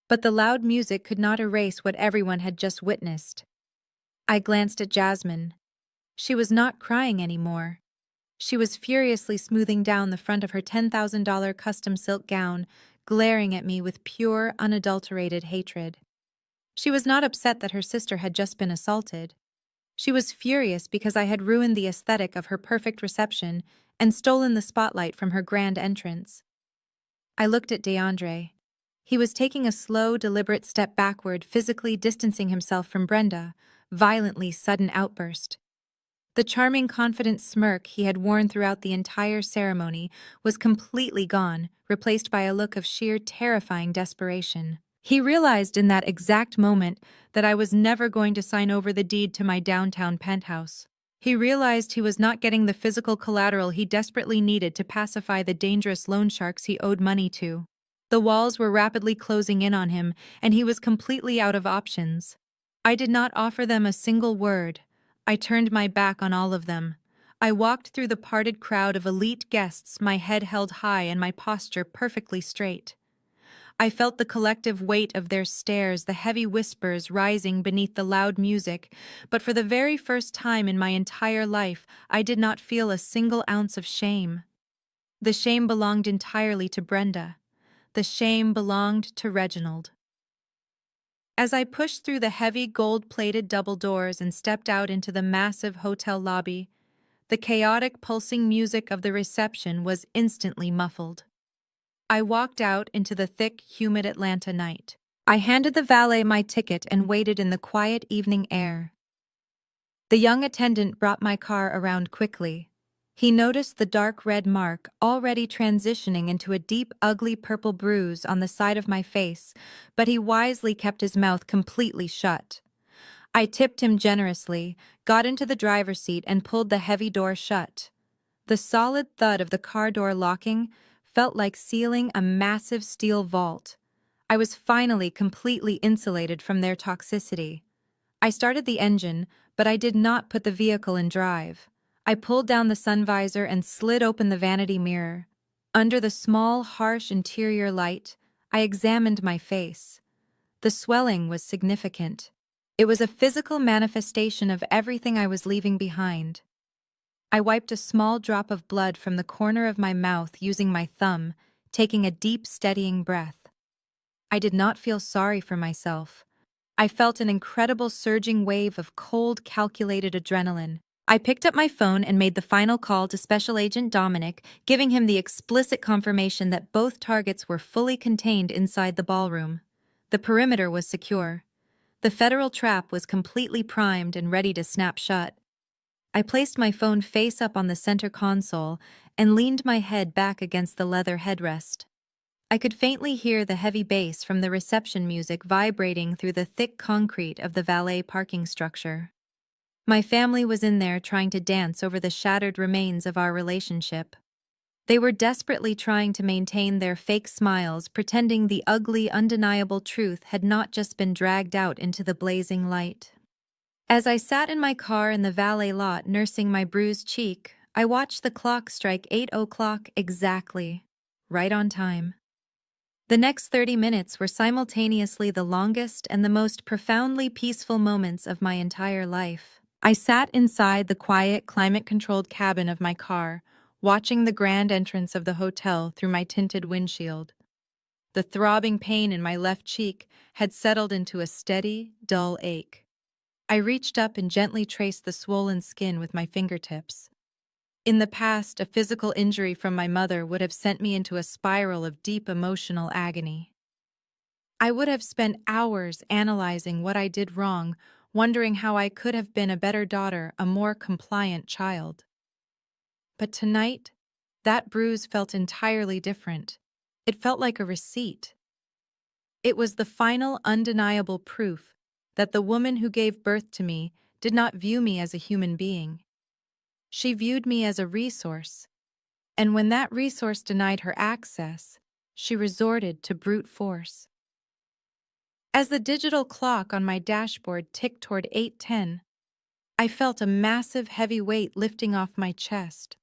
A: But the loud music could not erase what everyone had just witnessed. I glanced at Jasmine. She was not crying anymore. She was furiously smoothing down the front of her $10,000 custom silk gown, glaring at me with pure, unadulterated hatred. She was not upset that her sister had just been assaulted. She was furious because I had ruined the aesthetic of her perfect reception and stolen the spotlight from her grand entrance. I looked at DeAndre. He was taking a slow, deliberate step backward, physically distancing himself from Brenda, violently sudden outburst. The charming, confident smirk he had worn throughout the entire ceremony was completely gone, replaced by a look of sheer, terrifying desperation. He realized in that exact moment that I was never going to sign over the deed to my downtown penthouse. He realized he was not getting the physical collateral he desperately needed to pacify the dangerous loan sharks he owed money to. The walls were rapidly closing in on him, and he was completely out of options. I did not offer them a single word. I turned my back on all of them. I walked through the parted crowd of elite guests, my head held high and my posture perfectly straight. I felt the collective weight of their stares, the heavy whispers rising beneath the loud music, but for the very first time in my entire life, I did not feel a single ounce of shame. The shame belonged entirely to Brenda. The shame belonged to Reginald. As I pushed through the heavy gold-plated double doors and stepped out into the massive hotel lobby, the chaotic, pulsing music of the reception was instantly muffled. I walked out into the thick, humid Atlanta night. I handed the valet my ticket and waited in the quiet evening air. The young attendant brought my car around quickly. He noticed the dark red mark already transitioning into a deep, ugly purple bruise on the side of my face, but he wisely kept his mouth completely shut. I tipped him generously, got into the driver's seat and pulled the heavy door shut. The solid thud of the car door locking felt like sealing a massive steel vault. I was finally completely insulated from their toxicity. I started the engine, but I did not put the vehicle in drive. I pulled down the sun visor and slid open the vanity mirror. Under the small, harsh interior light, I examined my face. The swelling was significant. It was a physical manifestation of everything I was leaving behind. I wiped a small drop of blood from the corner of my mouth using my thumb, taking a deep, steadying breath. I did not feel sorry for myself. I felt an incredible surging wave of cold, calculated adrenaline. I picked up my phone and made the final call to Special Agent Dominic, giving him the explicit confirmation that both targets were fully contained inside the ballroom. The perimeter was secure. The federal trap was completely primed and ready to snap shut. I placed my phone face up on the center console and leaned my head back against the leather headrest. I could faintly hear the heavy bass from the reception music vibrating through the thick concrete of the valet parking structure. My family was in there trying to dance over the shattered remains of our relationship. They were desperately trying to maintain their fake smiles, pretending the ugly, undeniable truth had not just been dragged out into the blazing light. As I sat in my car in the valet lot nursing my bruised cheek, I watched the clock strike 8 o'clock exactly, right on time. The next 30 minutes were simultaneously the longest and the most profoundly peaceful moments of my entire life. I sat inside the quiet, climate-controlled cabin of my car, watching the grand entrance of the hotel through my tinted windshield. The throbbing pain in my left cheek had settled into a steady, dull ache. I reached up and gently traced the swollen skin with my fingertips. In the past, a physical injury from my mother would have sent me into a spiral of deep emotional agony. I would have spent hours analyzing what I did wrong, wondering how I could have been a better daughter, a more compliant child. But tonight, that bruise felt entirely different. It felt like a receipt. It was the final, undeniable proof that the woman who gave birth to me did not view me as a human being. She viewed me as a resource, and when that resource denied her access, she resorted to brute force. As the digital clock on my dashboard ticked toward 8:10, I felt a massive heavy weight lifting off my chest.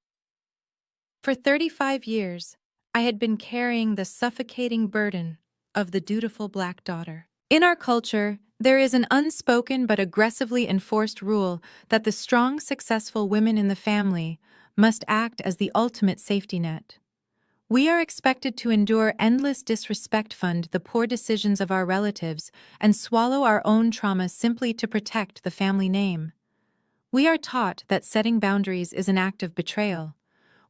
A: For 35 years, I had been carrying the suffocating burden of the dutiful black daughter. In our culture, there is an unspoken but aggressively enforced rule that the strong, successful women in the family must act as the ultimate safety net. We are expected to endure endless disrespect, fund the poor decisions of our relatives, and swallow our own trauma simply to protect the family name. We are taught that setting boundaries is an act of betrayal.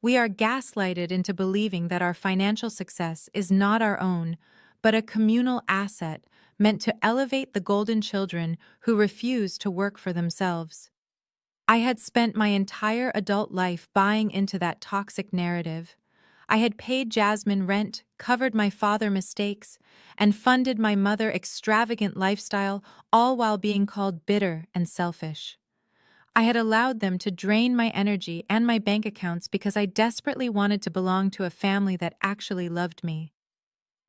A: We are gaslighted into believing that our financial success is not our own, but a communal asset meant to elevate the golden children who refuse to work for themselves. I had spent my entire adult life buying into that toxic narrative. I had paid Jasmine rent, covered my father's mistakes, and funded my mother's extravagant lifestyle, all while being called bitter and selfish. I had allowed them to drain my energy and my bank accounts because I desperately wanted to belong to a family that actually loved me.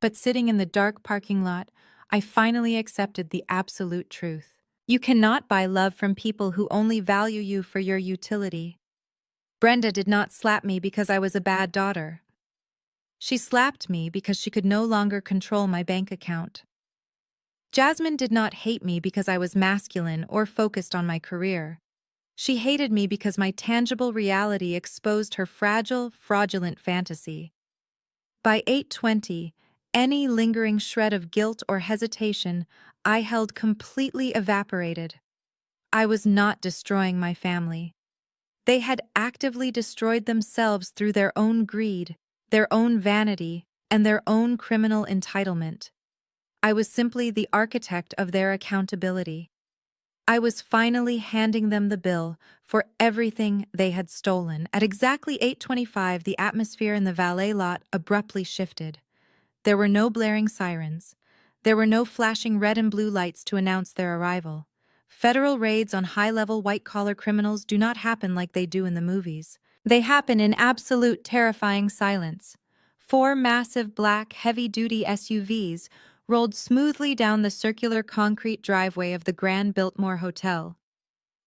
A: But sitting in the dark parking lot, I finally accepted the absolute truth. You cannot buy love from people who only value you for your utility. Brenda did not slap me because I was a bad daughter. She slapped me because she could no longer control my bank account. Jasmine did not hate me because I was masculine or focused on my career. She hated me because my tangible reality exposed her fragile, fraudulent fantasy. By 8:20, any lingering shred of guilt or hesitation I held completely evaporated. I was not destroying my family. They had actively destroyed themselves through their own greed, their own vanity, and their own criminal entitlement. I was simply the architect of their accountability. I was finally handing them the bill for everything they had stolen. At exactly 8:25, the atmosphere in the valet lot abruptly shifted. There were no blaring sirens. There were no flashing red and blue lights to announce their arrival. Federal raids on high-level white-collar criminals do not happen like they do in the movies. They happen in absolute terrifying silence. 4 massive black, heavy-duty SUVs rolled smoothly down the circular concrete driveway of the Grand Biltmore Hotel.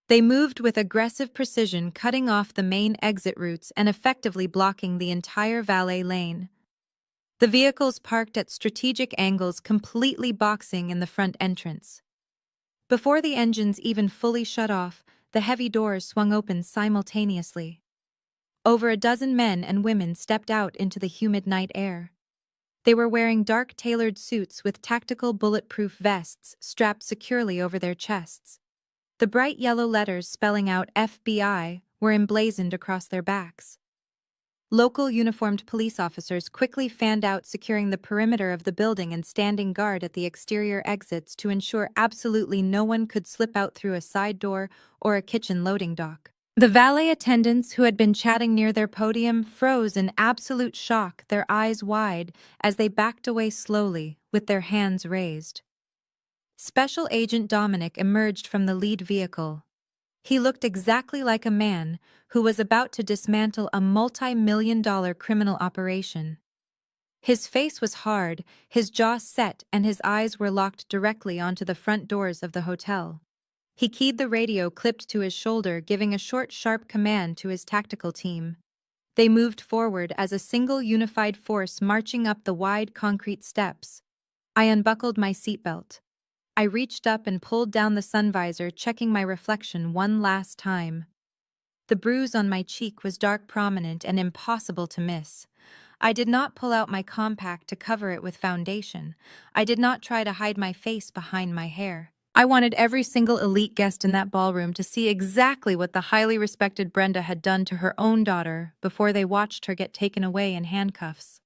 A: They moved with aggressive precision, cutting off the main exit routes and effectively blocking the entire valet lane. The vehicles parked at strategic angles, completely boxing in the front entrance. Before the engines even fully shut off, the heavy doors swung open simultaneously. Over a dozen men and women stepped out into the humid night air. They were wearing dark tailored suits with tactical bulletproof vests strapped securely over their chests. The bright yellow letters spelling out FBI were emblazoned across their backs. Local uniformed police officers quickly fanned out, securing the perimeter of the building and standing guard at the exterior exits to ensure absolutely no one could slip out through a side door or a kitchen loading dock. The valet attendants who had been chatting near their podium froze in absolute shock, their eyes wide, as they backed away slowly, with their hands raised. Special Agent Dominic emerged from the lead vehicle. He looked exactly like a man who was about to dismantle a multi-million-dollar criminal operation. His face was hard, his jaw set, and his eyes were locked directly onto the front doors of the hotel. He keyed the radio clipped to his shoulder, giving a short, sharp command to his tactical team. They moved forward as a single unified force, marching up the wide concrete steps. I unbuckled my seatbelt. I reached up and pulled down the sun visor, checking my reflection one last time. The bruise on my cheek was dark, prominent, and impossible to miss. I did not pull out my compact to cover it with foundation. I did not try to hide my face behind my hair. I wanted every single elite guest in that ballroom to see exactly what the highly respected Brenda had done to her own daughter before they watched her get taken away in handcuffs.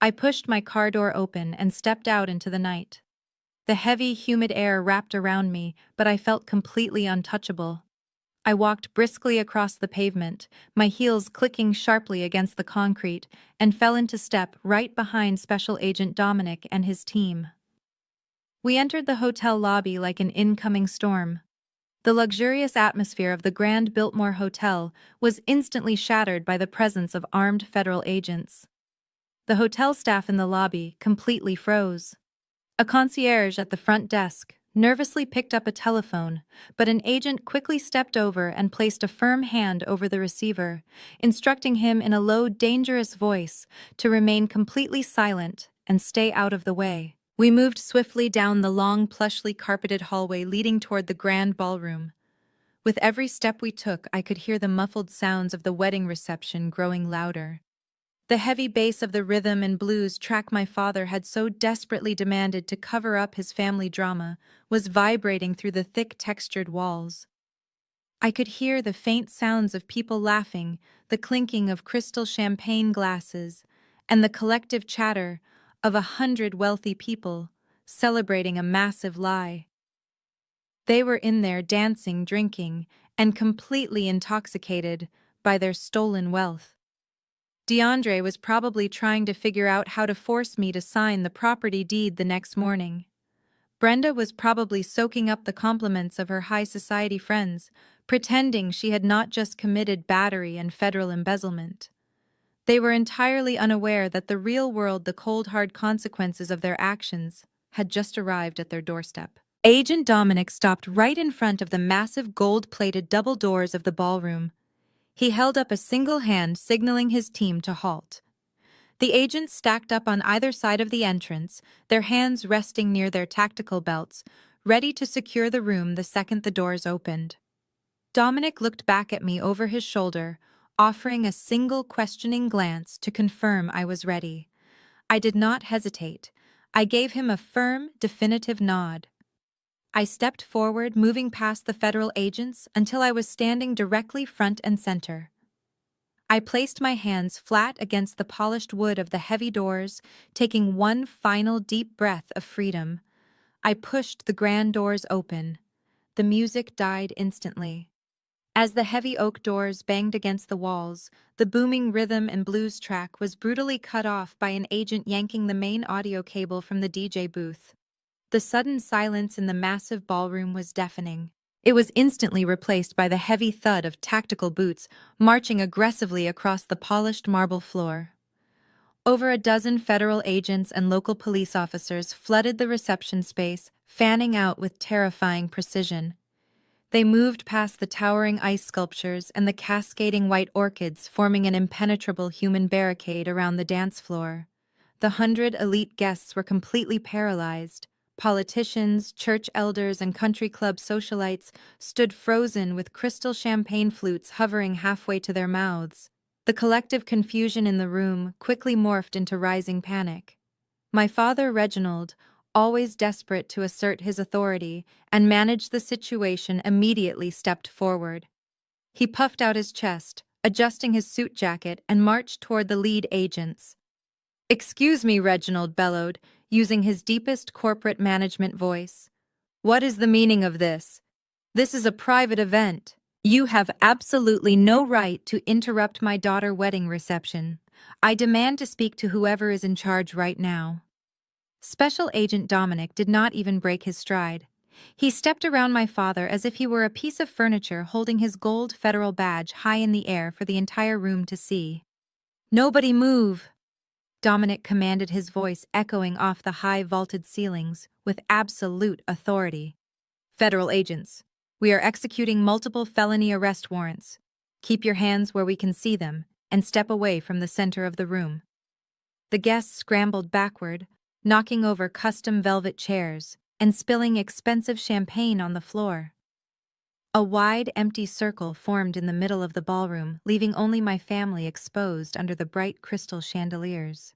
A: I pushed my car door open and stepped out into the night. The heavy, humid air wrapped around me, but I felt completely untouchable. I walked briskly across the pavement, my heels clicking sharply against the concrete, and fell into step right behind Special Agent Dominic and his team. We entered the hotel lobby like an incoming storm. The luxurious atmosphere of the Grand Biltmore Hotel was instantly shattered by the presence of armed federal agents. The hotel staff in the lobby completely froze. A concierge at the front desk nervously picked up a telephone, but an agent quickly stepped over and placed a firm hand over the receiver, instructing him in a low, dangerous voice to remain completely silent and stay out of the way. We moved swiftly down the long, plushly carpeted hallway leading toward the grand ballroom. With every step we took, I could hear the muffled sounds of the wedding reception growing louder. The heavy bass of the rhythm and blues track my father had so desperately demanded to cover up his family drama was vibrating through the thick textured walls. I could hear the faint sounds of people laughing, the clinking of crystal champagne glasses, and the collective chatter of 100 wealthy people celebrating a massive lie. They were in there dancing, drinking, and completely intoxicated by their stolen wealth. DeAndre was probably trying to figure out how to force me to sign the property deed the next morning. Brenda was probably soaking up the compliments of her high society friends, pretending she had not just committed battery and federal embezzlement. They were entirely unaware that the real world, the cold hard consequences of their actions, had just arrived at their doorstep. Agent Dominic stopped right in front of the massive gold-plated double doors of the ballroom. He held up a single hand, signaling his team to halt. The agents stacked up on either side of the entrance, their hands resting near their tactical belts, ready to secure the room the second the doors opened. Dominic looked back at me over his shoulder, offering a single questioning glance to confirm I was ready. I did not hesitate. I gave him a firm, definitive nod. I stepped forward, moving past the federal agents until I was standing directly front and center. I placed my hands flat against the polished wood of the heavy doors, taking one final deep breath of freedom. I pushed the grand doors open. The music died instantly. As the heavy oak doors banged against the walls, the booming rhythm and blues track was brutally cut off by an agent yanking the main audio cable from the DJ booth. The sudden silence in the massive ballroom was deafening. It was instantly replaced by the heavy thud of tactical boots marching aggressively across the polished marble floor. Over a dozen federal agents and local police officers flooded the reception space, fanning out with terrifying precision. They moved past the towering ice sculptures and the cascading white orchids, forming an impenetrable human barricade around the dance floor. The 100 elite guests were completely paralyzed. Politicians, church elders, and country club socialites stood frozen with crystal champagne flutes hovering halfway to their mouths. The collective confusion in the room quickly morphed into rising panic. My father, Reginald, always desperate to assert his authority and manage the situation, immediately stepped forward. He puffed out his chest, adjusting his suit jacket, and marched toward the lead agents. "Excuse me," Reginald bellowed, using his deepest corporate management voice. "What is the meaning of this? This is a private event. You have absolutely no right to interrupt my daughter's wedding reception. I demand to speak to whoever is in charge right now." Special Agent Dominic did not even break his stride. He stepped around my father as if he were a piece of furniture, holding his gold federal badge high in the air for the entire room to see. "Nobody move!" Dominic commanded, his voice echoing off the high vaulted ceilings with absolute authority. "Federal agents, we are executing multiple felony arrest warrants. Keep your hands where we can see them and step away from the center of the room." The guests scrambled backward, knocking over custom velvet chairs and spilling expensive champagne on the floor. A wide, empty circle formed in the middle of the ballroom, leaving only my family exposed under the bright crystal chandeliers.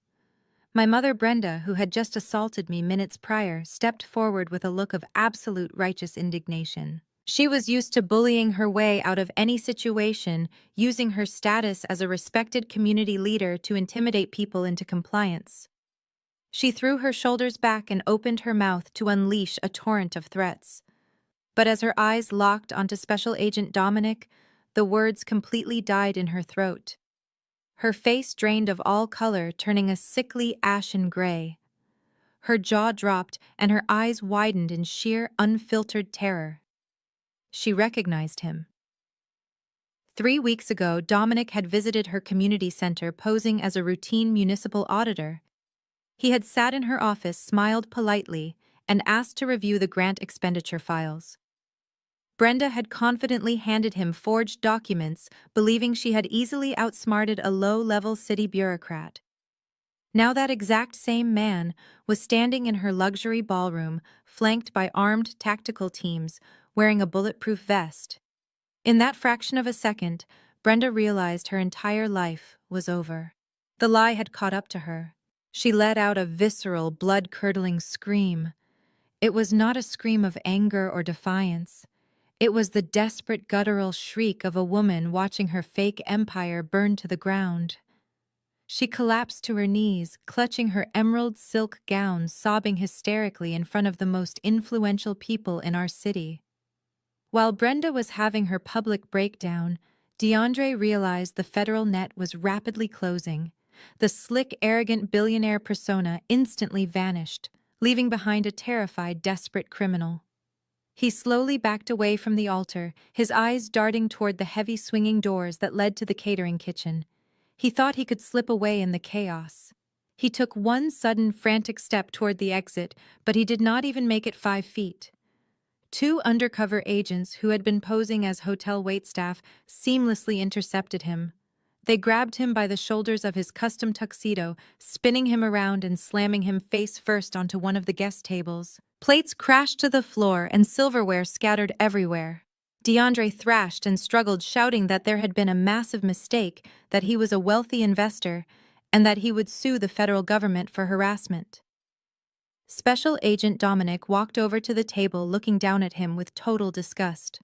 A: My mother, Brenda, who had just assaulted me minutes prior, stepped forward with a look of absolute righteous indignation. She was used to bullying her way out of any situation, using her status as a respected community leader to intimidate people into compliance. She threw her shoulders back and opened her mouth to unleash a torrent of threats. But as her eyes locked onto Special Agent Dominic, the words completely died in her throat. Her face drained of all color, turning a sickly ashen gray. Her jaw dropped and her eyes widened in sheer, unfiltered terror. She recognized him. 3 weeks ago, Dominic had visited her community center posing as a routine municipal auditor. He had sat in her office, smiled politely, and asked to review the grant expenditure files. Brenda had confidently handed him forged documents, believing she had easily outsmarted a low-level city bureaucrat. Now that exact same man was standing in her luxury ballroom, flanked by armed tactical teams, wearing a bulletproof vest. In that fraction of a second, Brenda realized her entire life was over. The lie had caught up to her. She let out a visceral, blood-curdling scream. It was not a scream of anger or defiance. It was the desperate guttural shriek of a woman watching her fake empire burn to the ground. She collapsed to her knees, clutching her emerald silk gown, sobbing hysterically in front of the most influential people in our city. While Brenda was having her public breakdown, DeAndre realized the federal net was rapidly closing. The slick, arrogant billionaire persona instantly vanished, leaving behind a terrified, desperate criminal. He slowly backed away from the altar, his eyes darting toward the heavy swinging doors that led to the catering kitchen. He thought he could slip away in the chaos. He took one sudden, frantic step toward the exit, but he did not even make it 5 feet. Two undercover agents who had been posing as hotel waitstaff seamlessly intercepted him. They grabbed him by the shoulders of his custom tuxedo, spinning him around and slamming him face first onto one of the guest tables. Plates crashed to the floor and silverware scattered everywhere. DeAndre thrashed and struggled, shouting that there had been a massive mistake, that he was a wealthy investor, and that he would sue the federal government for harassment. Special Agent Dominic walked over to the table, looking down at him with total disgust.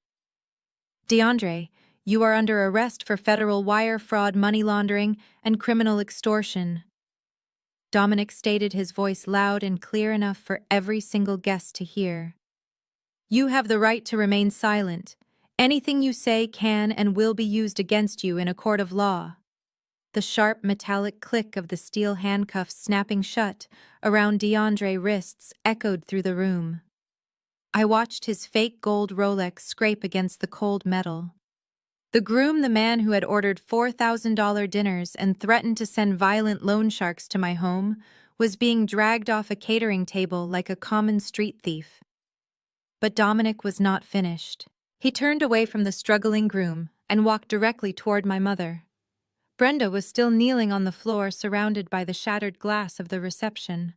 A: DeAndre, you are under arrest for federal wire fraud, money laundering, and criminal extortion. Dominic stated, his voice loud and clear enough for every single guest to hear. You have the right to remain silent. Anything you say can and will be used against you in a court of law. The sharp metallic click of the steel handcuffs snapping shut around DeAndre's wrists echoed through the room. I watched his fake gold Rolex scrape against the cold metal. The groom, the man who had ordered $4,000 dinners and threatened to send violent loan sharks to my home, was being dragged off a catering table like a common street thief. But Dominic was not finished. He turned away from the struggling groom and walked directly toward my mother. Brenda was still kneeling on the floor, surrounded by the shattered glass of the reception.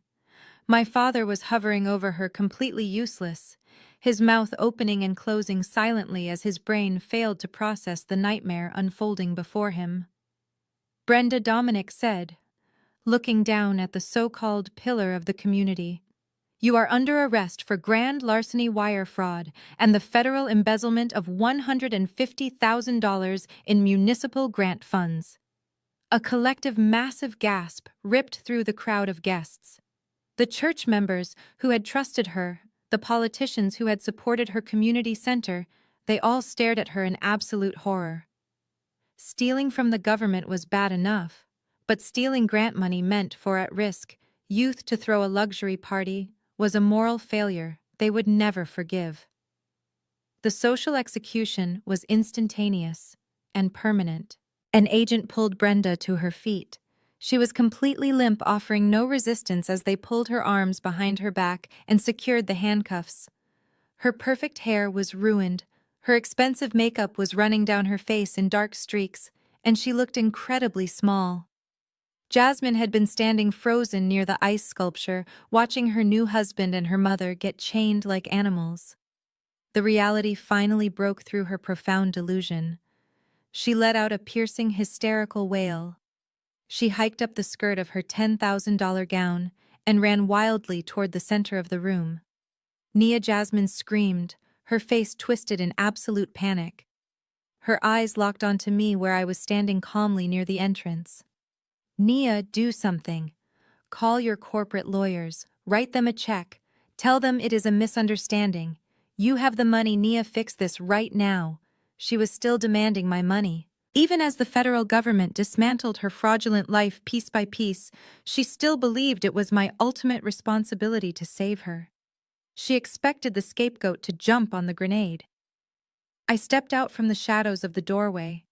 A: My father was hovering over her, completely useless, his mouth opening and closing silently as his brain failed to process the nightmare unfolding before him. Brenda, Dominic said, looking down at the so-called pillar of the community, you are under arrest for grand larceny, wire fraud, and the federal embezzlement of $150,000 in municipal grant funds. A collective massive gasp ripped through the crowd of guests. The church members who had trusted her, the politicians who had supported her community center, they all stared at her in absolute horror. Stealing from the government was bad enough, but stealing grant money meant for at-risk youth to throw a luxury party was a moral failure they would never forgive. The social execution was instantaneous and permanent. An agent pulled Brenda to her feet. She was completely limp, offering no resistance as they pulled her arms behind her back and secured the handcuffs. Her perfect hair was ruined, her expensive makeup was running down her face in dark streaks, and she looked incredibly small. Jasmine had been standing frozen near the ice sculpture, watching her new husband and her mother get chained like animals. The reality finally broke through her profound delusion. She let out a piercing, hysterical wail. She hiked up the skirt of her $10,000 gown and ran wildly toward the center of the room. Nia Jasmine screamed, her face twisted in absolute panic. Her eyes locked onto me where I was standing calmly near the entrance. Nia, do something. Call your corporate lawyers, write them a check, tell them it is a misunderstanding. You have the money, Nia, fix this right now. She was still demanding my money. Even as the federal government dismantled her fraudulent life piece by piece, she still believed it was my ultimate responsibility to save her. She expected the scapegoat to jump on the grenade. I stepped out from the shadows of the doorway.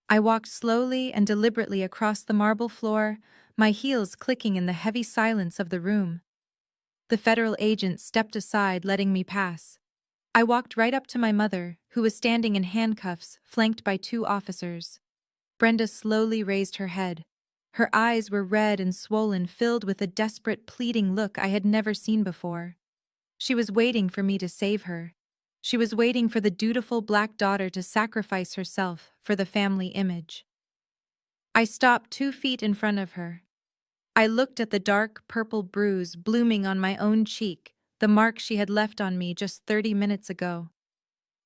A: I walked slowly and deliberately across the marble floor, my heels clicking in the heavy silence of the room. The federal agent stepped aside, letting me pass. I walked right up to my mother, who was standing in handcuffs, flanked by 2 officers. Brenda slowly raised her head. Her eyes were red and swollen, filled with a desperate, pleading look I had never seen before. She was waiting for me to save her. She was waiting for the dutiful black daughter to sacrifice herself for the family image. I stopped 2 feet in front of her. I looked at the dark purple bruise blooming on my own cheek, the mark she had left on me just 30 minutes ago.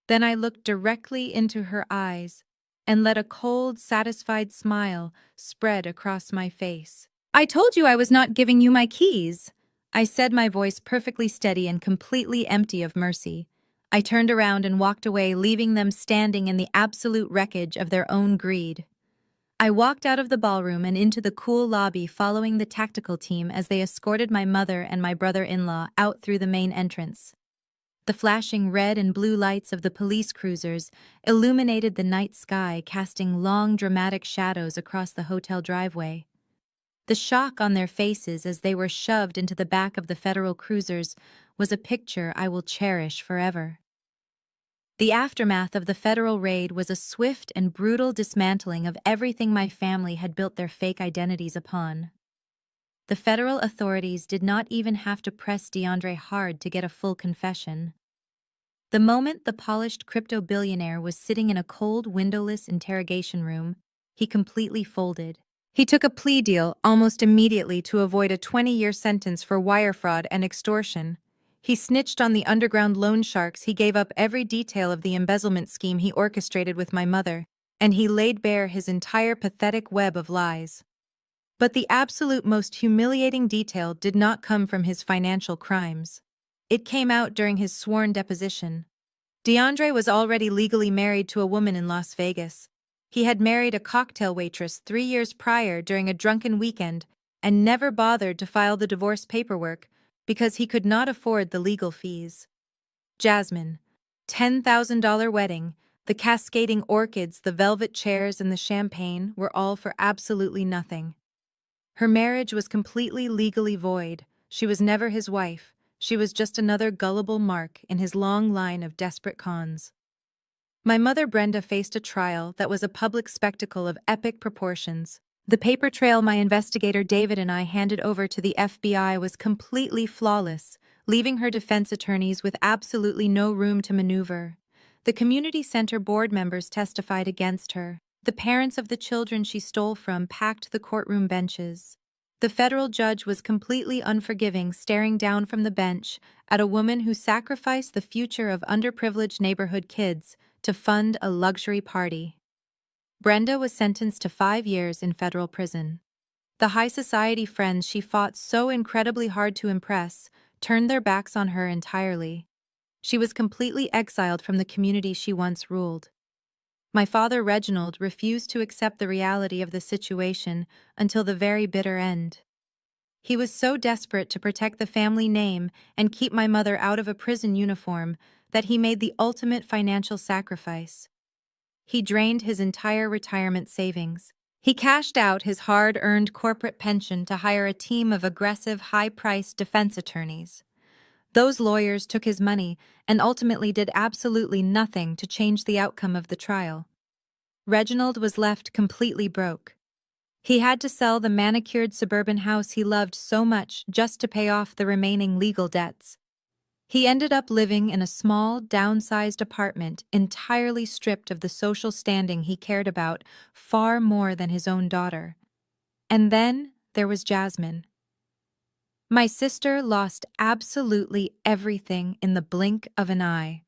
A: Then I looked directly into her eyes and let a cold, satisfied smile spread across my face. "I told you I was not giving you my keys," I said, my voice perfectly steady and completely empty of mercy. I turned around and walked away, leaving them standing in the absolute wreckage of their own greed. I walked out of the ballroom and into the cool lobby, following the tactical team as they escorted my mother and my brother-in-law out through the main entrance. The flashing red and blue lights of the police cruisers illuminated the night sky, casting long, dramatic shadows across the hotel driveway. The shock on their faces as they were shoved into the back of the federal cruisers was a picture I will cherish forever. The aftermath of the federal raid was a swift and brutal dismantling of everything my family had built their fake identities upon. The federal authorities did not even have to press DeAndre hard to get a full confession. The moment the polished crypto billionaire was sitting in a cold, windowless interrogation room, he completely folded. He took a plea deal almost immediately to avoid a 20-year sentence for wire fraud and extortion. He snitched on the underground loan sharks, he gave up every detail of the embezzlement scheme he orchestrated with my mother, and he laid bare his entire pathetic web of lies. But the absolute most humiliating detail did not come from his financial crimes. It came out during his sworn deposition. DeAndre was already legally married to a woman in Las Vegas. He had married a cocktail waitress 3 years prior during a drunken weekend and never bothered to file the divorce paperwork because he could not afford the legal fees. Jasmine, $10,000 wedding, the cascading orchids, the velvet chairs, and the champagne were all for absolutely nothing. Her marriage was completely legally void. She was never his wife. She was just another gullible mark in his long line of desperate cons. My mother Brenda faced a trial that was a public spectacle of epic proportions. The paper trail my investigator David and I handed over to the FBI was completely flawless, leaving her defense attorneys with absolutely no room to maneuver. The community center board members testified against her. The parents of the children she stole from packed the courtroom benches. The federal judge was completely unforgiving, staring down from the bench at a woman who sacrificed the future of underprivileged neighborhood kids to fund a luxury party. Brenda was sentenced to 5 years in federal prison. The high society friends she fought so incredibly hard to impress turned their backs on her entirely. She was completely exiled from the community she once ruled. My father, Reginald, refused to accept the reality of the situation until the very bitter end. He was so desperate to protect the family name and keep my mother out of a prison uniform that he made the ultimate financial sacrifice. He drained his entire retirement savings. He cashed out his hard-earned corporate pension to hire a team of aggressive, high-priced defense attorneys. Those lawyers took his money and ultimately did absolutely nothing to change the outcome of the trial. Reginald was left completely broke. He had to sell the manicured suburban house he loved so much just to pay off the remaining legal debts. He ended up living in a small, downsized apartment entirely stripped of the social standing he cared about far more than his own daughter. And then there was Jasmine. My sister lost absolutely everything in the blink of an eye.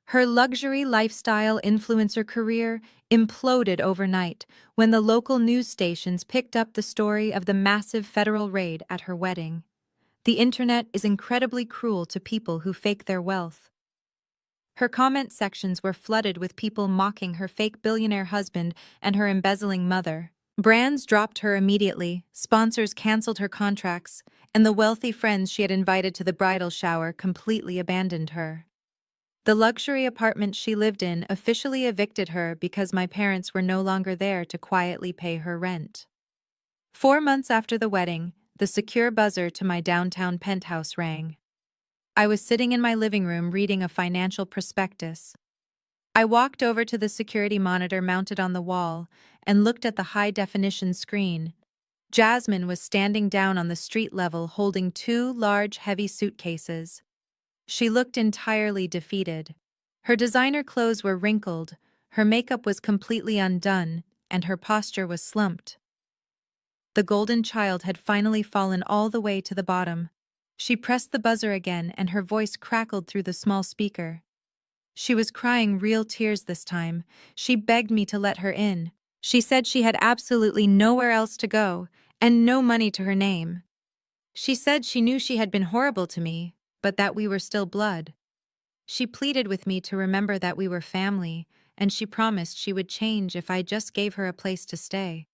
A: Her luxury lifestyle influencer career imploded overnight when the local news stations picked up the story of the massive federal raid at her wedding. The internet is incredibly cruel to people who fake their wealth. Her comment sections were flooded with people mocking her fake billionaire husband and her embezzling mother. Brands dropped her immediately, sponsors canceled her contracts, and the wealthy friends she had invited to the bridal shower completely abandoned her. The luxury apartment she lived in officially evicted her because my parents were no longer there to quietly pay her rent. 4 months after the wedding, the secure buzzer to my downtown penthouse rang. I was sitting in my living room reading a financial prospectus. I walked over to the security monitor mounted on the wall and looked at the high-definition screen. Jasmine was standing down on the street level holding two large, heavy suitcases. She looked entirely defeated. Her designer clothes were wrinkled, her makeup was completely undone, and her posture was slumped. The golden child had finally fallen all the way to the bottom. She pressed the buzzer again and her voice crackled through the small speaker. She was crying real tears this time. She begged me to let her in. She said she had absolutely nowhere else to go, and no money to her name. She said she knew she had been horrible to me, but that we were still blood. She pleaded with me to remember that we were family, and she promised she would change if I just gave her a place to stay.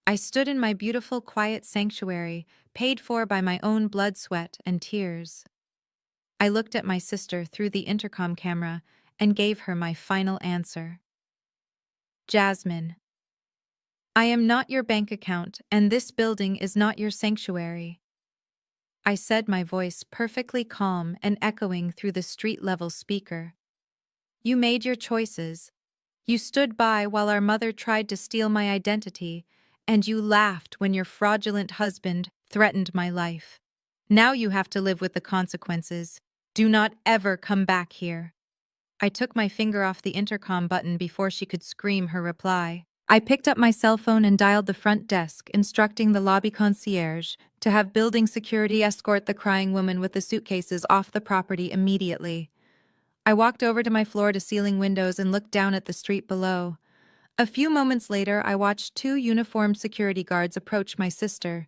A: I stood in my beautiful, quiet sanctuary, paid for by my own blood, sweat, and tears. I looked at my sister through the intercom camera and gave her my final answer. Jasmine, I am not your bank account, and this building is not your sanctuary. I said, my voice perfectly calm and echoing through the street-level speaker. You made your choices. You stood by while our mother tried to steal my identity, and you laughed when your fraudulent husband threatened my life. Now you have to live with the consequences. Do not ever come back here. I took my finger off the intercom button before she could scream her reply. I picked up my cell phone and dialed the front desk, instructing the lobby concierge to have building security escort the crying woman with the suitcases off the property immediately. I walked over to my floor-to-ceiling windows and looked down at the street below. A few moments later, I watched two uniformed security guards approach my sister.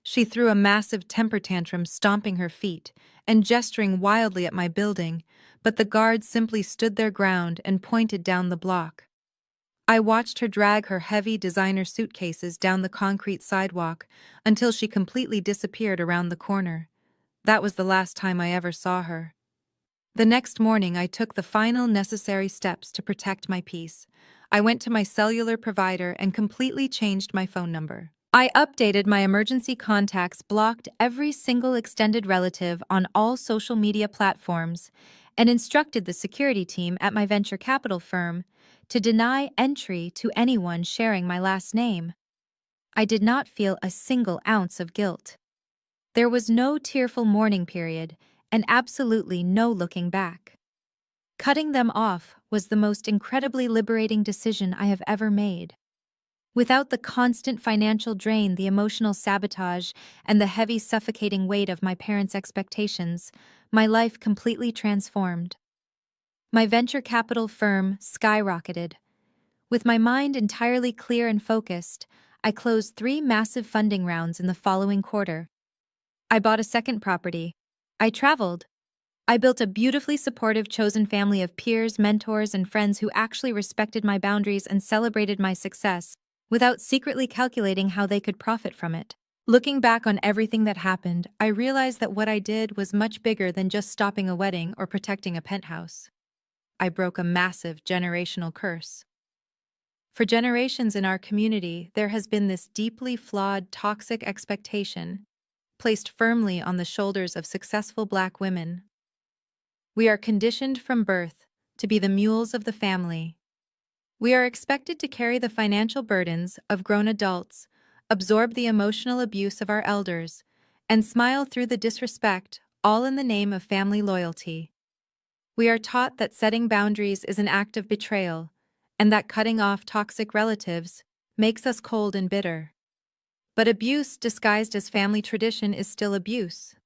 A: She threw a massive temper tantrum, stomping her feet and gesturing wildly at my building, but the guards simply stood their ground and pointed down the block. I watched her drag her heavy designer suitcases down the concrete sidewalk until she completely disappeared around the corner. That was the last time I ever saw her. The next morning, I took the final necessary steps to protect my peace. I went to my cellular provider and completely changed my phone number. I updated my emergency contacts, blocked every single extended relative on all social media platforms, and instructed the security team at my venture capital firm to deny entry to anyone sharing my last name. I did not feel a single ounce of guilt. There was no tearful mourning period, and absolutely no looking back. Cutting them off was the most incredibly liberating decision I have ever made. Without the constant financial drain, the emotional sabotage, and the heavy suffocating weight of my parents' expectations, my life completely transformed. My venture capital firm skyrocketed. With my mind entirely clear and focused, I closed 3 massive funding rounds in the following quarter. I bought a second property. I traveled. I built a beautifully supportive chosen family of peers, mentors, and friends who actually respected my boundaries and celebrated my success without secretly calculating how they could profit from it. Looking back on everything that happened, I realized that what I did was much bigger than just stopping a wedding or protecting a penthouse. I broke a massive generational curse. For generations in our community, there has been this deeply flawed, toxic expectation placed firmly on the shoulders of successful Black women. We are conditioned from birth to be the mules of the family. We are expected to carry the financial burdens of grown adults, absorb the emotional abuse of our elders, and smile through the disrespect, all in the name of family loyalty. We are taught that setting boundaries is an act of betrayal, and that cutting off toxic relatives makes us cold and bitter. But abuse disguised as family tradition is still abuse.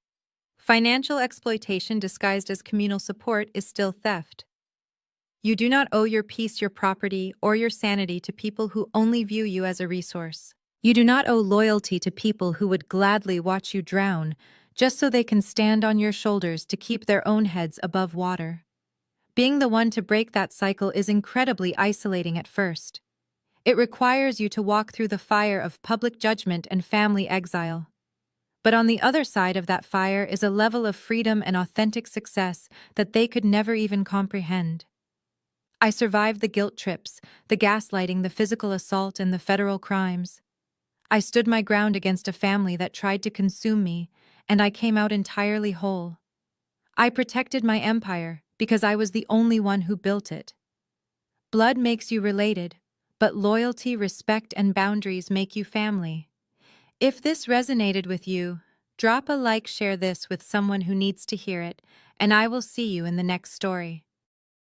A: Financial exploitation disguised as communal support is still theft. You do not owe your peace, your property, or your sanity to people who only view you as a resource. You do not owe loyalty to people who would gladly watch you drown, just so they can stand on your shoulders to keep their own heads above water. Being the one to break that cycle is incredibly isolating at first. It requires you to walk through the fire of public judgment and family exile. But on the other side of that fire is a level of freedom and authentic success that they could never even comprehend. I survived the guilt trips, the gaslighting, the physical assault, and the federal crimes. I stood my ground against a family that tried to consume me, and I came out entirely whole. I protected my empire because I was the only one who built it. Blood makes you related, but loyalty, respect, and boundaries make you family. If this resonated with you, drop a like, share this with someone who needs to hear it, and I will see you in the next story.